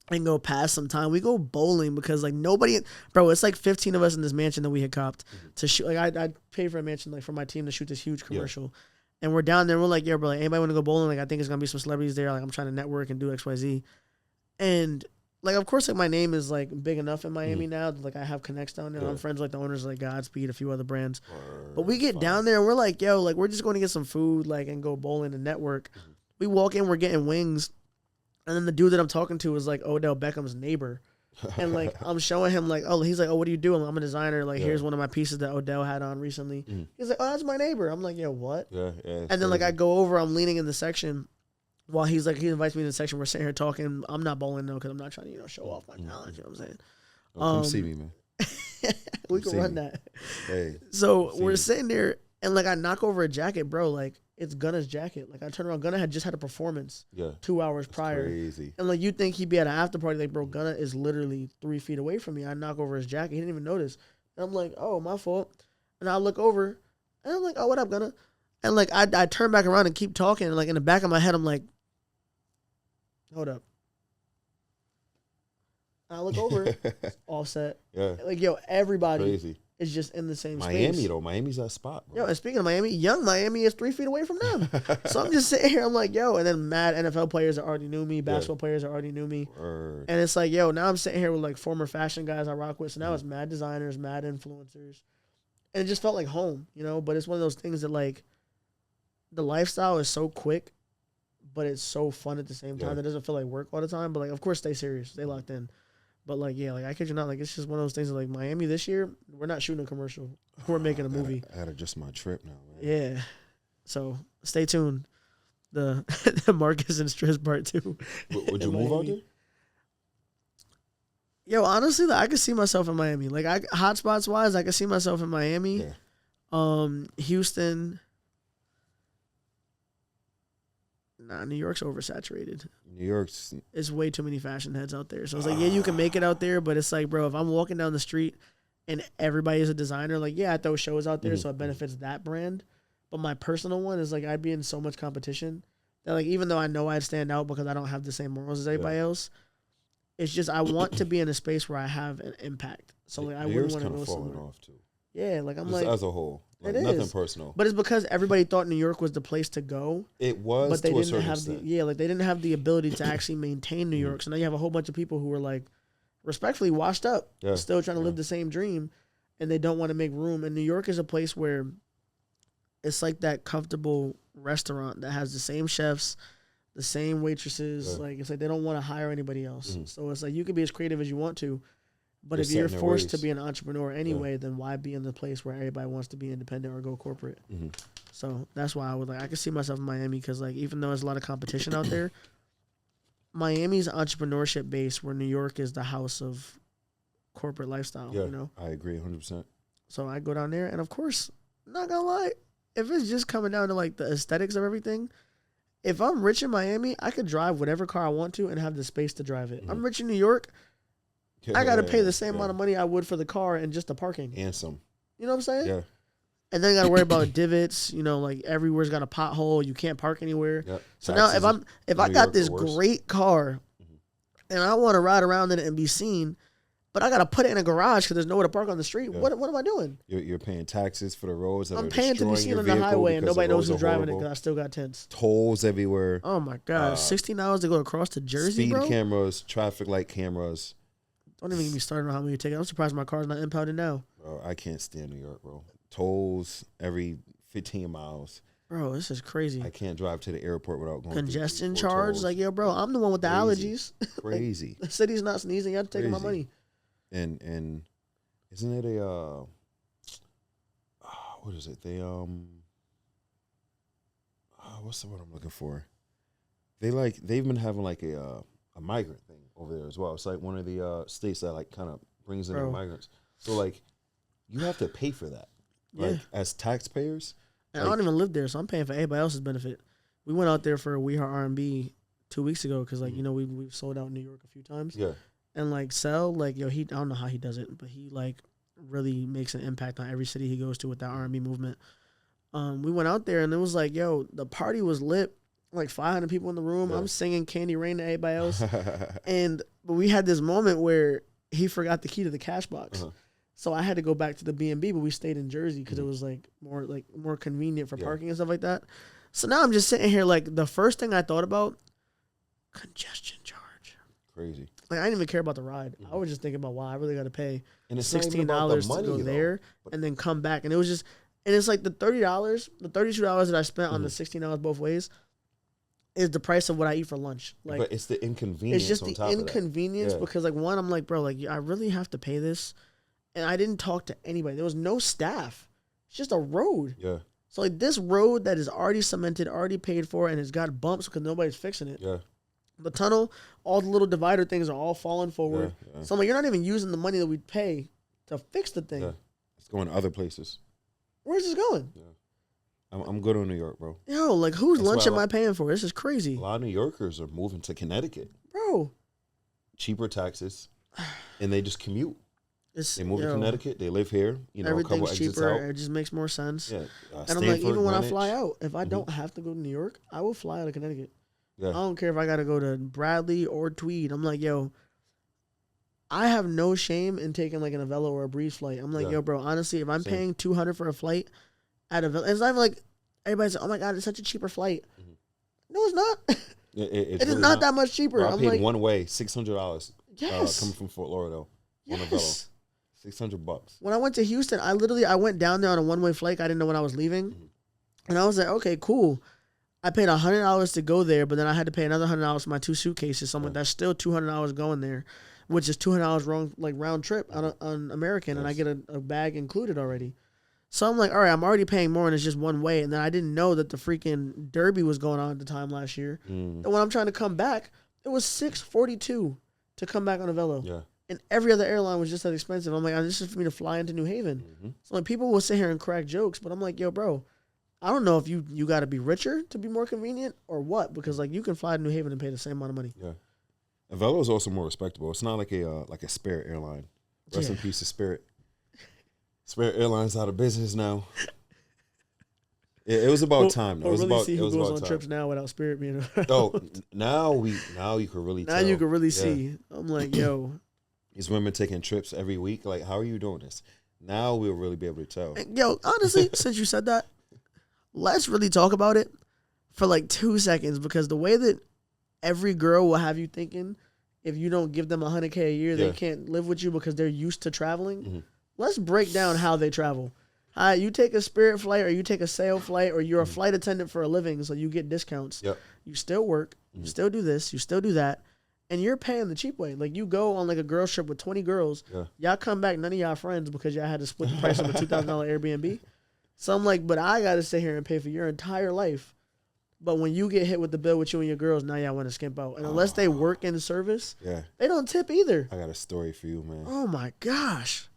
And go pass some time. We go bowling because like nobody, bro. It's like 15 of us in this mansion that we had copped to shoot. Like I paid for a mansion like for my team to shoot this huge commercial, and we're down there. And we're like, yeah, bro. Like, anybody want to go bowling? Like I think it's gonna be some celebrities there. Like I'm trying to network and do XYZ, and like of course like my name is like big enough in Miami now. That, like I have connects down there. I'm friends with like the owners of, like Godspeed, a few other brands. But we get down there and we're like, yo, like we're just going to get some food, like and go bowling and network. We walk in, we're getting wings. And then the dude that I'm talking to is like Odell Beckham's neighbor. And like I'm showing him like, oh, he's like, oh, what do you do? I'm a designer. Like here's one of my pieces that Odell had on recently. He's like, oh, that's my neighbor. I'm like, yo, what? Yeah. And then like I go over, I'm leaning in the section while he's like, he invites me in the section. We're sitting here talking. I'm not bowling though because I'm not trying to show off my talent. You know what I'm saying? Come see me, man. We can run that. Hey. So we're sitting there and like I knock over a jacket, bro. Like it's Gunna's jacket. Like I turn around, Gunna had just had a performance 2 hours prior. Crazy. And like you think he'd be at an after party, like bro, Gunna is literally 3 feet away from me. I knock over his jacket. He didn't even notice. And I'm like, oh, my fault. And I look over and I'm like, oh, what up, Gunna? And like I turn back around and keep talking. And like in the back of my head, I'm like, hold up. And I look over, Offset. Yeah. Like, yo, everybody Crazy. is just in the same Miami, space. though. Miami's that spot, bro. Yo, and speaking of Miami, young Miami is 3 feet away from them. So I'm just sitting here, I'm like, yo, and then mad NFL players that already knew me, basketball players that already knew me. Word. And it's like, yo, now I'm sitting here with like former fashion guys I rock with. So now it's mad designers, mad influencers. And it just felt like home, but it's one of those things that like the lifestyle is so quick, but it's so fun at the same time. It doesn't feel like work all the time. But like, of course, stay serious. Stay locked in. But like, yeah, like I kid you not, like it's just one of those things that, like Miami this year, we're not shooting a commercial. We're making a movie. I gotta adjust my trip now, man. Yeah. So stay tuned. The Marcus and Strizz part 2. Would you move out there? Yo, honestly, I could see myself in Miami. Like hotspots wise, I could see myself in Miami. Yeah. Houston. Nah, New York's oversaturated. New York's... It's way too many fashion heads out there. So it's like, yeah, you can make it out there, but it's like, bro, if I'm walking down the street and everybody is a designer, like, yeah, I throw shows out there, so it benefits that brand. But my personal one is like, I'd be in so much competition that like, even though I know I'd stand out because I don't have the same morals as everybody else, it's just I want to be in a space where I have an impact. So like, I wouldn't want to go somewhere. Off too. Yeah, like I'm just like as a whole. Like, it nothing is personal. But it's because everybody thought New York was the place to go. It was, but they to a didn't certain have extent. they didn't have the ability to actually maintain New York. So now you have a whole bunch of people who are like respectfully washed up, still trying to live the same dream, and they don't want to make room. And New York is a place where it's like that comfortable restaurant that has the same chefs, the same waitresses. Like it's like they don't want to hire anybody else. So it's like you can be as creative as you want to. But if you're forced to be an entrepreneur anyway, then why be in the place where everybody wants to be independent or go corporate? So that's why I could see myself in Miami because like even though there's a lot of competition out there, Miami's entrepreneurship base where New York is the house of corporate lifestyle. Yeah, I agree 100%. So I go down there, and of course, not gonna lie, if it's just coming down to like the aesthetics of everything, if I'm rich in Miami, I could drive whatever car I want to and have the space to drive it. I'm rich in New York. I got to pay the same amount of money I would for the car and just the parking. And some. You know what I'm saying? Yeah. And then you got to worry about divots. Like everywhere's got a pothole. You can't park anywhere. Yep. So taxes now if I got this great car and I want to ride around in it and be seen, but I got to put it in a garage because there's nowhere to park on the street. What am I doing? You're paying taxes for the roads. I'm paying to be seen on the highway and nobody knows who's driving it because I still got tents. Tolls everywhere. Oh my God. 16 hours to go across to Jersey, bro? Speed cameras, traffic light cameras. Don't even get me started on how many you take. I'm surprised my car's not impounded now. Bro, I can't stand New York, bro. Tolls every 15 miles. Bro, this is crazy. I can't drive to the airport without going congestion charge. Tolls. Like, yo, bro, I'm the one with the allergies. Crazy. Like, the city's not sneezing. You have to take my money. And isn't it a what is it? They what's the word I'm looking for? They've been having like a migrant thing over there as well. It's like one of the states that like kind of brings in the migrants. So like, you have to pay for that. Like as taxpayers. And I don't even live there, so I'm paying for everybody else's benefit. We went out there for We Heart R&B 2 weeks ago because like we've sold out in New York a few times. Yeah. And like Sel, like I don't know how he does it, but he like really makes an impact on every city he goes to with that R&B movement. We went out there and it was like, yo, the party was lit. Like 500 people in the room. Yeah. I'm singing Candy Rain to everybody else. But we had this moment where he forgot the key to the cash box. So I had to go back to the B&B, but we stayed in Jersey because it was like more convenient for parking and stuff like that. So now I'm just sitting here like the first thing I thought about, congestion charge. Crazy. Like I didn't even care about the ride. I was just thinking about why I really got to pay $16 to go there and then come back. And it was just, and it's like the $30, the $32 that I spent on the $16 both ways is the price of what I eat for lunch. Like, but it's the inconvenience. It's just the inconvenience because like one, I'm like, bro, like I really have to pay this. And I didn't talk to anybody. There was no staff. It's just a road. Yeah. So like this road that is already cemented, already paid for, and it's got bumps because nobody's fixing it. Yeah. The tunnel, all the little divider things are all falling forward. Yeah. So I'm like, you're not even using the money that we pay to fix the thing. Yeah. It's going to other places. Where's this going? Yeah. I'm good on New York, bro. Yo, like whose lunch am I paying for? This is crazy. A lot of New Yorkers are moving to Bro. Cheaper taxes, and they just commute. They move to Connecticut. They live here. You know, everything's a couple exits cheaper. out. It just makes more sense. Yeah, and I'm like, even when I fly out, if I don't have to go to New York, I will fly out of Connecticut. Yeah. I don't care if I got to go to Bradley or Tweed. I'm like, yo, I have no shame in taking like an Avelo or a Breeze flight. I'm like, yo, bro, honestly, if I'm paying $200 for a flight at Avelo, it's not even like everybody's like, oh my God, it's such a cheaper flight. No, it's not. It is really not that much cheaper. Bro, I paid one way $600. Yes. Coming from Fort Lauderdale on Avelo. $600. When I went to Houston, I went down there on a one-way flight. I didn't know when I was leaving. And I was like, okay, cool. I paid $100 to go there, but then I had to pay another $100 for my 2 suitcases. So I'm like, that's still $200 going there, which is $200 round trip on American, and I get a bag included already. So I'm like, all right, I'm already paying more, and it's just one way. And then I didn't know that the freaking Derby was going on at the time last year. And when I'm trying to come back, it was $642 to come back on a Velo. Yeah. And every other airline was just as expensive. I'm like, this is for me to fly into New Haven. So like people will sit here and crack jokes, but I'm like, yo, bro, I don't know if you got to be richer to be more convenient or what, because like you can fly to New Haven and pay the same amount of money. Yeah, Velo is also more respectable. It's not like a Spirit airline. Rest in peace to Spirit. Spirit Airlines out of business now. It was about time. Though. We'll really see who goes on trips now without Spirit being. now you can really. Now you can really see. I'm like, yo. These women taking trips every week. Like, how are you doing this? Now we'll really be able to tell. Yo, honestly, since you said that, let's really talk about it for like 2 seconds, because the way that every girl will have you thinking, if you don't give them $100K a year, they can't live with you because they're used to traveling. Let's break down how they travel. You take a Spirit flight, or you take a Sail flight, or you're a flight attendant for a living, so you get discounts. Yep. You still work, you still do this, you still do that. And you're paying the cheap way. Like, you go on, like, a girl trip with 20 girls. Yeah. Y'all come back, none of y'all friends, because y'all had to split the price of a $2,000 Airbnb. So I'm like, but I got to sit here and pay for your entire life. But when you get hit with the bill with you and your girls, now y'all want to skimp out. And unless they work in service, they don't tip either. I got a story for you, man. Oh, my gosh.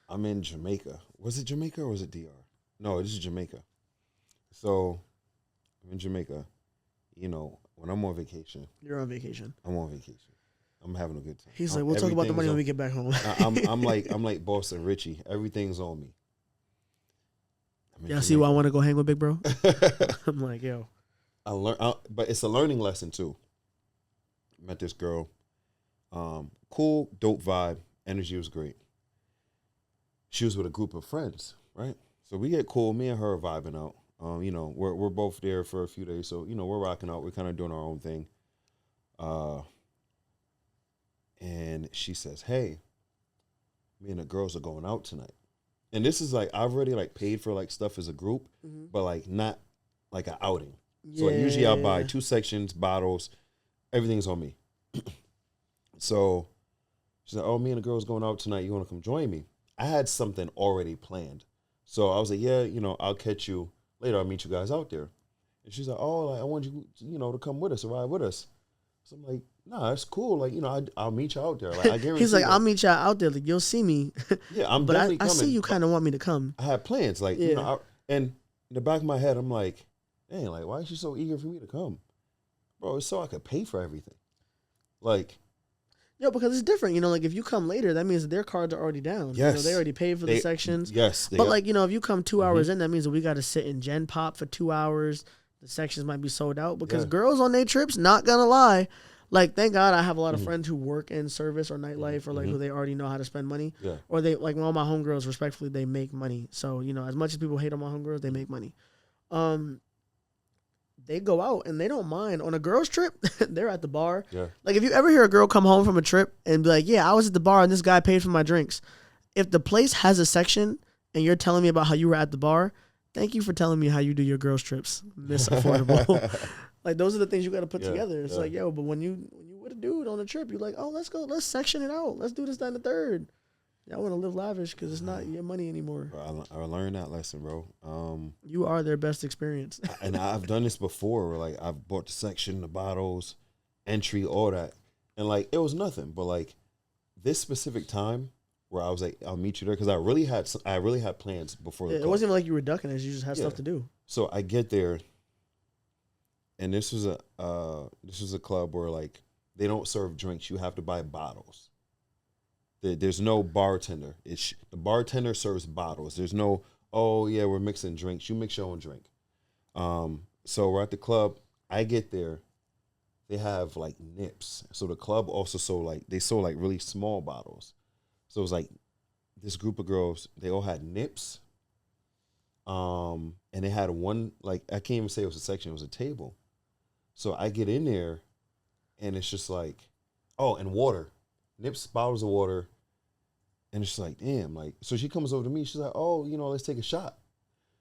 I'm in Jamaica. Was it Jamaica or was it DR? No, this is Jamaica. So I'm in Jamaica. You know, when I'm on vacation. You're on vacation. I'm on vacation. I'm having a good time. He's like, we'll talk about the money when we get back home. I'm like Boston Richie. Everything's on me. Yeah, see why I want to go hang with Big Bro? I'm like, yo. But it's a learning lesson too. Met this girl. Cool, dope vibe. Energy was great. She was with a group of friends, right? So we get cool. Me and her are vibing out. You know, we're both there for a few days, so you know we're rocking out. We're kind of doing our own thing. And she says, "Hey, me and the girls are going out tonight." And this is like I've already like paid for like stuff as a group, but like not like an outing. So like, usually I'll buy 2 sections, bottles, everything's on me. So she said, "Oh, me and the girls going out tonight. You want to come join me?" I had something already planned, so I was like, "Yeah, you know, I'll catch you later. I'll meet you guys out there." And she's like, "Oh, like, I want you, you know, to come with us, or ride with us." So I'm like, nah, it's cool. Like, I'll meet you out there. Like, I guarantee. He's like, I'll meet y'all out there. Like, you'll see me. Yeah, I'm but definitely I coming. see you kind of want me to come. I have plans. Like, Yeah. And in the back of my head, I'm like, dang, like, why is she so eager for me to come? Bro, it's so I could pay for everything. Like, yo, because it's different. Like, if you come later, that means that their cards are already down. Yes. They already paid for the sections. Yes. But, like, if you come 2 hours in, that means that we got to sit in Gen Pop for 2 hours. The sections might be sold out because girls on their trips, not going to lie, like, thank God I have a lot of friends who work in service or nightlife or, like, who they already know how to spend money. Yeah. Or they, like, all my homegirls, respectfully, they make money. So, as much as people hate on my homegirls, they make money. They go out and they don't mind. On a girl's trip, they're at the bar. Yeah. Like, if you ever hear a girl come home from a trip and be like, yeah, I was at the bar and this guy paid for my drinks. If the place has a section and you're telling me about how you were at the bar, thank you for telling me how you do your girls' trips, Miss Affordable. Like, those are the things you got to put together. It's like, yo, but when you with a dude on a trip, you're like, oh, let's go. Let's section it out. Let's do this, that, and the third. Y'all want to live lavish because it's not your money anymore. Bro, I learned that lesson, bro. You are their best experience. And I've done this before where, like, I've bought the section, the bottles, entry, all that. And, like, it was nothing. But, like, this specific time where I was like, I'll meet you there because I really had plans before the It wasn't even like you were ducking us. You just had stuff to do. So I get there, and this was a club where, like, they don't serve drinks. You have to buy bottles. There's no bartender. The bartender serves bottles. There's no, oh yeah, we're mixing drinks. You mix your own drink. So we're at the club. I get there. They have, like, nips. So the club also sold like really small bottles. So it was like this group of girls. They all had nips. And they had one, like, I can't even say it was a section. It was a table. So I get in there, and it's just like, oh, and water. Nips, bottles of water, and it's like, damn, like, so she comes over to me, she's like, oh, let's take a shot.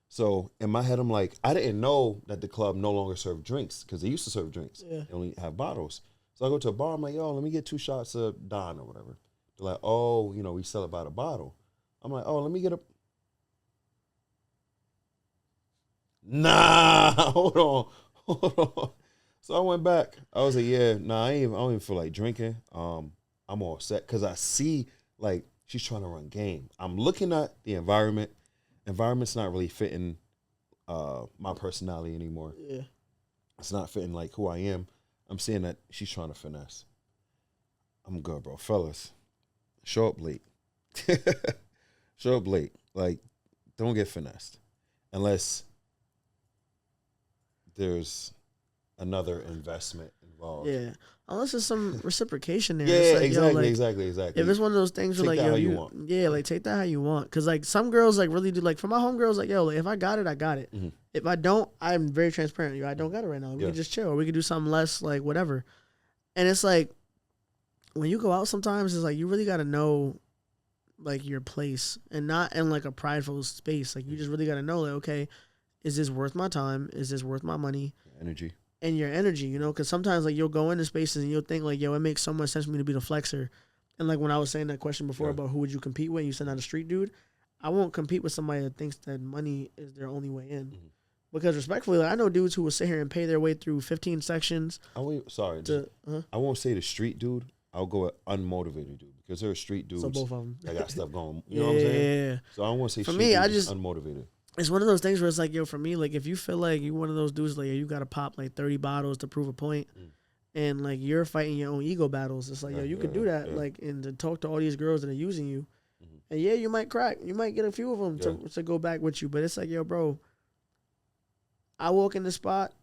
So in my head, I'm like, I didn't know that the club no longer served drinks, because they used to serve drinks. Yeah. They only have bottles. So I go to a bar, I'm like, yo, let me get 2 shots of Don or whatever. They're like, oh, we sell it by the bottle. I'm like, oh, let me get a... Nah, hold on. So I went back. I was like, yeah, nah, I don't even feel like drinking. I'm all set because I see, like, she's trying to run game. I'm looking at the environment. Environment's not really fitting my personality anymore. Yeah. It's not fitting, like, who I am. I'm seeing that she's trying to finesse. I'm good, bro. Fellas, show up late. Show up late. Like, don't get finessed. Unless there's another investment involved. Yeah. Unless there's some reciprocation there. Yeah, like, exactly. If it's one of those things where, like, yo, like, take that how you want. Because, like, some girls, like, really do, like, for my homegirls, like, yo, like, if I got it, I got it. Mm-hmm. If I don't, I'm very transparent. Yo, I don't got it right now. We can just chill. Or we can do something less, like, whatever. And it's like, when you go out sometimes, it's like, you really got to know, like, your place. And not in, like, a prideful space. Like, you just really got to know, like, okay, is this worth my time? Is this worth my money? Energy. And your energy, because sometimes, like, you'll go into spaces and you'll think, like, yo, it makes so much sense for me to be the flexer. And, like, when I was saying that question before about who would you compete with, you said not a street dude, I won't compete with somebody that thinks that money is their only way in. Mm-hmm. Because respectfully, like, I know dudes who will sit here and pay their way through 15 sections. I won't say the street dude. I'll go with unmotivated dude because there are street dudes. So both of them. That got stuff going. You know what I'm saying? Yeah. So I don't want to say for street me, dude, I just unmotivated. It's one of those things where it's like, yo, for me, like, if you feel like you one of those dudes, like, yo, you got to pop, like, 30 bottles to prove a point, and, like, you're fighting your own ego battles, it's like, yo, you could do that, like, and to talk to all these girls that are using you, and, yeah, you might crack. You might get a few of them to go back with you, but it's like, yo, bro, I walk in the spot,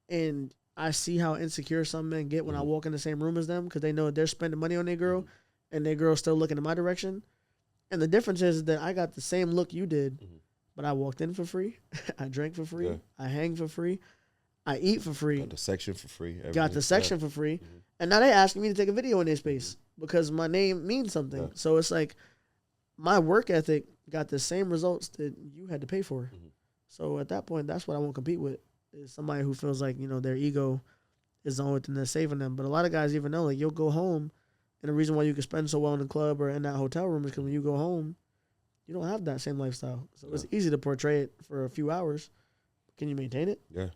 and I see how insecure some men get when I walk in the same room as them, because they know they're spending money on their girl, and their girl's still looking in my direction, and the difference is that I got the same look you did, but I walked in for free. I drank for free. Yeah. I hang for free. I eat for free. Got the section for free. Got the section for free. Mm-hmm. And now they asking me to take a video in their space because my name means something. Yeah. So it's like my work ethic got the same results that you had to pay for. Mm-hmm. So at that point, that's what I won't compete with, is somebody who feels like, their ego is the only thing that's saving them. But a lot of guys even know, like, you'll go home, and the reason why you can spend so well in the club or in that hotel room is because when you go home, you don't have that same lifestyle. So it's easy to portray it for a few hours. Can you maintain it? Yeah.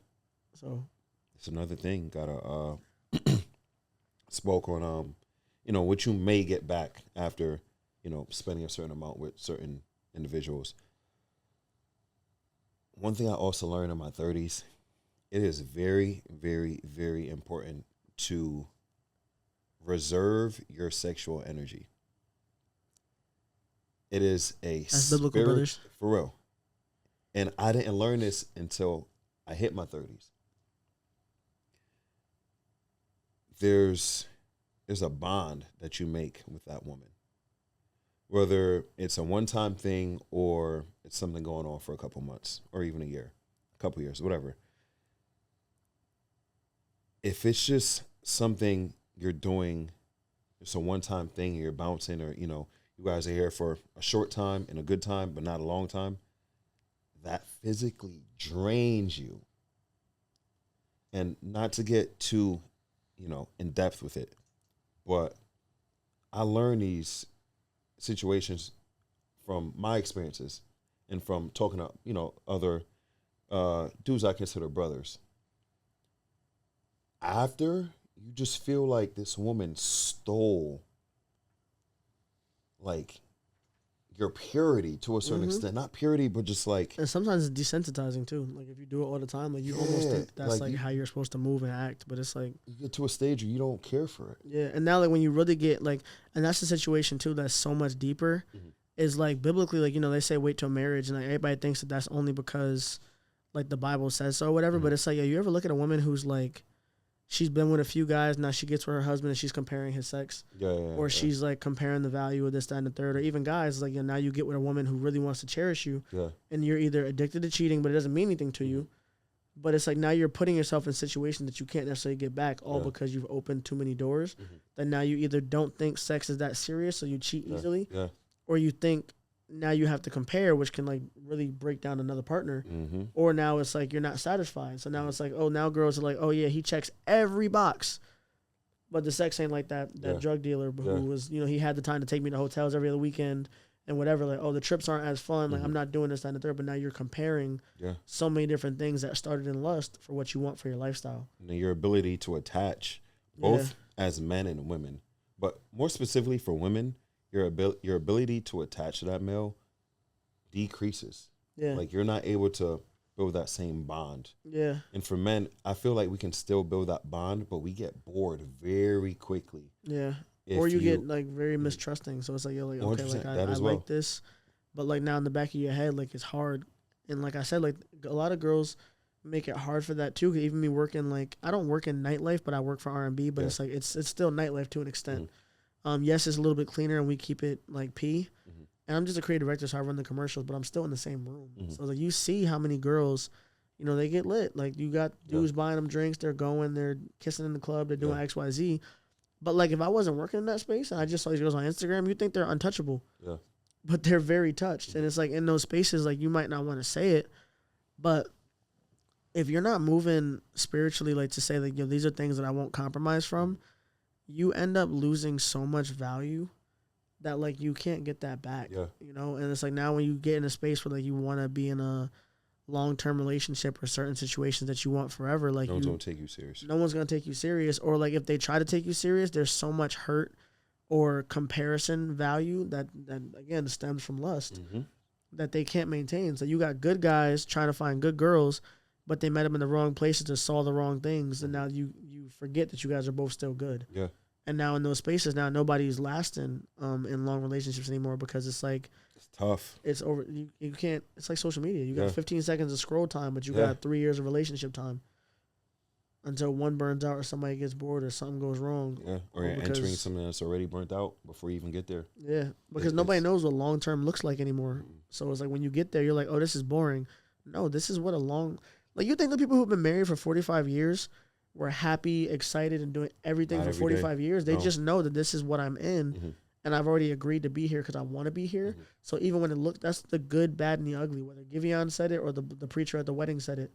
So it's another thing. Gotta spoke on what you may get back after spending a certain amount with certain individuals. One thing I also learned in my 30s, it is very, very, very important to reserve your sexual energy. It is That's biblical, brothers. For real. And I didn't learn this until I hit my 30s. There's a bond that you make with that woman. Whether it's a one-time thing or it's something going on for a couple months or even a year, a couple years, whatever. If it's just something you're doing, it's a one-time thing, you're bouncing, or, you guys are here for a short time and a good time, but not a long time, that physically drains you. And not to get too, in depth with it, but I learned these situations from my experiences and from talking to, other dudes I consider brothers. After, you just feel like this woman stole, like, your purity to a certain extent. Not purity, but just like... And sometimes it's desensitizing, too. Like, if you do it all the time, like, you almost think that's, like how you're supposed to move and act. But it's like... You get to a stage where you don't care for it. Yeah, and now, like, when you really get, like... And that's the situation, too, that's so much deeper. Is, like, biblically, like, they say wait till marriage. And, like, everybody thinks that that's only because, like, the Bible says so or whatever. But it's like, you ever look at a woman who's, like... She's been with a few guys, now she gets with her husband and she's comparing his sex. Or she's like comparing the value of this, that, and the third. Or even guys, like, now you get with a woman who really wants to cherish you. And you're either addicted to cheating, but it doesn't mean anything to you. But it's like now you're putting yourself in situations that you can't necessarily get back, all because you've opened too many doors. That now you either don't think sex is that serious, so you cheat easily. Or you think now you have to compare, which can like really break down another partner. Or now it's like you're not satisfied. So now it's like, oh, now girls are like, oh yeah, he checks every box, but the sex ain't like that drug dealer who was, he had the time to take me to hotels every other weekend and whatever. Like, oh, the trips aren't as fun. Like, I'm not doing this, that, and the third. But now you're comparing so many different things that started in lust for what you want for your lifestyle. And your ability to attach, both as men and women, but more specifically for women, your ability to attach to that male decreases. Like, you're not able to build that same bond. And for men, I feel like we can still build that bond, but we get bored very quickly. Or you get like very mistrusting. So it's like, you're like, okay, like I like this, but like now in the back of your head, like it's hard. And like I said, like a lot of girls make it hard for that too. Even me working, like I don't work in nightlife, but I work for R&B, but it's like, it's still nightlife to an extent. Yes, it's a little bit cleaner and we keep it like P. And I'm just a creative director, so I run the commercials, but I'm still in the same room. So like you see how many girls, they get lit. Like you got dudes buying them drinks, they're going, they're kissing in the club, they're doing X, Y, Z. But like if I wasn't working in that space and I just saw these girls on Instagram, you'd think they're untouchable. But they're very touched. And it's like in those spaces, like you might not want to say it, but if you're not moving spiritually, like to say like, these are things that I won't compromise from, you end up losing so much value that like you can't get that back. And it's like now when you get in a space where like you want to be in a long-term relationship or certain situations that you want forever, like no one's gonna take you serious. No one's gonna take you serious. Or like if they try to take you serious, there's so much hurt or comparison value that again stems from lust that they can't maintain. So you got good guys trying to find good girls, but they met them in the wrong places and saw the wrong things, and now you forget that you guys are both still good. And now in those spaces, now nobody's lasting in long relationships anymore because it's like it's tough. It's over. You can't. It's like social media. You got 15 seconds of scroll time, but you got 3 years of relationship time until one burns out or somebody gets bored or something goes wrong. Or you're entering something that's already burnt out before you even get there. Because nobody knows what long term looks like anymore. So it's like when you get there, you're like, oh, this is boring. No, this is what a long. Like you think the people who've been married for 45 years. We're happy, excited, and doing everything for 45 years. They just know that this is what I'm in, and I've already agreed to be here because I want to be here. So even when it looks, that's the good, bad, and the ugly. Whether Giveon said it or the preacher at the wedding said it,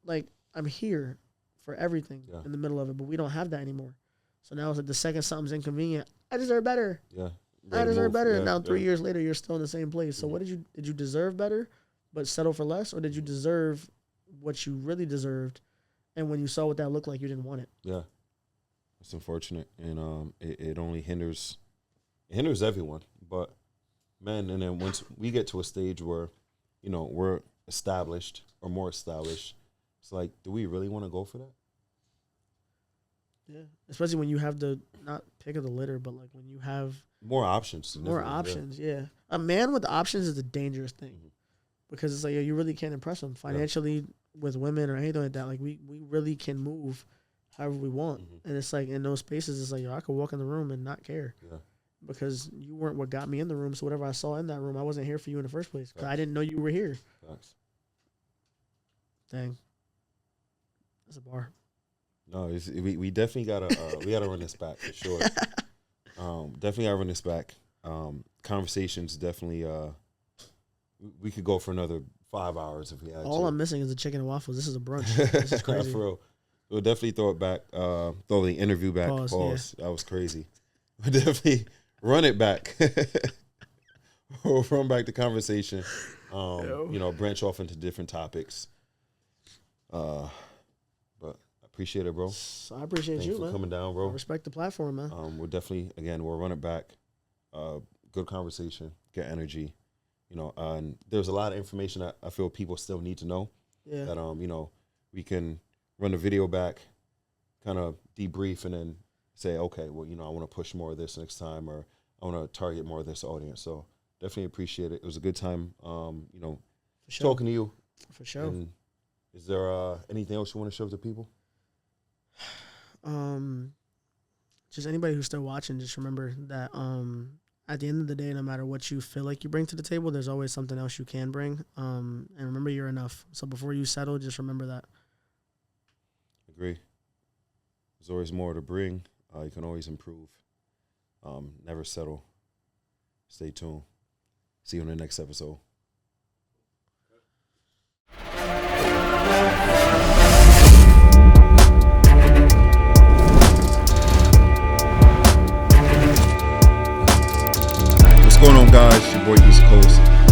like I'm here for everything in the middle of it. But we don't have that anymore. So now it's like the second something's inconvenient, I deserve better. I deserve better. And now 3 years later, you're still in the same place. So what did you deserve better, but settle for less, or did you deserve what you really deserved? And when you saw what that looked like, you didn't want it. It's unfortunate, and it only hinders everyone. But man, and then once we get to a stage where, we're established or more established, it's like, do we really want to go for that? Yeah, especially when you have the not pick of the litter, but like when you have more options. More options, yeah. A man with options is a dangerous thing because it's like you really can't impress them financially with women or anything like that. Like we really can move however we want, and it's like in those spaces, it's like I could walk in the room and not care, because you weren't what got me in the room. So whatever I saw in that room, I wasn't here for you in the first place because I didn't know you were here. Facts. Dang, that's a bar. No, we definitely gotta run this back for sure. Definitely gotta run this back. Conversations definitely. We could go for another 5 hours if we had. All I'm missing is the chicken and waffles. This is a brunch. This is crazy. For real. We'll definitely throw it back. Throw the interview back. Pause. Yeah. That was crazy. We'll definitely run it back. We'll run back the conversation. Branch off into different topics. But I appreciate it, bro. I appreciate you, man. Thanks for coming down, bro. I respect the platform, man. We'll definitely, we'll run it back. Good conversation, good energy. And there's a lot of information that I feel people still need to know. Yeah. That we can run the video back, kind of debrief, and then say, okay, well, I want to push more of this next time, or I want to target more of this audience. So definitely appreciate it. It was a good time, talking to you. For sure. And is there anything else you want to show to people? Just anybody who's still watching, just remember that at the end of the day, no matter what you feel like you bring to the table, there's always something else you can bring. And remember, you're enough. So before you settle, just remember that. Agree. There's always more to bring. You can always improve. Never settle. Stay tuned. See you in the next episode. What's going on, guys? It's your boy East Coast.